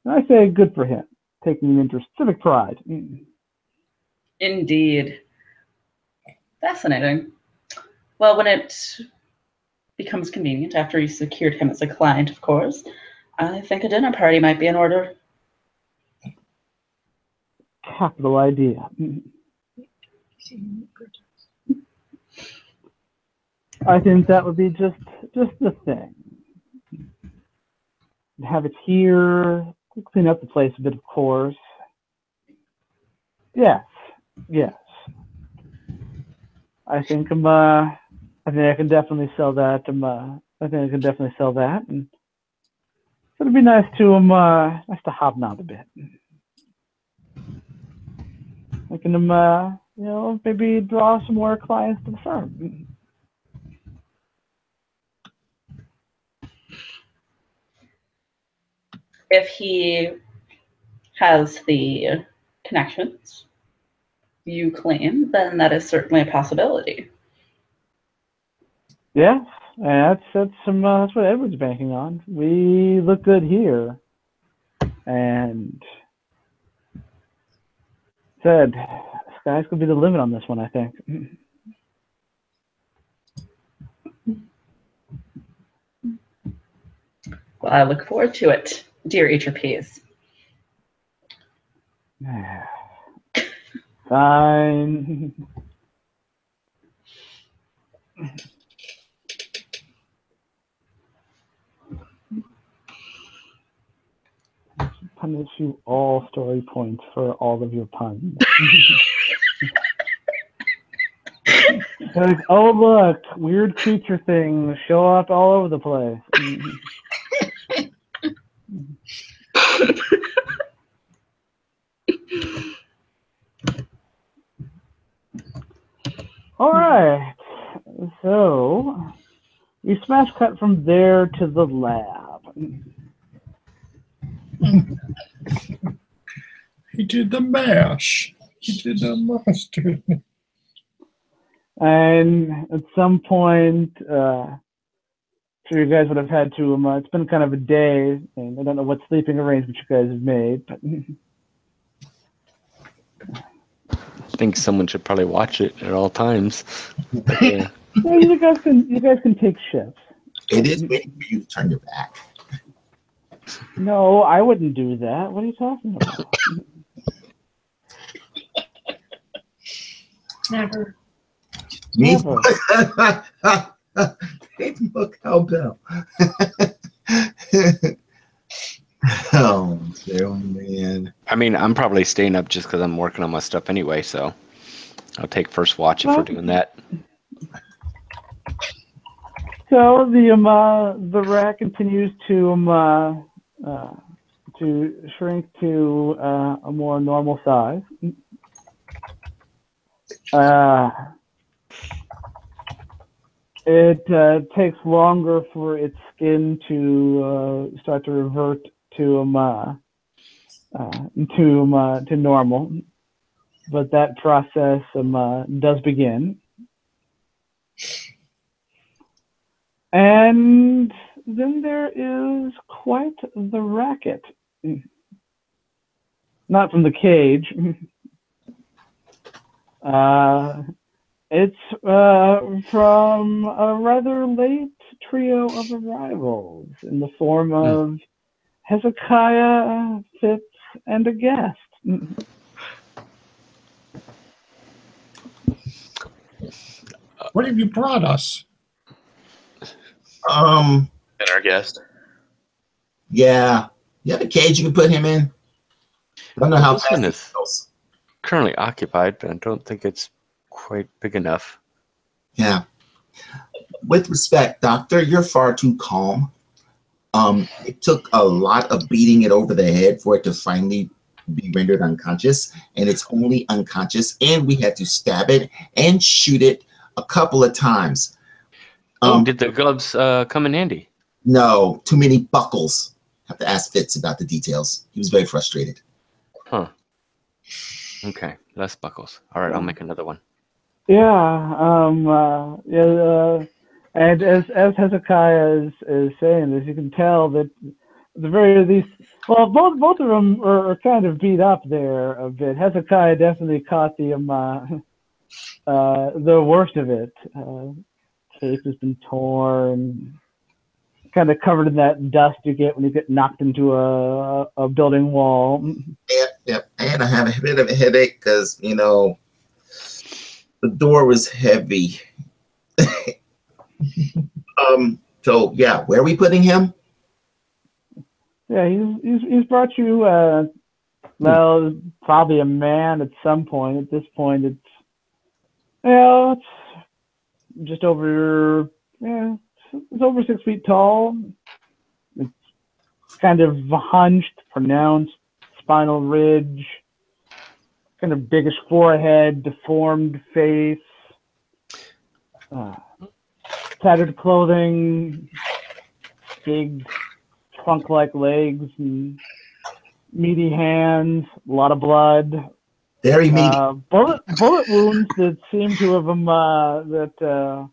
And I say good for him, taking an interest, civic pride. Indeed. Fascinating. Well, when it becomes convenient, after you secured him as a client, of course, I think a dinner party might be in order. Capital idea. I think that would be just the thing. Have it here, clean up the place a bit, of course. Yes. I think I can definitely sell that. I think I can definitely sell that, and it'd be nice to hobnob a bit. I can maybe draw some more clients to the firm. If he has the connections you claim, then that is certainly a possibility. Yeah, and that's what Edward's banking on. We look good here, and said, sky's gonna be the limit on this one, I think. Well, I look forward to it, dear HRPs. Fine. Punish you all story points for all of your puns. Like, oh look, weird creature things show up all over the place. All right, so we smash cut from there to the lab. He did the mash. He did the mustard. And at some point, sure you guys would have had to. It's been kind of a day, and I don't know what sleeping arrangement you guys have made. But I think someone should probably watch it at all times. Yeah. yeah, you guys can take shifts. It is waiting for you to turn your back. No, I wouldn't do that. What are you talking about? Never. Never. Look how Bell. Oh man. I mean, I'm probably staying up just because I'm working on my stuff anyway, so I'll take first watch if we're doing that. So the rat continues to shrink to a more normal size. It takes longer for its skin to start to revert to normal, but that process does begin. And then there is quite the racket. Not from the cage. It's from a rather late trio of arrivals in the form of Hezekiah, Fitz, and a guest. What have you brought us? And our guest. Yeah. You have a cage you can put him in? I don't know how This fast one it is goes. currently occupied, but I don't think it's quite big enough. Yeah. With respect, Doctor, you're far too calm. It took a lot of beating it over the head for it to finally be rendered unconscious, and it's only unconscious, and we had to stab it and shoot it a couple of times. Did the gloves come in handy? No, too many buckles. Have to ask Fitz about the details. He was very frustrated. Okay, less buckles. All right, I'll make another one. Yeah. And as Hezekiah is saying this, you can tell that at the very least, well, both of them are kind of beat up there a bit. Hezekiah definitely caught the worst of it. Face has been torn, kind of covered in that dust you get when you get knocked into a building wall. Yep. And I have a bit of a headache because, you know, the door was heavy. So yeah, where are we putting him? Yeah, he's brought you well, probably a man at some point. At this point, it's it's just over it's over 6 feet tall. It's kind of hunched, pronounced spinal ridge, kind of biggish forehead, deformed face, tattered clothing, big trunk-like legs, and meaty hands, a lot of blood. Very meaty. Bullet wounds that seem to have that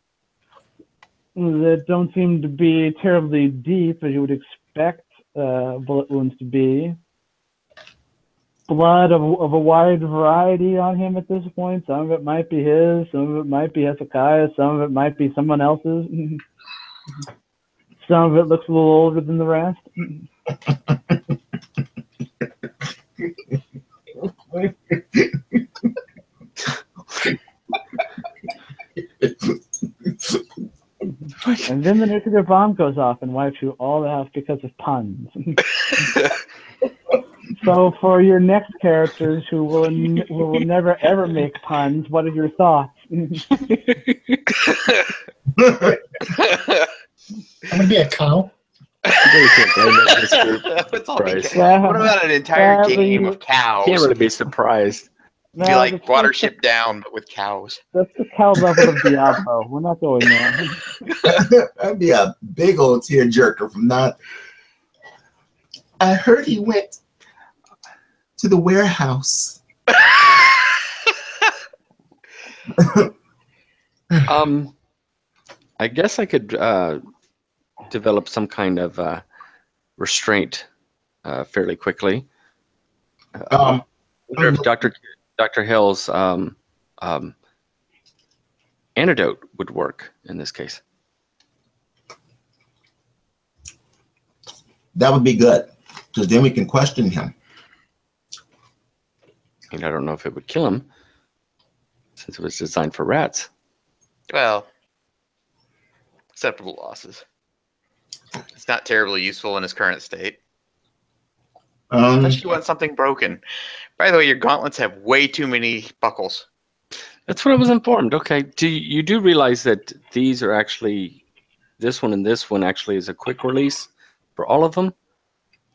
don't seem to be terribly deep, as you would expect bullet wounds to be. Blood of a wide variety on him at this point. Some of it might be his, some of it might be Hezekiah, some of it might be someone else's. Some of it looks a little older than the rest. And then the nuclear bomb goes off and wipes you all out because of puns. So for your next characters who will never ever make puns, what are your thoughts? I'm gonna be a cow. It's all what about an entire game of cows? Can't really be surprised. It'd be like Watership Down, but with cows. That's the cow level of Diablo. We're not going there. That'd be a big old tearjerker from that. I heard he went to the warehouse. I guess I could develop some kind of restraint fairly quickly. I wonder if Dr. Hill's antidote would work in this case. That would be good, because then we can question him. And I don't know if it would kill him, since it was designed for rats. Well, acceptable losses. It's not terribly useful in his current state. Unless you want something broken. By the way, your gauntlets have way too many buckles. That's what I was informed. Okay. You do realize that these are actually, this one and this one actually is a quick release for all of them?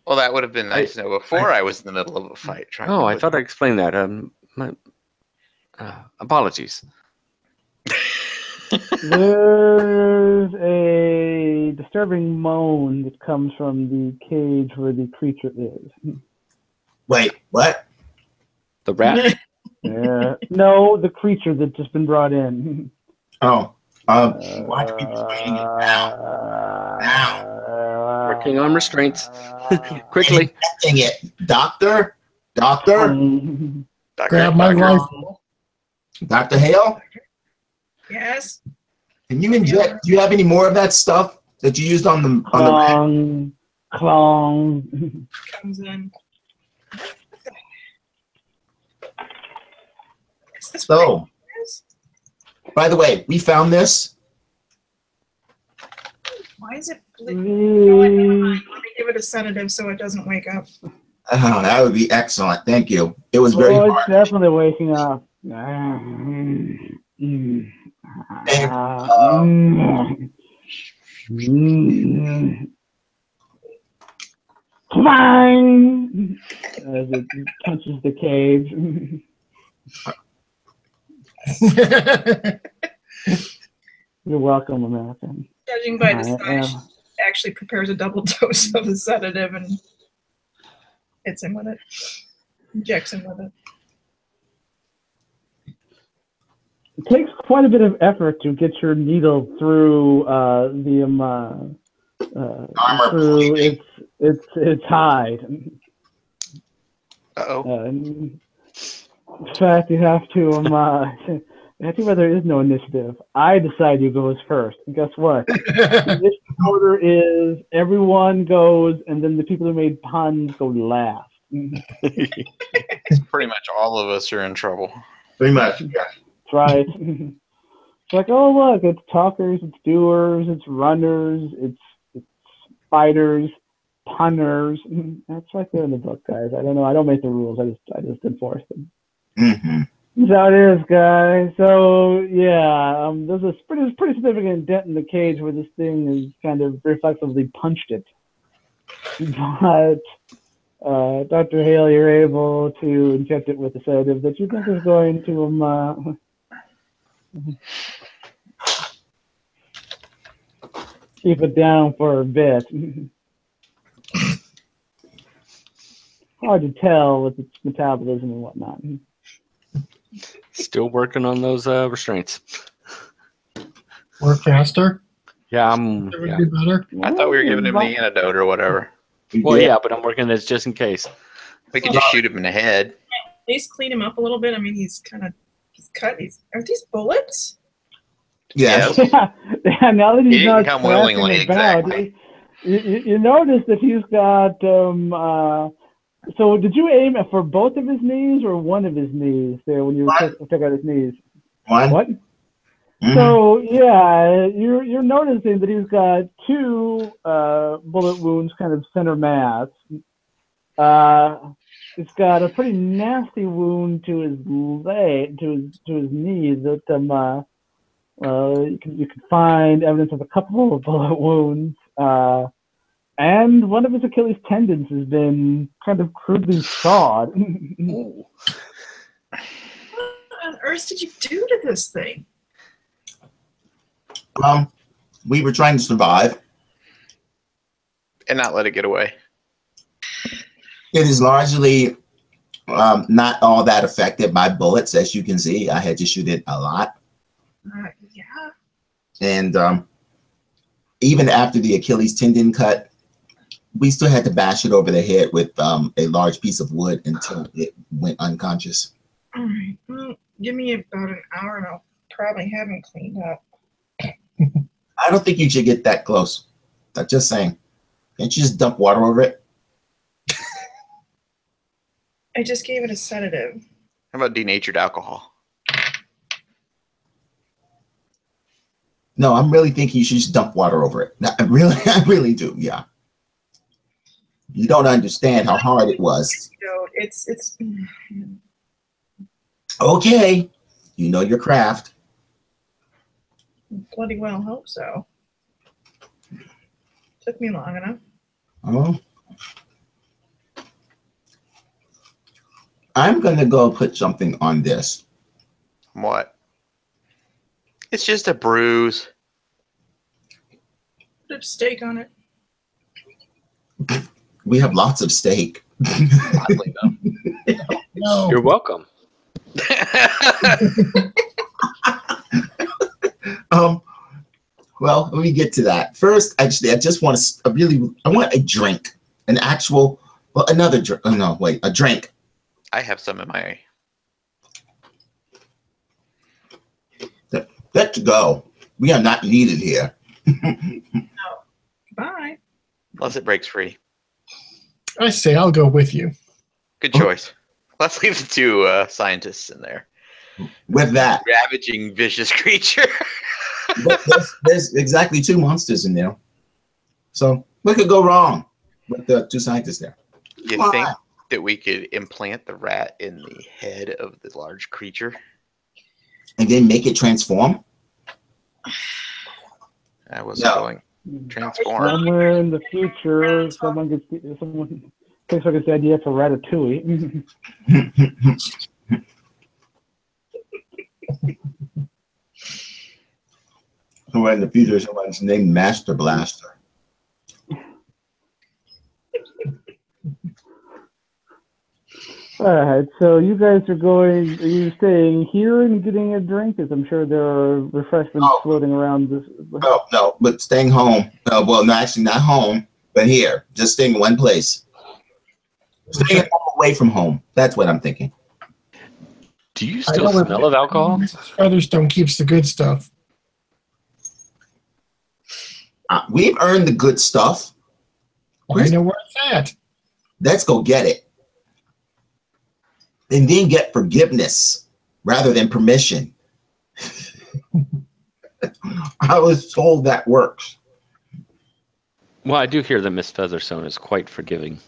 Well, that would have been nice to know before I was in the middle of a fight. I thought I explained that. My apologies. There's a disturbing moan that comes from the cage where the creature is. Wait, what? The rat? No, the creature that's just been brought in. Oh, why do we be bringing it now? Working on restraints. Quickly. Dang it. Doctor? Grab my rifle. Dr. Hale? Yes. Can you inject? Do you have any more of that stuff that you used on the Clong. Comes in. Is this So, by the way, we found this. why is it? No, never mind. Let me give it a sedative so it doesn't wake up. Oh, that would be excellent. Thank you. It was very it's hard. definitely waking up. Clang! As it punches the cage. You're welcome, American. Judging by the size, she actually prepares a double dose of the sedative and hits him with it. Injects him with it. It takes quite a bit of effort to get your needle through through its hide. Uh-oh. In fact, you have to I think there is no initiative. I decide who goes first. And guess what? This order is everyone goes, and then the people who made puns go last. Pretty much all of us are in trouble. Pretty much, yeah. That's right. It's like, oh look, it's talkers, it's doers, it's runners, it's fighters, punners. That's right there in the book, guys. I don't know. I don't make the rules. I just enforce them. Mm-hmm. That's how it is, guys. So yeah, there's a pretty significant dent in the cage where this thing is kind of reflexively punched it. But Dr. Hale, you're able to inject it with a sedative that you think is going to keep it down for a bit. Hard to tell with its metabolism and whatnot. Still working on those restraints. Work faster. Yeah, That would be better. I thought we were giving him the antidote or whatever. Well, yeah, but I'm working this just in case. We could just shoot him in the head. At least clean him up a little bit. I mean, he's cut. Are these bullets? Yes. Yeah, now that he's He not didn't come willingly, about, exactly. you notice that he's got. So did you aim for both of his knees or one of his knees there when you took out his knees? One. What? Mm-hmm. So yeah, you're noticing that he's got two bullet wounds, kind of center mass. He's got a pretty nasty wound to his leg, to his knee that you can find evidence of a couple of bullet wounds. And one of his Achilles tendons has been kind of crudely sawed. What on earth did you do to this thing? We were trying to survive. And not let it get away. It is largely not all that affected by bullets, as you can see. I had to shoot it a lot. Yeah. And even after the Achilles tendon cut, we still had to bash it over the head with a large piece of wood until it went unconscious. All right. Well, give me about an hour and I'll probably have him cleaned up. I don't think you should get that close. I'm just saying. Can't you just dump water over it? I just gave it a sedative. How about denatured alcohol? No, I'm really thinking you should just dump water over it. I really do. Yeah. You don't understand how hard it was. It's Okay. You know your craft. bloody well hope so. Took me long enough. Oh. I'm going to go put something on this. What? It's just a bruise. Put a steak on it. We have lots of steak. Oddly, though. No. You're welcome. Well, let me get to that. First, actually, I just want I want a drink. An actual, well, another drink. Oh, no, wait, a drink. I have some in my... Let's go. We are not needed here. No. Bye. Unless it breaks free. I say I'll go with you. Good choice. Let's leave the two scientists in there. With that, Ravaging, vicious creature. there's exactly two monsters in there. So what could go wrong with the two scientists there? You think that we could implant the rat in the head of the large creature? And then make it transform? I was going transform. Somewhere in the future, someone takes like this idea for Ratatouille. Somewhere in the future, someone's named Master Blaster. All right, so you guys are you staying here and getting a drink? Because I'm sure there are refreshments floating around this. No, but staying home. Well, no, actually not home, but here. Just staying in one place. Staying away from home. That's what I'm thinking. Do you still smell of alcohol? Featherstone keeps the good stuff. We've earned the good stuff. I know where it's at. Let's go get it. And then get forgiveness rather than permission. I was told that works. Well, I do hear that Miss Featherstone is quite forgiving.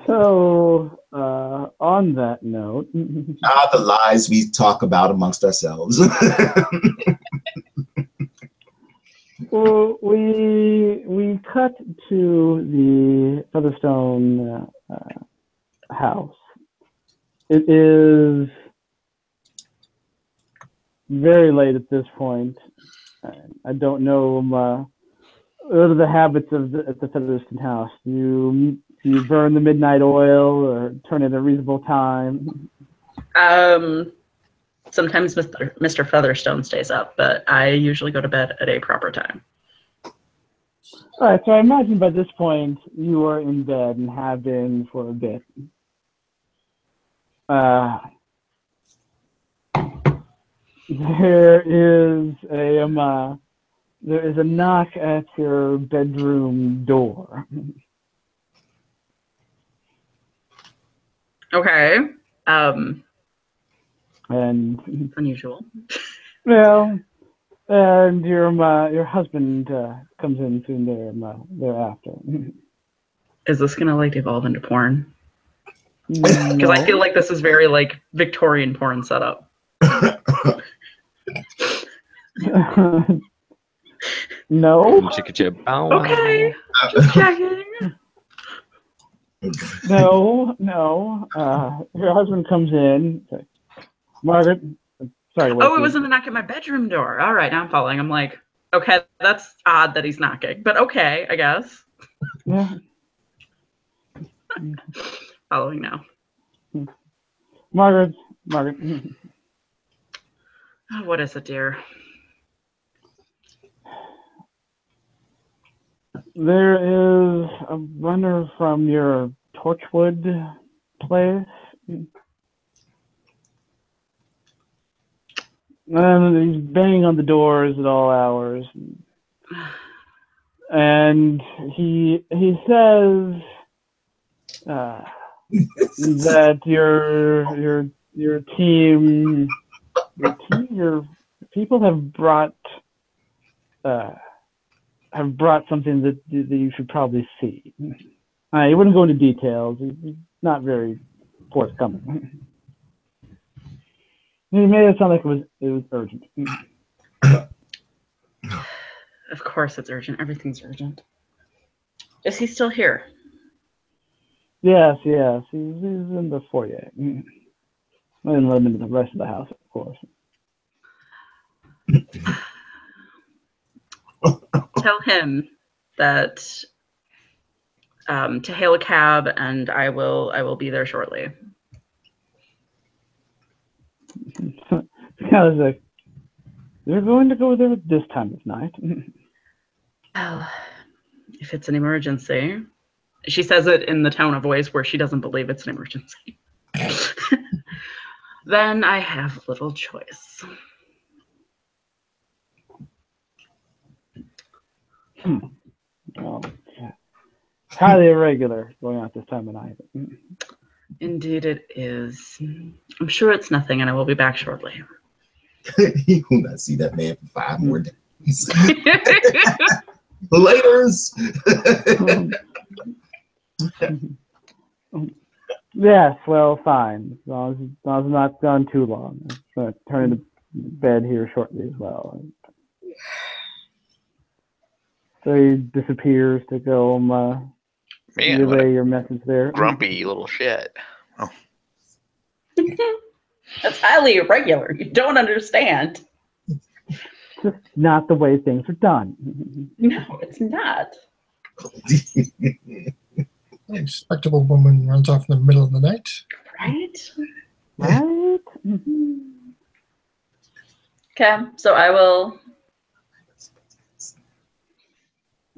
So, on that note, the lies we talk about amongst ourselves. well, we cut to the Featherstone house. It is very late at this point. I don't know what are the habits of the Featherstone house. Do you burn the midnight oil or turn it at a reasonable time? Sometimes Mr. Featherstone stays up, but I usually go to bed at a proper time. All right, so I imagine by this point you are in bed and have been for a bit. There is a knock at your bedroom door. Okay. And unusual. Well, and your husband comes in soon thereafter. Is this gonna like evolve into porn? No. Because I feel like this is very like Victorian porn setup. No. Okay. Just checking. No. Your husband comes in. Margaret, sorry. Oh, it was in the knock at my bedroom door. All right, now I'm following. I'm like, okay, that's odd that he's knocking, but okay, I guess. Yeah. Following now. Margaret. Oh, what is it, dear? There is a runner from your Torchwood place. And he's banging on the doors at all hours. And he says that your people have brought something that you should probably see. He wouldn't go into details. He's not very forthcoming. He made it sound like it was urgent. Of course it's urgent. Everything's urgent. Is he still here? Yes. He's in the foyer. I didn't let him into the rest of the house, of course. Tell him that to hail a cab, and I will be there shortly. I was like, you're going to go there at this time of night? Well, if it's an emergency. She says it in the tone of voice where she doesn't believe it's an emergency. Then I have little choice. Well, highly irregular going out this time of night. Indeed it is. I'm sure it's nothing, and I will be back shortly. You will not see that man for 5 more days. Laters. Yes, well, fine. As long as it's not gone too long. I'm going to turn into bed here shortly as well. So he disappears to go relay your message there. Grumpy little shit. Oh. That's highly irregular. You don't understand. just not the way things are done. No, it's not. A respectable woman runs off in the middle of the night. Right? Right? Okay, so I will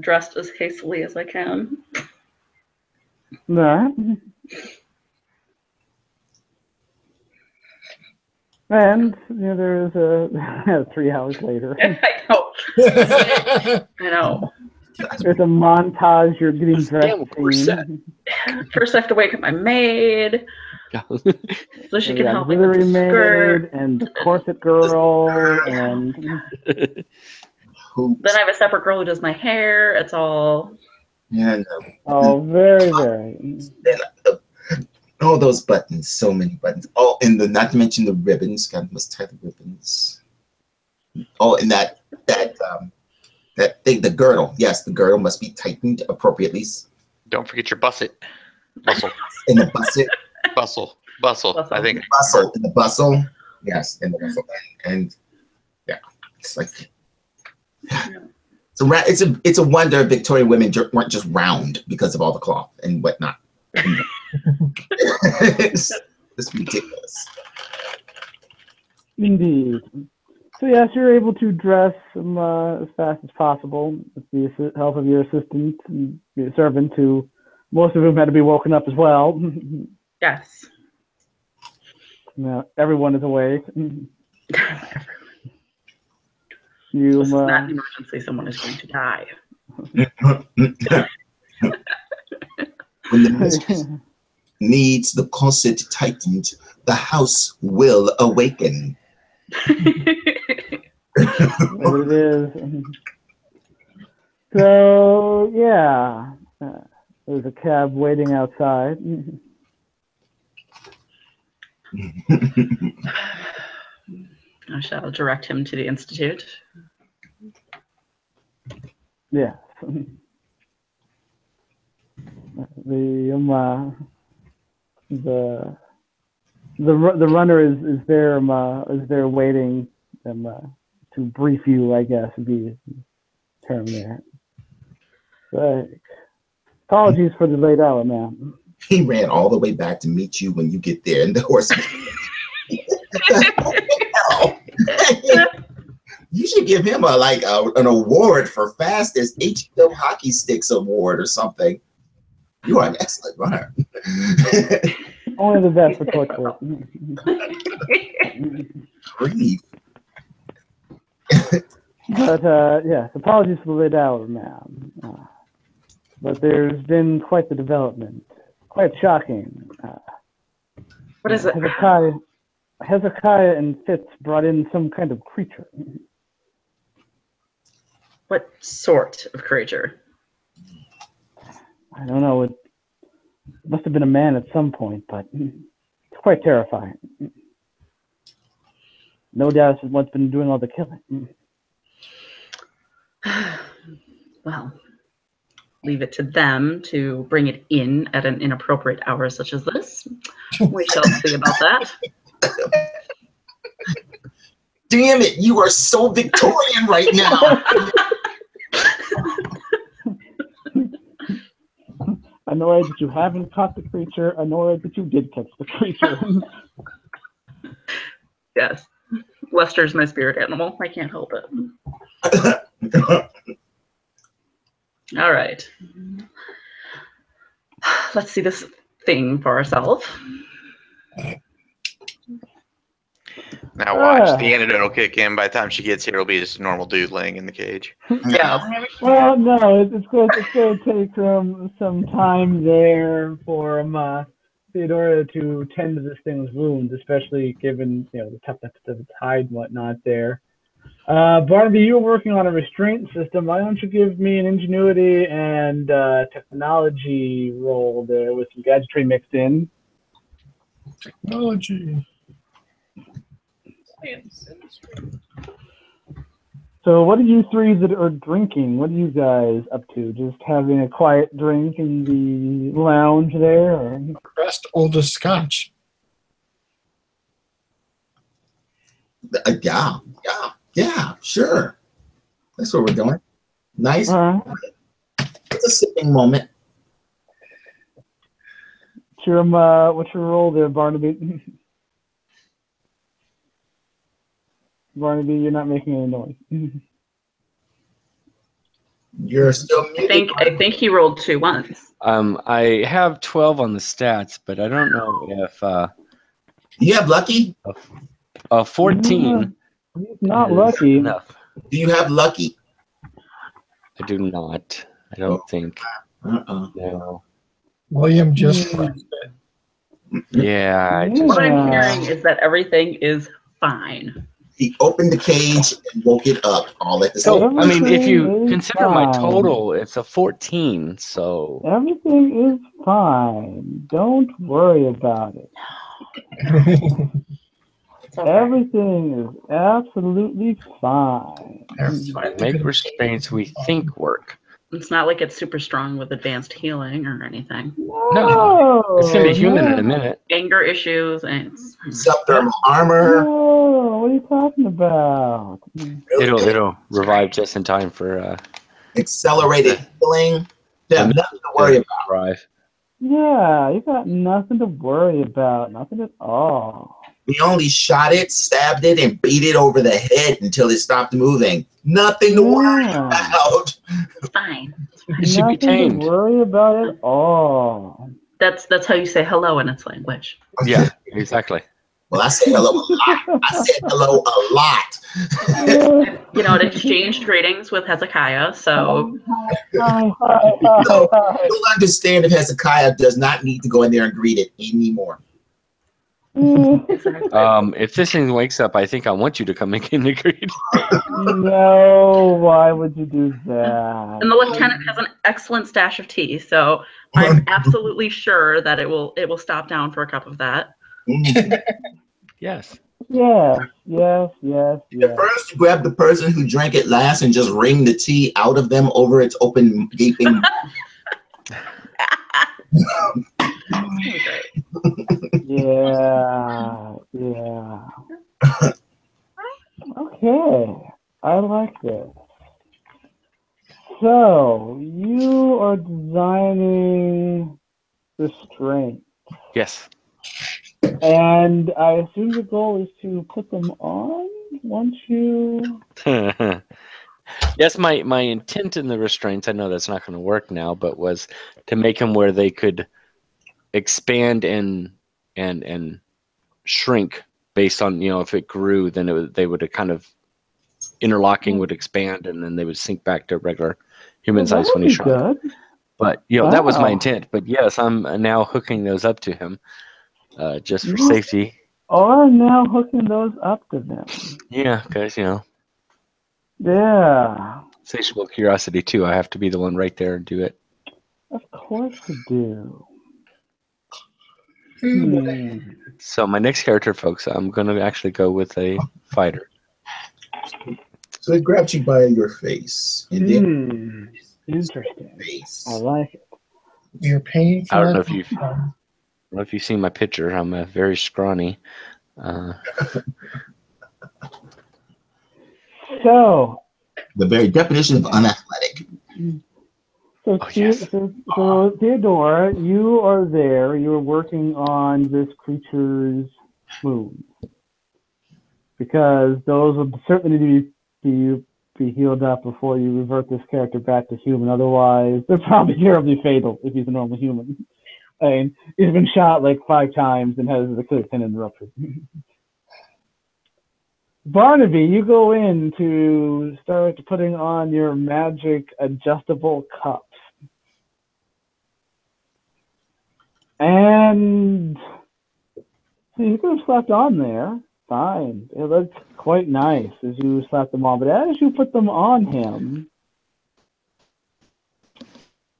dress as hastily as I can. Right. And there is a 3 hours later. I know. I know. There's a montage. You're getting dressed. Damn corset. First, I have to wake up my maid so she can help me with the skirt. And the corset girl, and Then I have a separate girl who does my hair. It's all. Yeah. Oh, very, very. All those buttons, so many buttons. Oh, and not to mention the ribbons. God must tie the ribbons. Oh, and that thing, the girdle. Yes, the girdle must be tightened appropriately. Don't forget your busset. Bustle. In the busset. Bustle. I think. Bustle. In the bustle. Yes, in the bustle. And yeah, it's like. It's a wonder Victorian women weren't just round because of all the cloth and whatnot. It's ridiculous. Indeed. So yes, you're able to dress as fast as possible with the help of your assistant and your servant, who most of whom had to be woken up as well. Yes. Now everyone is awake. This is not an emergency. Someone is going to die. When the mistress needs the corset tightened, the house will awaken. There it is. So yeah, there's a cab waiting outside. I shall direct him to the institute. Yes. The runner is there waiting to brief you, I guess would be the term there. But apologies for the late hour, ma'am. He ran all the way back to meet you when you get there, and the horse. You should give him an award for fastest HBO hockey sticks award or something. You are an excellent runner. Only the best for Torchwood. Grief. But yes, apologies for the late hour, ma'am. But there's been quite the development. Quite shocking. What is it? Hezekiah and Fitz brought in some kind of creature. What sort of creature? I don't know. It must have been a man at some point, but it's quite terrifying. No doubt it's what's been doing all the killing. Well, leave it to them to bring it in at an inappropriate hour such as this. We shall see about that. Damn it, you are so Victorian right now. Annoyed that you haven't caught the creature, annoyed that you did catch the creature. Yes. Lester's my spirit animal. I can't help it. All right. Let's see this thing for ourselves. Now watch. The antidote will kick in. By the time she gets here, it'll be just a normal dude laying in the cage. Yeah. Well, no, it's going to take some time there for Theodora to tend to this thing's wounds, especially given the toughness of its hide and whatnot there. Barnaby, you're working on a restraint system. Why don't you give me an ingenuity and technology roll there with some gadgetry mixed in? Technology. So what are you three that are drinking? What are you guys up to? Just having a quiet drink in the lounge there? Or? Best oldest scotch. Yeah. Yeah, sure. That's what we're doing. Nice. It's a sipping moment. What's your role there, Barnaby? Barnaby, you're not making any noise. You're still muted. I think he rolled 2 once. I have 12 on the stats, but I don't know if you have lucky. 14. He's not lucky. Enough. Do you have lucky? I do not. I don't think. No. William just pressed it. Yeah. What I'm hearing is that everything is fine. He opened the cage and woke it up all at the same time. I mean, if you consider fine. my total, it's a 14. So everything is fine. Don't worry about it. Everything is absolutely fine. Make restraints we think work. It's not like it's super strong with advanced healing or anything. No, it's gonna be human in a minute. Anger issues and subthermal armor. Oh, what are you talking about? It'll revive just in time for accelerated healing. Yeah, nothing to worry about. Yeah, you got nothing to worry about. Nothing at all. We only shot it, stabbed it, and beat it over the head until it stopped moving. Nothing to worry about. It's fine. It should be tamed. Nothing to worry about at all. That's how you say hello in its language. Yeah, exactly. Well, I say hello a lot. I said hello a lot. You know, it exchanged greetings with Hezekiah, so... You'll understand if Hezekiah does not need to go in there and greet it anymore. If this thing wakes up, I think I want you to come in and greet. No, why would you do that? And the lieutenant has an excellent stash of tea, so I'm absolutely sure that it will stop down for a cup of that. Yes. Yes. At first, you grab the person who drank it last and just wring the tea out of them over its open, gaping. Yeah. Okay, I like this. So, you are designing restraint. Yes. And I assume the goal is to put them on once you... Yes, my intent in the restraints, I know that's not going to work now, but was to make them where they could expand and shrink based on, if it grew, then they would kind of interlocking would expand and then they would sink back to regular human size when he shrunk. But that was my intent. But yes, I'm now hooking those up to him just for safety. Or now hooking those up to them. Yeah, because Yeah. Insatiable curiosity too. I have to be the one right there and do it. Of course you do. So my next character, folks, I'm going to actually go with a fighter. So it grabs you by your face. And then interesting. Face. I like it. You're paying for I don't know if you've seen my picture. I'm very scrawny. So the very definition of unathletic. So, so Theodore, you are there. You're working on this creature's wounds because those would certainly need to be healed up before you revert this character back to human. Otherwise, they're probably terribly fatal if he's a normal human. I mean, he's been shot like 5 times and has the Achilles tendon ruptured. Barnaby, you go in to start putting on your magic adjustable cups. And so you could have slept on there. Fine. It looked quite nice as you slapped them on. But as you put them on him,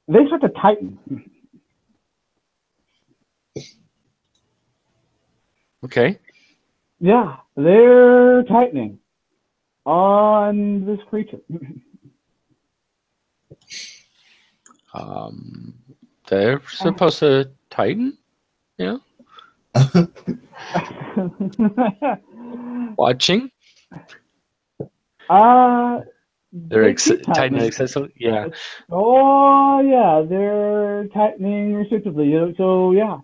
they start to tighten. Okay. Yeah, they're tightening on this creature. They're supposed to tighten, Watching. They're keep tightening excessively. Yeah. Oh yeah, they're tightening restrictively. So yeah,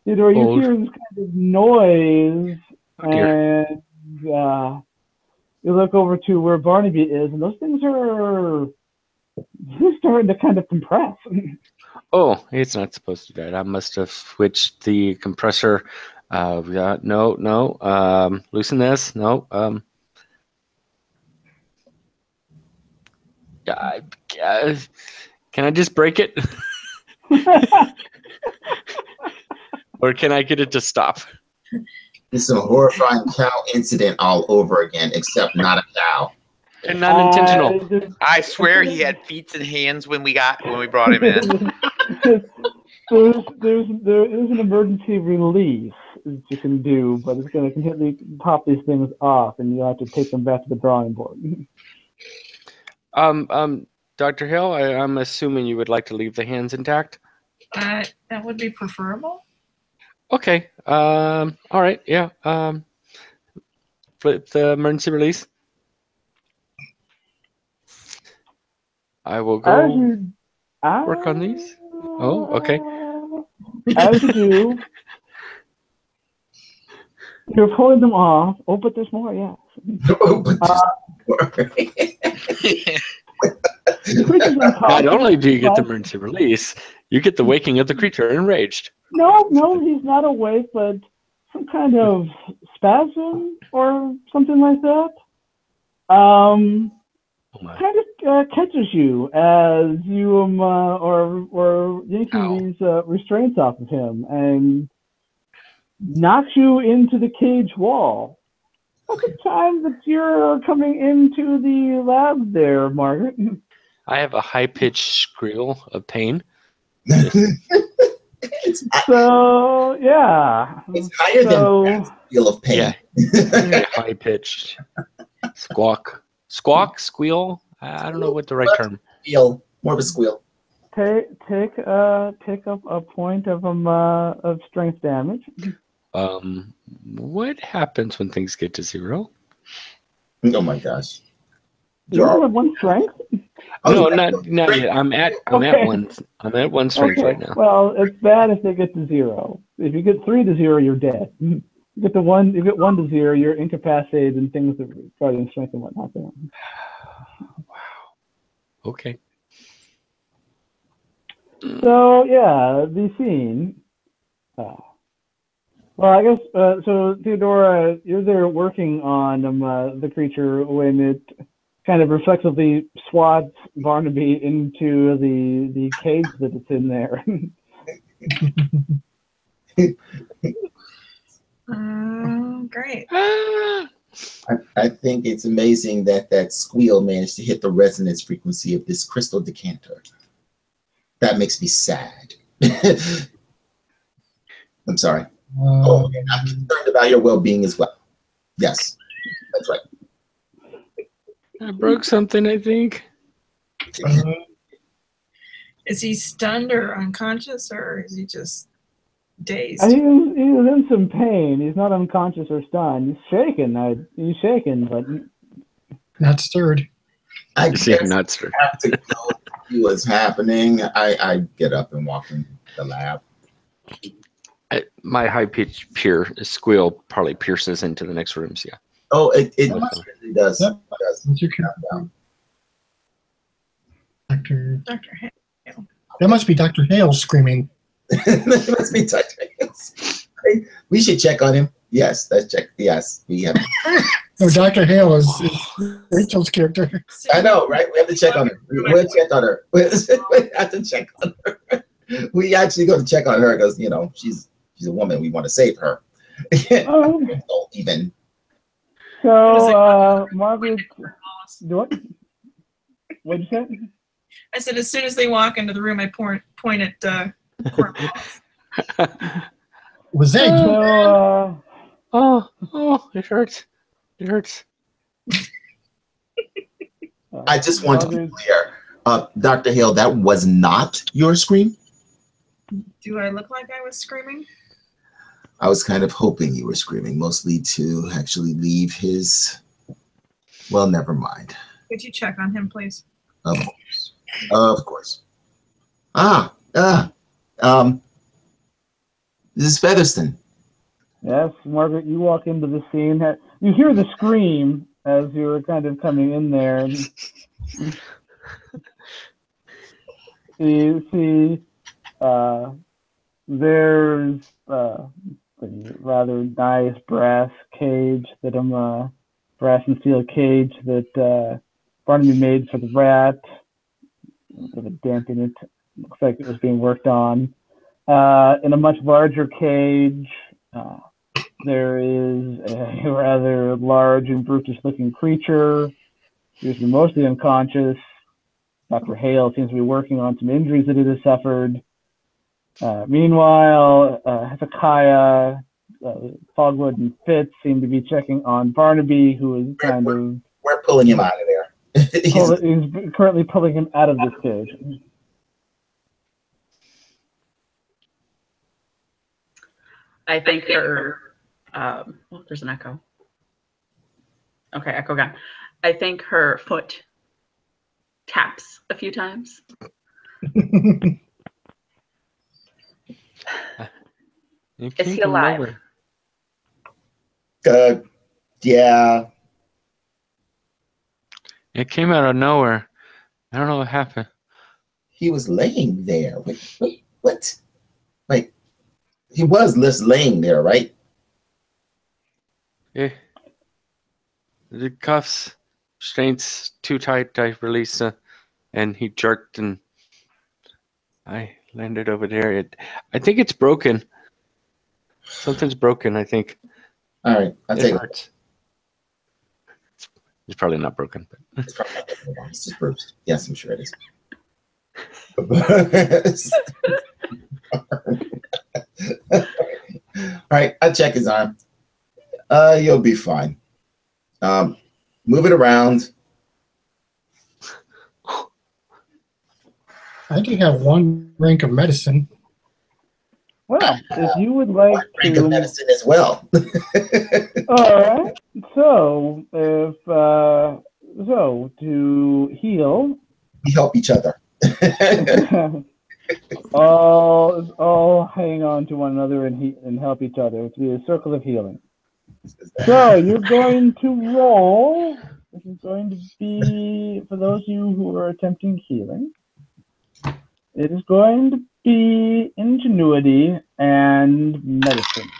Theodore, you hear this kind of noise, and you look over to where Barnaby is, and those things are starting to kind of compress. Oh, it's not supposed to do that. I must have switched the compressor. No. Loosen this. No. Can I just break it? Or can I get it to stop? It's a horrifying cow incident all over again, except not a cow. And not intentional. I swear he had feet and hands when we brought him in. There is an emergency release that you can do, but it's going to completely pop these things off, and you have to take them back to the drawing board. Dr. Hill, I'm assuming you would like to leave the hands intact? That would be preferable. Okay. All right. Yeah. Flip the emergency release. I will go work on these. Oh, okay. As you do, you're pulling them off. Oh, but there's more, yeah. Not only do you get the emergency release, you get the waking of the creature enraged. No, he's not awake, but some kind of spasm or something like that. Kind of catches you as you or yanking these restraints off of him and knocks you into the cage wall. At the time that you're coming into the lab there, Margaret. I have a high-pitched squeal of pain. So, yeah. It's higher than that squeal of pain. Yeah. High-pitched. Squawk, squeal. I don't know what the right term. Squeal, more of a squeal. Take up a point of strength damage. What happens when things get to 0? Oh my gosh! You only have 1 strength? No, not yet. I'm at 1. I'm at 1 strength right now. Well, it's bad if they get to 0. If you get 3 to 0, you're dead. You get 1 to 0, you're incapacitated and things that regarding strength and whatnot. There. Wow. Okay. So yeah, the scene. Well, I guess so. Theodora, you're there working on the creature when it kind of reflexively swats Barnaby into the cage that it's in there. Great. I think it's amazing that squeal managed to hit the resonance frequency of this crystal decanter. That makes me sad. I'm sorry. I'm concerned about your well-being as well. Yes, that's right. I broke something, I think. Is he stunned or unconscious, or is he just dazed? I think he was in some pain. He's not unconscious or stunned. He's shaken. He's shaken, but not stirred. I have to go see what's happening. I get up and walk in the lab. My high-pitched squeal probably pierces into the next room. So yeah. Oh, it really does. Yep. What's your Dr. Hale. That must be Dr. Hale screaming. That must be Dr. Hale. We should check on him. Yes, let's check. Yes, we have. No, Dr. Hale is Rachel's character. I know, right? We have to check on her. We'll check on her. We have to check on her. We actually go to check on her because she's a woman. We want to save her. Even. So, Margaret, what? What'd you say? I said as soon as they walk into the room, I point at Was that you? Oh, it hurts. It hurts. I just want to be clear. Dr. Hale, that was not your scream? Do I look like I was screaming? I was kind of hoping you were screaming, mostly to actually leave his Well, never mind. Could you check on him, please? Of course. Of course. This is Featherston. Yes, Margaret, you walk into the scene. You hear the scream as you're kind of coming in there. You see there's a rather nice brass cage brass and steel cage that Barnaby made for the rat. With a damp in it. Looks like it was being worked on. In a much larger cage, there is a rather large and brutish-looking creature. Appears to be mostly unconscious. Dr. Hale seems to be working on some injuries that it has suffered. Meanwhile, Hezekiah, Fogwood, and Fitz seem to be checking on Barnaby, who is We're pulling him out of there. He's currently pulling him out of this cage. I think her. There's an echo. Okay, echo gone. I think her foot taps a few times. Is he alive? Yeah. It came out of nowhere. I don't know what happened. He was laying there. Wait, what? Like, he was just laying there, right? Yeah. The cuffs, restraints too tight. I released and he jerked, and I landed over there. I think it's broken. Something's broken, I think. All right, I'll take it. It's probably not broken. But. It's probably not broken. It's just bruised. Yes, I'm sure it is. All right, I'll check his arm. You'll be fine. Move it around. I do have one rank of medicine. Well, if you would like rank of medicine as well. All right. So, to heal, we help each other. all hang on to one another and help each other. To be a circle of healing. So you're going to roll. This is going to be, for those of you who are attempting healing, it is going to be ingenuity and medicine.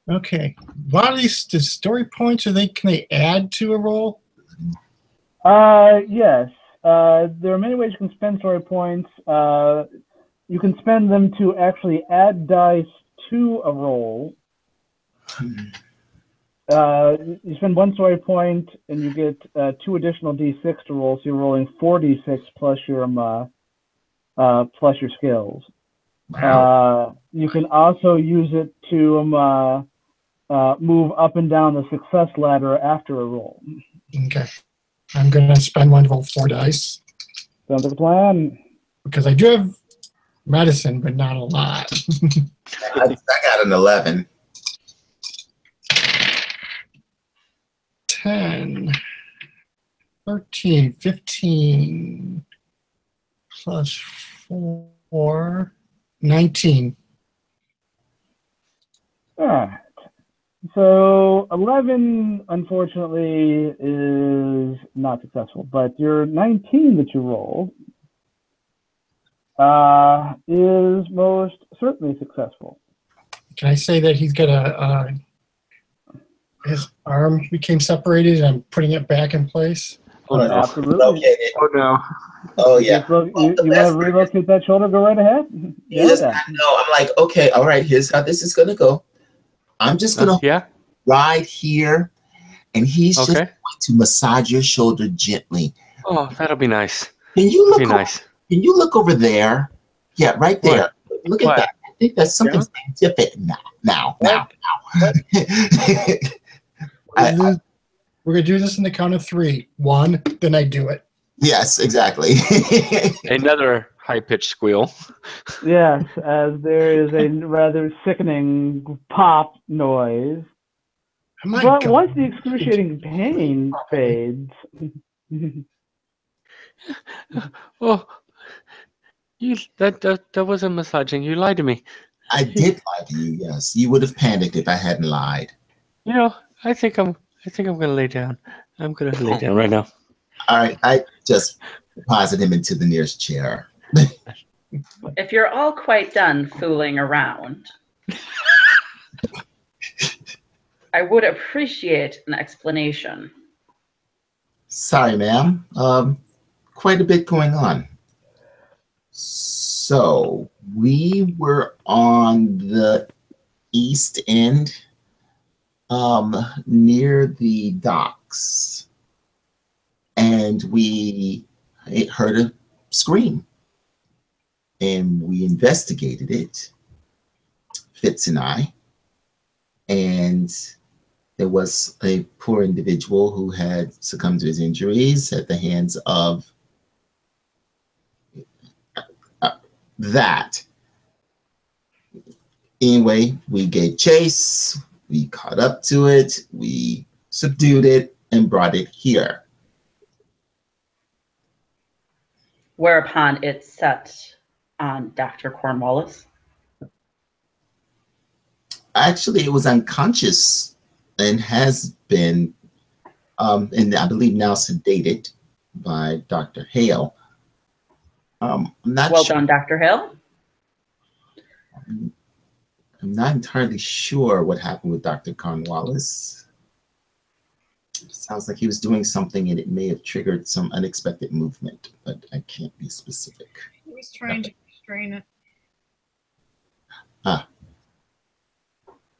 Okay. A lot of these story points, can they add to a roll? Yes. There are many ways you can spend story points. You can spend them to actually add dice to a roll. You spend one story point and you get 2 additional d6 to roll, so you're rolling 4d6 plus your skills. Wow. You can also use it to move up and down the success ladder after a roll. Okay. I'm going to spend one to roll 4 dice. Sounds like a plan. Because I do have medicine, but not a lot. I got an 11. 10, 13, 15, plus 4, 19. All right. So 11, unfortunately, is not successful, but your 19 that you rolled is most certainly successful. Can I say that he's got his arm became separated and I'm putting it back in place? Oh, no. Absolutely. Oh, no. Oh, yeah. You want to relocate that shoulder? Go right ahead. No, I'm like, okay, all right, here's how this is going to go. I'm just going to ride here, and he's just going to massage your shoulder gently. Oh, that'll be nice. Can you look Can you look over there? Yeah, right there. What? Look at that. I think that's something scientific now. We're going to do this in the count of 3. 1, then I do it. Yes, exactly. Another high-pitched squeal. Yes, as there is a rather sickening pop noise. My But God. once the excruciating pain fades, Oh, that wasn't massaging. You lied to me. I did lie to you, yes. You would have panicked if I hadn't lied. You know, I think I'm gonna lay down. I'm gonna lay down right now. All right, I just deposit him into the nearest chair. If you're all quite done fooling around, I would appreciate an explanation. Sorry, ma'am. Quite a bit going on. So we were on the east end, near the docks, and we heard a scream, and we investigated it, Fitz and I, and there was a poor individual who had succumbed to his injuries at the hands of that. Anyway, we gave chase, we caught up to it, we subdued it, and brought it here. Whereupon it set on Dr. Cornwallis. Actually, it was unconscious and has been, and I believe now sedated by Dr. Hale. I'm not Well sure. done, Dr. Hale. I'm not entirely sure what happened with Dr. Cornwallis. It sounds like he was doing something and it may have triggered some unexpected movement, but I can't be specific. He was trying to restrain it.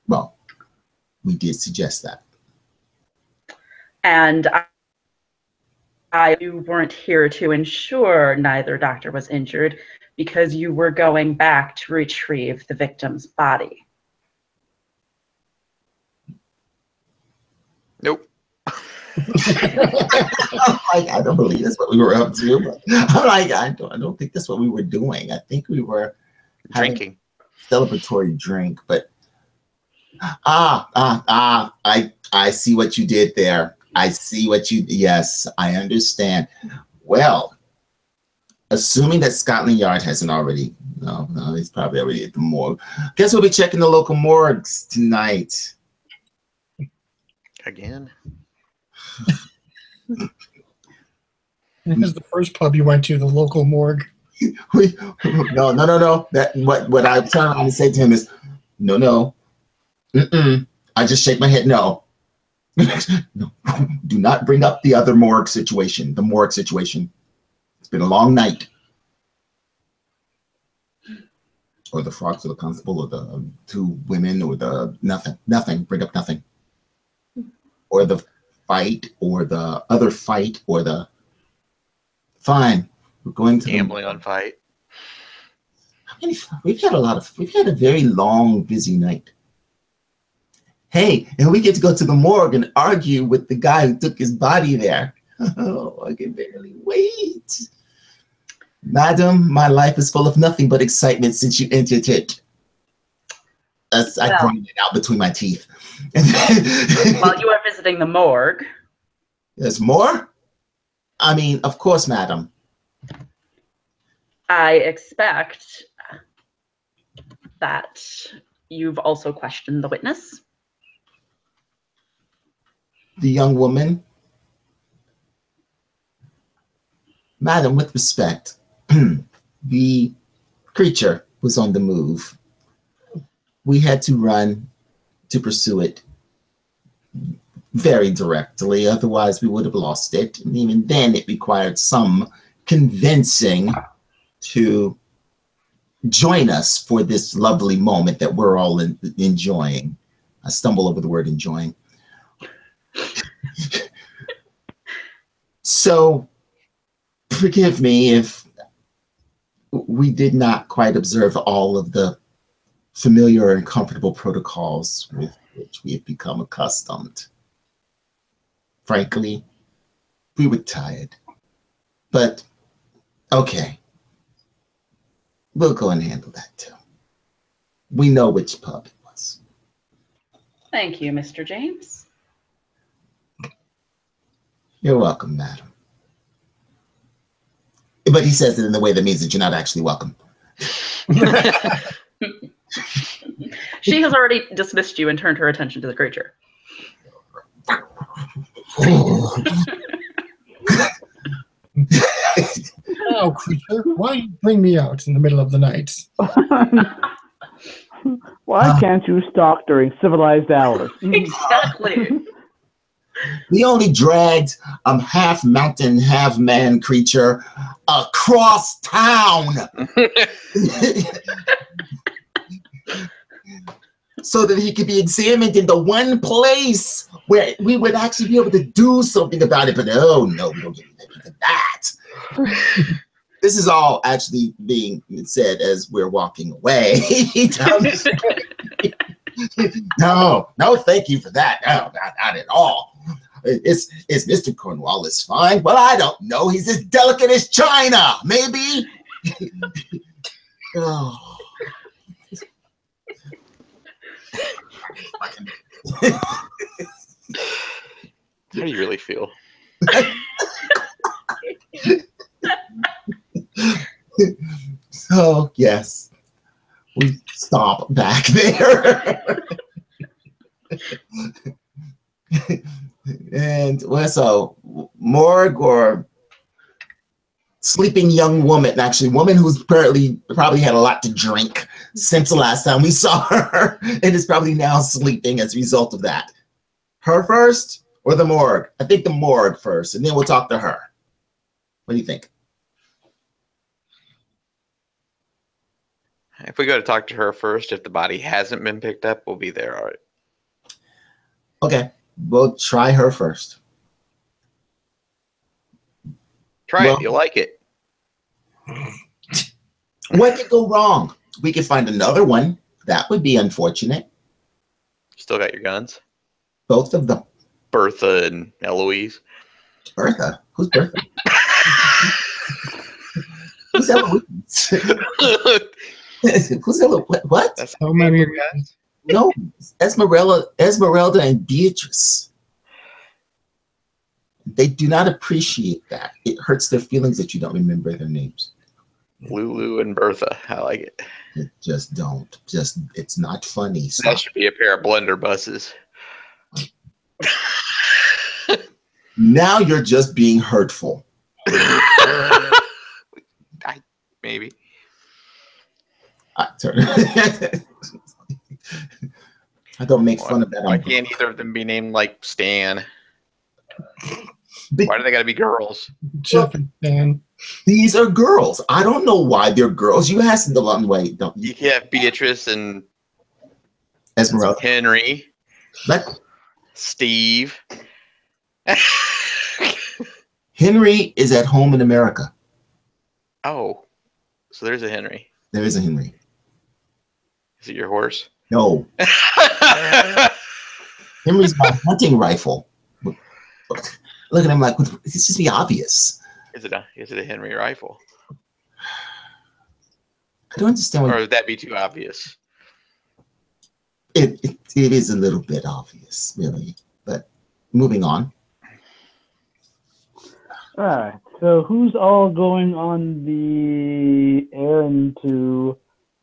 Well, we did suggest that. And you weren't here to ensure neither doctor was injured because you were going back to retrieve the victim's body. Nope. I don't believe that's what we were up to. But I'm like, I don't think that's what we were doing. I think we were Drinking. Celebratory drink, but I see what you did there. I see what you, yes, I understand. Well, assuming that Scotland Yard hasn't already, no, he's probably already at the morgue. Guess we'll be checking the local morgues tonight. Again. This is the first pub you went to, the local morgue. No. That what I'm trying to say to him is, no. I just shake my head, no. No. Do not bring up the other morgue situation, the morgue situation. It's been a long night. Or the frogs, or the constable, or the two women, or the nothing. Bring up nothing. Or the fight, or the other fight, or the fine. We're going to Gambling on fight. We've had a very long, busy night. Hey, and we get to go to the morgue and argue with the guy who took his body there. Oh, I can barely wait. Madam, my life is full of nothing but excitement since you entered it. I grind it out between my teeth. While you are visiting the morgue. There's more? I mean, of course, madam. I expect that you've also questioned the witness. The young woman. Madam, with respect, the creature was on the move. We had to run to pursue it very directly, otherwise we would have lost it. And even then, it required some convincing to join us for this lovely moment that we're all enjoying. I stumble over the word enjoying. So, forgive me if we did not quite observe all of the familiar and comfortable protocols with which we have become accustomed. Frankly, we were tired. But, okay. We'll go and handle that too. We know which pub it was. Thank you, Mr. James. You're welcome, madam. But he says it in a way that means that you're not actually welcome. She has already dismissed you and turned her attention to the creature. Oh, creature, why you bring me out in the middle of the night? Why can't you stalk during civilized hours? Exactly. We only dragged half mountain, half man creature across town so that he could be examined in the one place where we would actually be able to do something about it. But oh no, we don't get into that. This is all actually being said as we're walking away down the street. No, thank you for that. No, not at all. It's Mr. Cornwallis fine? Well, I don't know. He's as delicate as China, maybe. Oh. How do you really feel? So yes, we stop back there. And well, so morgue or sleeping young woman, actually woman who's probably had a lot to drink since the last time we saw her and is probably now sleeping as a result of that. Her first or the morgue? I think the morgue first, and then we'll talk to her. What do you think? If we go to talk to her first, if the body hasn't been picked up, we'll be there. All right. Okay, we'll try her first. Try it. You'll like it. What could go wrong? We could find another one. That would be unfortunate. Still got your guns? Both of them. Bertha and Eloise. Bertha? Who's Bertha? Who's Eloise? Who's Eloise? What? That's How many guys? No, Esmeralda and Beatrice. They do not appreciate that. It hurts their feelings that you don't remember their names. Lulu and Bertha. I like it. Just don't. It's not funny. That Stop. should be a pair of blender buses. Now you're just being hurtful. Maybe. I don't make fun of that. Why can't either of them be named like Stan? Why do they gotta be girls? Jeff and Dan? These are girls. I don't know why they're girls. You asked them the long way, don't you? You have Beatrice and Esmeralda. Henry. But Steve. Henry is at home in America. Oh, so there's a Henry. There is a Henry. Is it your horse? No. Henry's my hunting rifle. Look at him like, it's just be obvious. Is it a Henry rifle? I don't understand. Or would that be too obvious? It is a little bit obvious, really. But moving on. All right. So who's all going on the errand to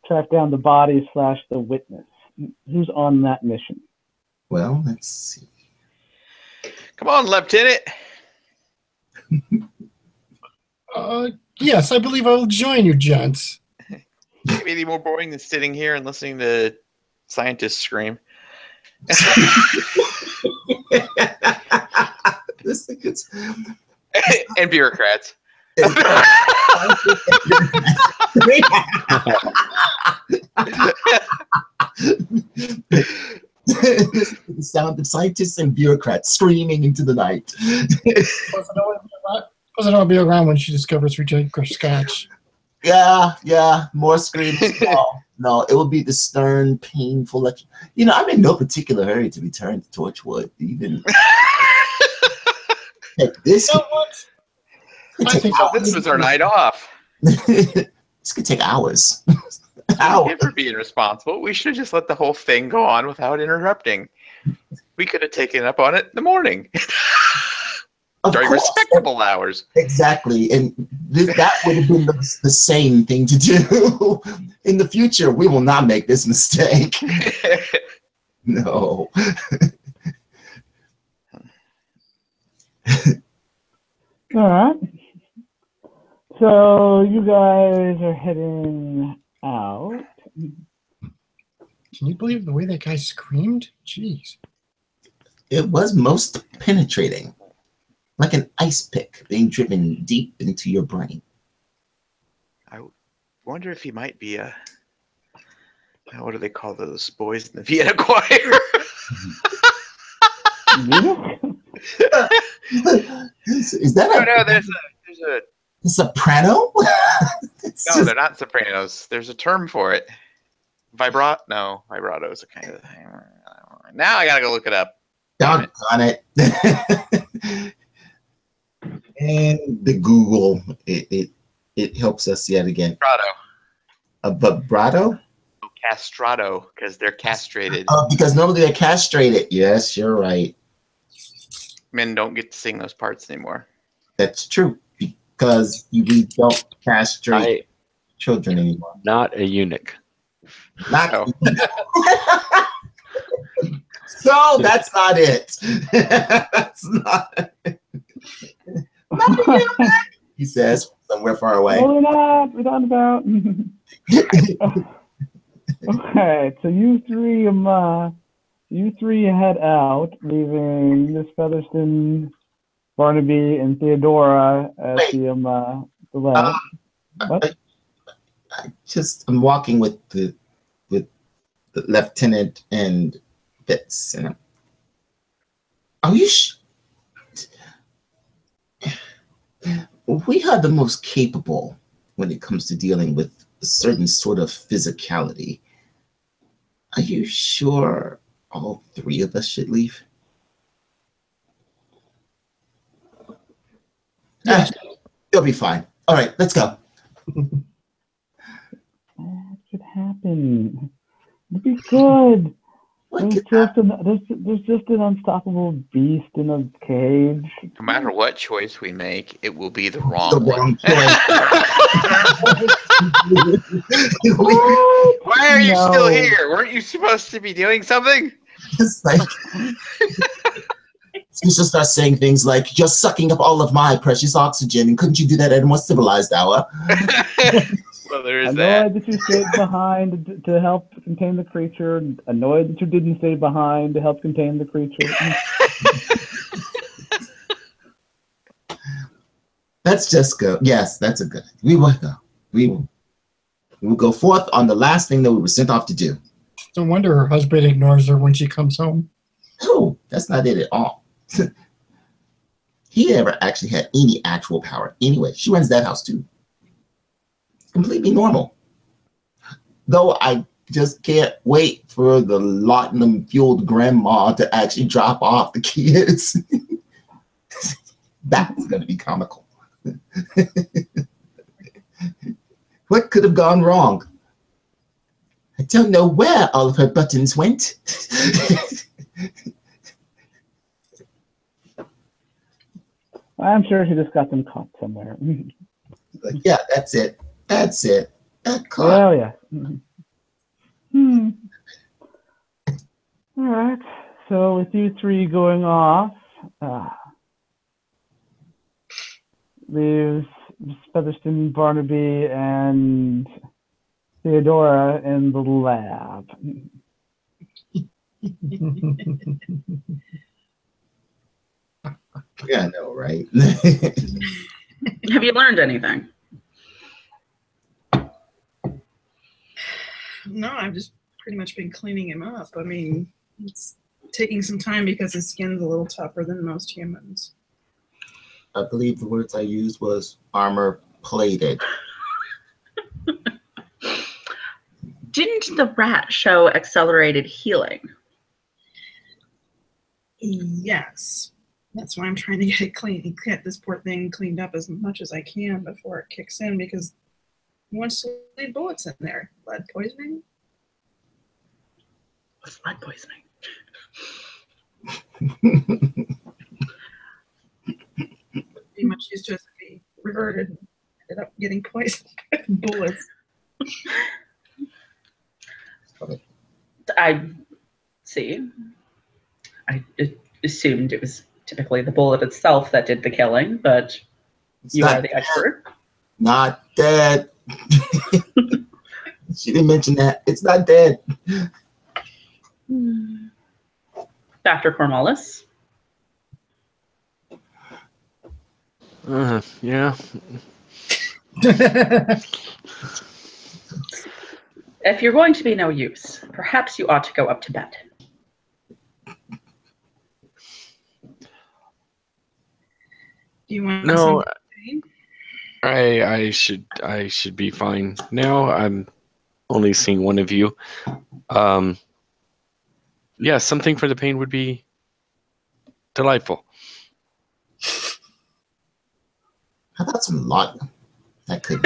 track down the body / the witness? Who's on that mission? Well, let's see. Come on, Lieutenant. Yes, I believe I will join you, gents. Maybe any more boring than sitting here and listening to scientists scream. And bureaucrats. The sound of scientists and bureaucrats screaming into the night. Wasn't I'll be around when she discovers we drink her scotch. Yeah, more screaming. No, it will be the stern, painful lecture. I'm in no particular hurry to return to Torchwood. Even this. I think this was our night off. This could take hours. Never being responsible. We should have just let the whole thing go on without interrupting. We could have taken up on it in the morning. During respectable hours. Exactly. And that would have been the same thing to do. In the future, we will not make this mistake. No. All right. So you guys are heading out. Can you believe the way that guy screamed? Jeez. It was most penetrating, like an ice pick being driven deep into your brain. I wonder if he might be a, what do they call those boys in the Vienna choir? Is that no, there's a soprano? No, they're not sopranos. There's a term for it. Vibrato? No, vibrato is a kind of thing. Now I gotta go look it up. Doggone it. And the Google, it helps us yet again. Vibrato. A vibrato? Castrato, because they're castrated. Oh, because normally they're castrated. Yes, you're right. Men don't get to sing those parts anymore. That's true, because we don't castrate children anymore. Not a eunuch. Not. Oh. So that's not it. That's not it. He says somewhere far away. No, we're not. We're talking about. Okay, so you three head out, leaving Miss Featherston, Barnaby, and Theodora at the lab. What? I'm walking with the lieutenant and Fitz, and are you? We are the most capable when it comes to dealing with a certain sort of physicality. Are you sure all three of us should leave? Yes. You'll be fine. All right, let's go. What could happen? It'll be good. There's just an unstoppable beast in a cage. No matter what choice we make, it will be the wrong one. Why are you still here? Weren't you supposed to be doing something? It's like you should start saying things like, "You're sucking up all of my precious oxygen, and couldn't you do that at a more civilized hour?" Well, there is Annoyed that you stayed behind to help contain the creature. Annoyed that you didn't stay behind to help contain the creature. Let's just go. Yes, that's a good. We will go. We will go forth on the last thing that we were sent off to do. No wonder her husband ignores her when she comes home. No, that's not it at all. He never actually had any actual power. Anyway, she runs that house too. Completely normal. Though I just can't wait for the laudanum-fueled grandma to actually drop off the kids. That's going to be comical. What could have gone wrong? I don't know where all of her buttons went. I'm sure she just got them caught somewhere. Yeah, that's it. That's it. Oh, yeah. All right. So with you three going off, leaves Featherston, Barnaby, and Theodora in the lab. Yeah, I know, right? Have you learned anything? No, I've just pretty much been cleaning him up. I mean, it's taking some time because his skin's a little tougher than most humans. I believe the words I used was armor plated. Didn't the rat show accelerated healing? Yes. That's why I'm trying to get it clean, get this poor thing cleaned up as much as I can before it kicks in, because he wants to leave bullets in there. Lead poisoning? What's lead poisoning? converted. Ended up getting poisoned with bullets. I see. I assumed it was typically the bullet itself that did the killing, but you are the expert. Not dead. She didn't mention that. It's not dead. Dr. Cornwallis. Yeah. If you're going to be no use, perhaps you ought to go up to bed. Do you want No, something? I should be fine now. I'm only seeing one of you. Yeah, something for the pain would be delightful. How about some laudanum? That could.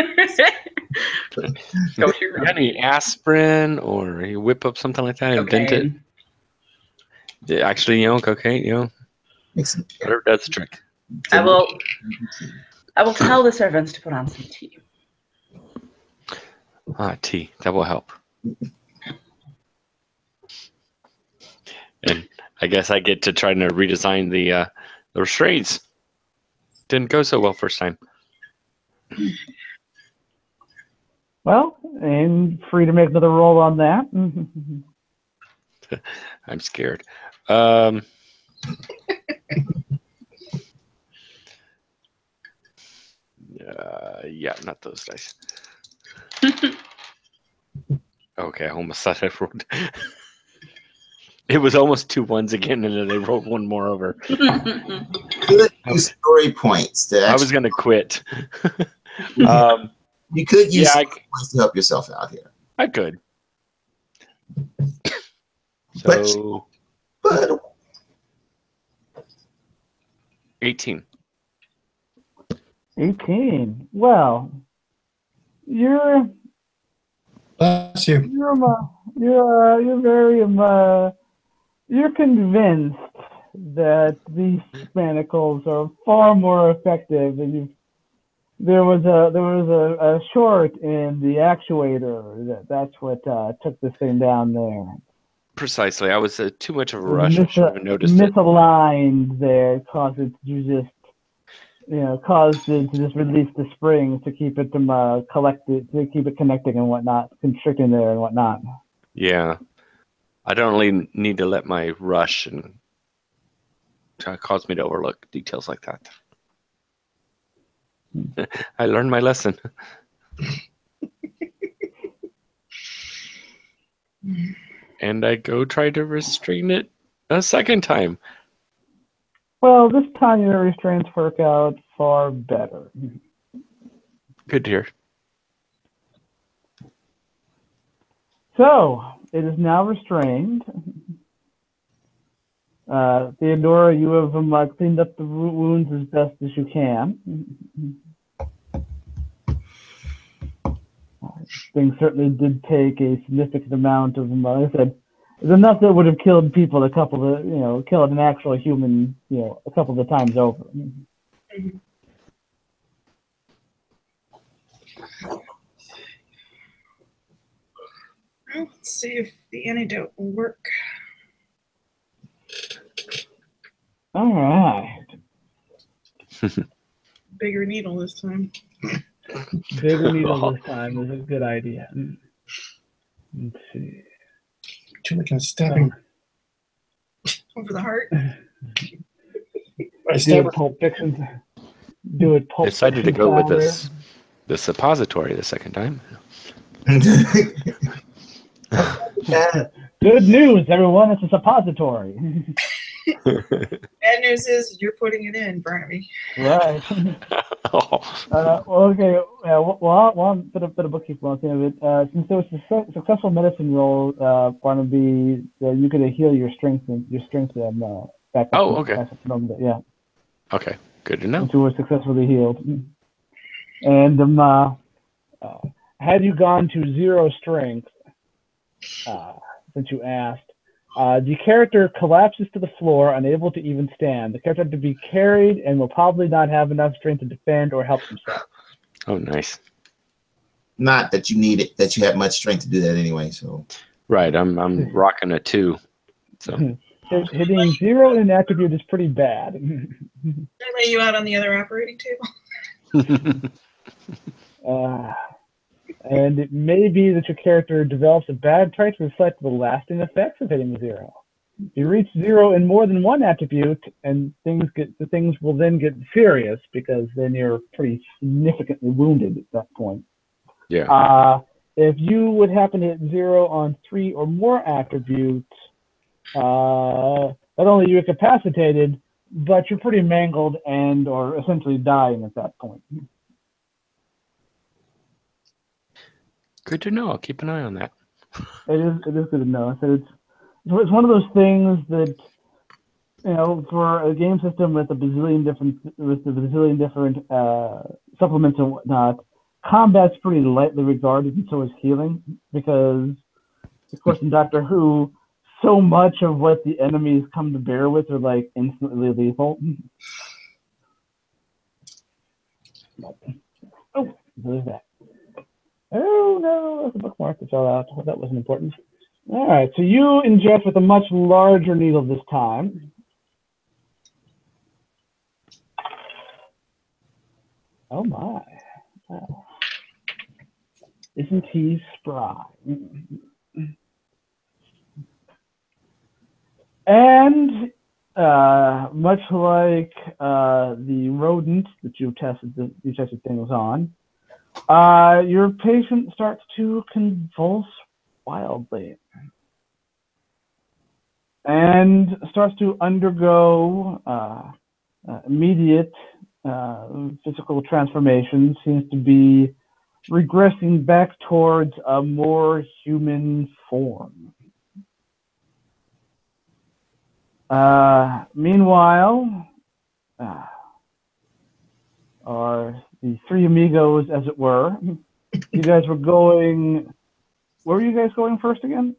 Go to your room. Any aspirin or you whip up something like that, invent it. Cocaine. Yeah, actually, cocaine, whatever does the trick. I will tell the servants to put on some tea. Tea. That will help. And I guess I get to try to redesign the restraints. Didn't go so well first time. Well, and free to make another roll on that. I'm scared. Yeah, not those dice. Okay, I almost thought I rolled. It was almost 2 1s again, and then they rolled one more over. Good story points. I was going to quit. You could use points to help yourself out here. I could. So, but 18. 18. Well, you're Bless you. You're convinced that these manacles are far more effective, and there was a short in the actuator. That's what took this thing down there. Precisely. I was too much of a rush. I should have noticed it. Misaligned there, caused it to just release the springs to keep it from keep it connecting and whatnot, constricting there and whatnot. Yeah. I don't really need to let my rush and cause me to overlook details like that. I learned my lesson. And I go try to restrain it a second time. Well, this time your restraints work out far better. Good to hear. So, it is now restrained. Theodora, you have cleaned up the wounds as best as you can. Thing certainly did take a significant amount of, like I said, it's enough that would have killed people killed an actual human, a couple of times over. Well, let's see if the antidote will work. All right. Bigger needle this time. Bigger needle this time is a good idea. Let's see. Too much stabbing. Over the heart. Do it Pulp Fiction. Do it Pulp Fiction. Decided to go with the suppository the second time. Good news, everyone. It's a suppository. Bad news is you're putting it in, Barnaby. Right. Okay. Well, bit of bookkeeping of it. Since there was a successful medicine roll, Barnaby, you could heal your strength back up. Oh, okay. Back up to normal, yeah. Okay. Good to know. Since you were successfully healed. And had you gone to 0 strength, since you asked, The character collapses to the floor, unable to even stand. The character has to be carried and will probably not have enough strength to defend or help himself. Oh, nice. Not that you need it, that you have much strength to do that anyway. So Right, I'm rocking a 2. So hitting 0 in an attribute is pretty bad. Can I lay you out on the other operating table? And it may be that your character develops a bad trait to reflect the lasting effects of hitting 0. If you reach 0 in more than one attribute, and things will then get serious because then you're pretty significantly wounded at that point. yeah. If you would happen to hit 0 on 3 or more attributes, not only are you incapacitated, but you're pretty mangled and or essentially dying at that point. Good to know. I'll keep an eye on that. It is good to know. So it's one of those things that, you know, for a game system with a bazillion different supplements and whatnot, combat's pretty lightly regarded, and so is healing, because of course in Doctor Who, so much of what the enemies come to bear with are like instantly lethal. Oh, there's that. Oh no, that's a bookmark that fell out. Well, that wasn't important. All right, so you ingest with a much larger needle this time. Oh my. Wow. Isn't he spry? And much like the rodent that you tested things on, your patient starts to convulse wildly and starts to undergo immediate physical transformation. Seems to be regressing back towards a more human form. Meanwhile, are the three amigos, as it were. You guys were going. Where were you guys going first again?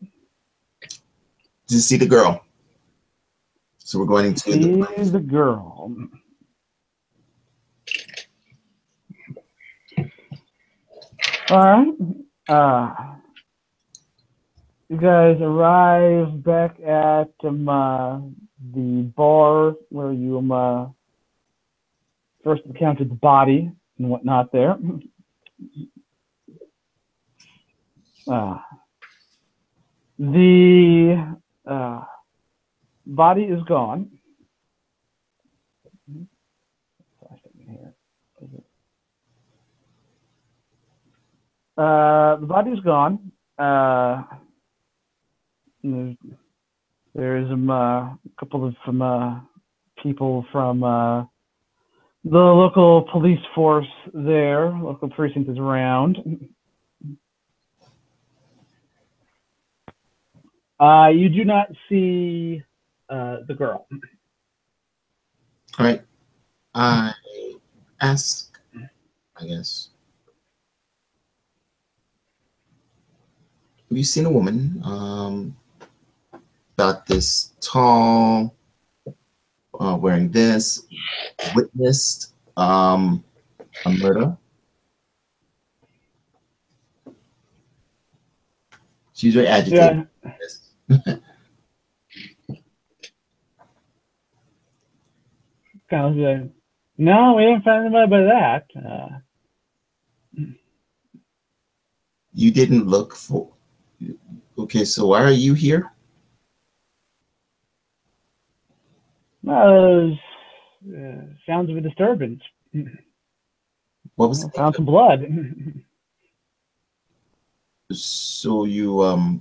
To see the girl. So we're going to see the girl. All right. You guys arrive back at the bar where you first encountered the body and whatnot there. The body is gone. The body is gone. There's a couple of people from the local police force there. Local precinct is around. You do not see the girl. All right. I ask, I guess, have you seen a woman about this tall, wearing this, witnessed a murder? She's very agitated. Yeah. No, we didn't find anybody by that. You didn't look for. Okay, so why are you here? Sounds of a disturbance. What was found some blood. So you were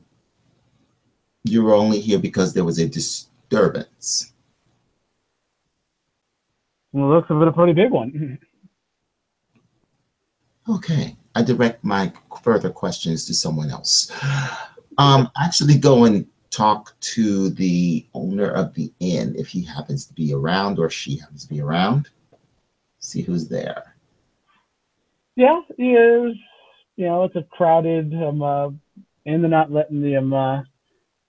only here because there was a disturbance. Well, looks like a pretty big one. Okay, I direct my further questions to someone else. Actually go and talk to the owner of the inn if he happens to be around or she happens to be around. See who's there. Yeah, he is. You know, it's a crowded inn. They're not letting the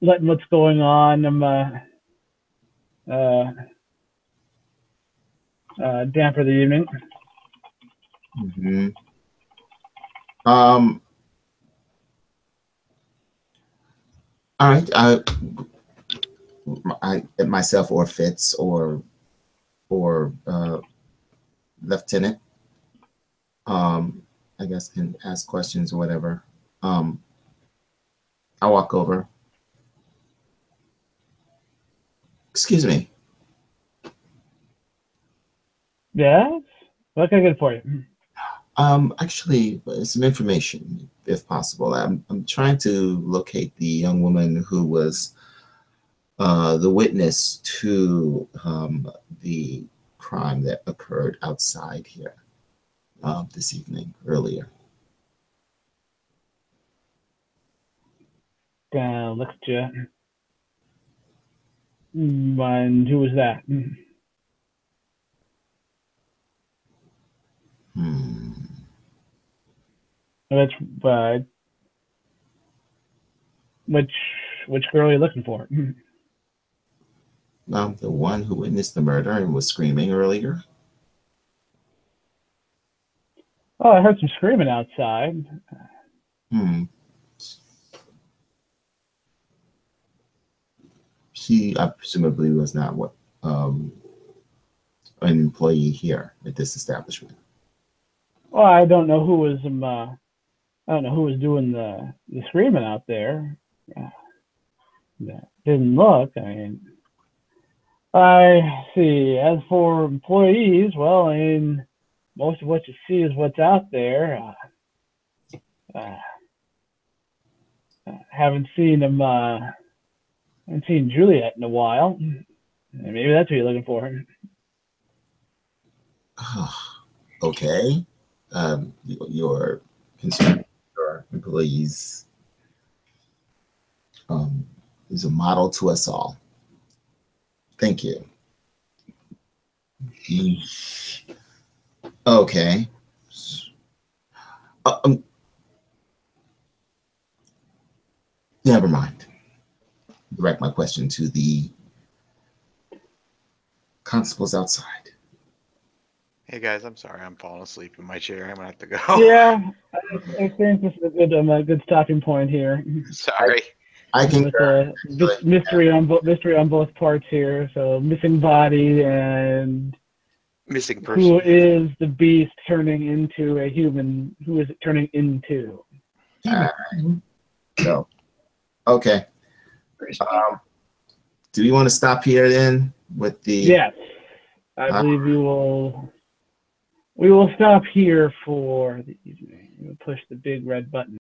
letting what's going on damper the evening. Mm-hmm. All right. I myself or Fitz or Lieutenant, I guess can ask questions or whatever. I walk over. Excuse me. Yes? What can I get for you? Actually, some information, if possible. I'm trying to locate the young woman who was the witness to the crime that occurred outside here this evening earlier. Look at you. And who was that? Which girl are you looking for? The one who witnessed the murder and was screaming earlier. Oh, I heard some screaming outside. She presumably was not an employee here at this establishment. Well, I don't know who was doing the screaming out there. Didn't look. I mean, I see. As for employees, well, I mean, most of what you see is what's out there. Haven't seen Juliet in a while. Maybe that's what you're looking for. Okay. Your concern for employees is a model to us all. Thank you. Okay. Never mind. Direct my question to the constables outside. Hey guys, I'm sorry, I'm falling asleep in my chair. I'm gonna have to go. Yeah, I think this is a good stopping point here. Sorry. I can with mystery on both parts here. So missing body and missing person. Who is the beast turning into a human? Who is it turning into? So, okay. Do we want to stop here then with the? Yes, I believe we will. We will stop here for the evening. We'll push the big red button.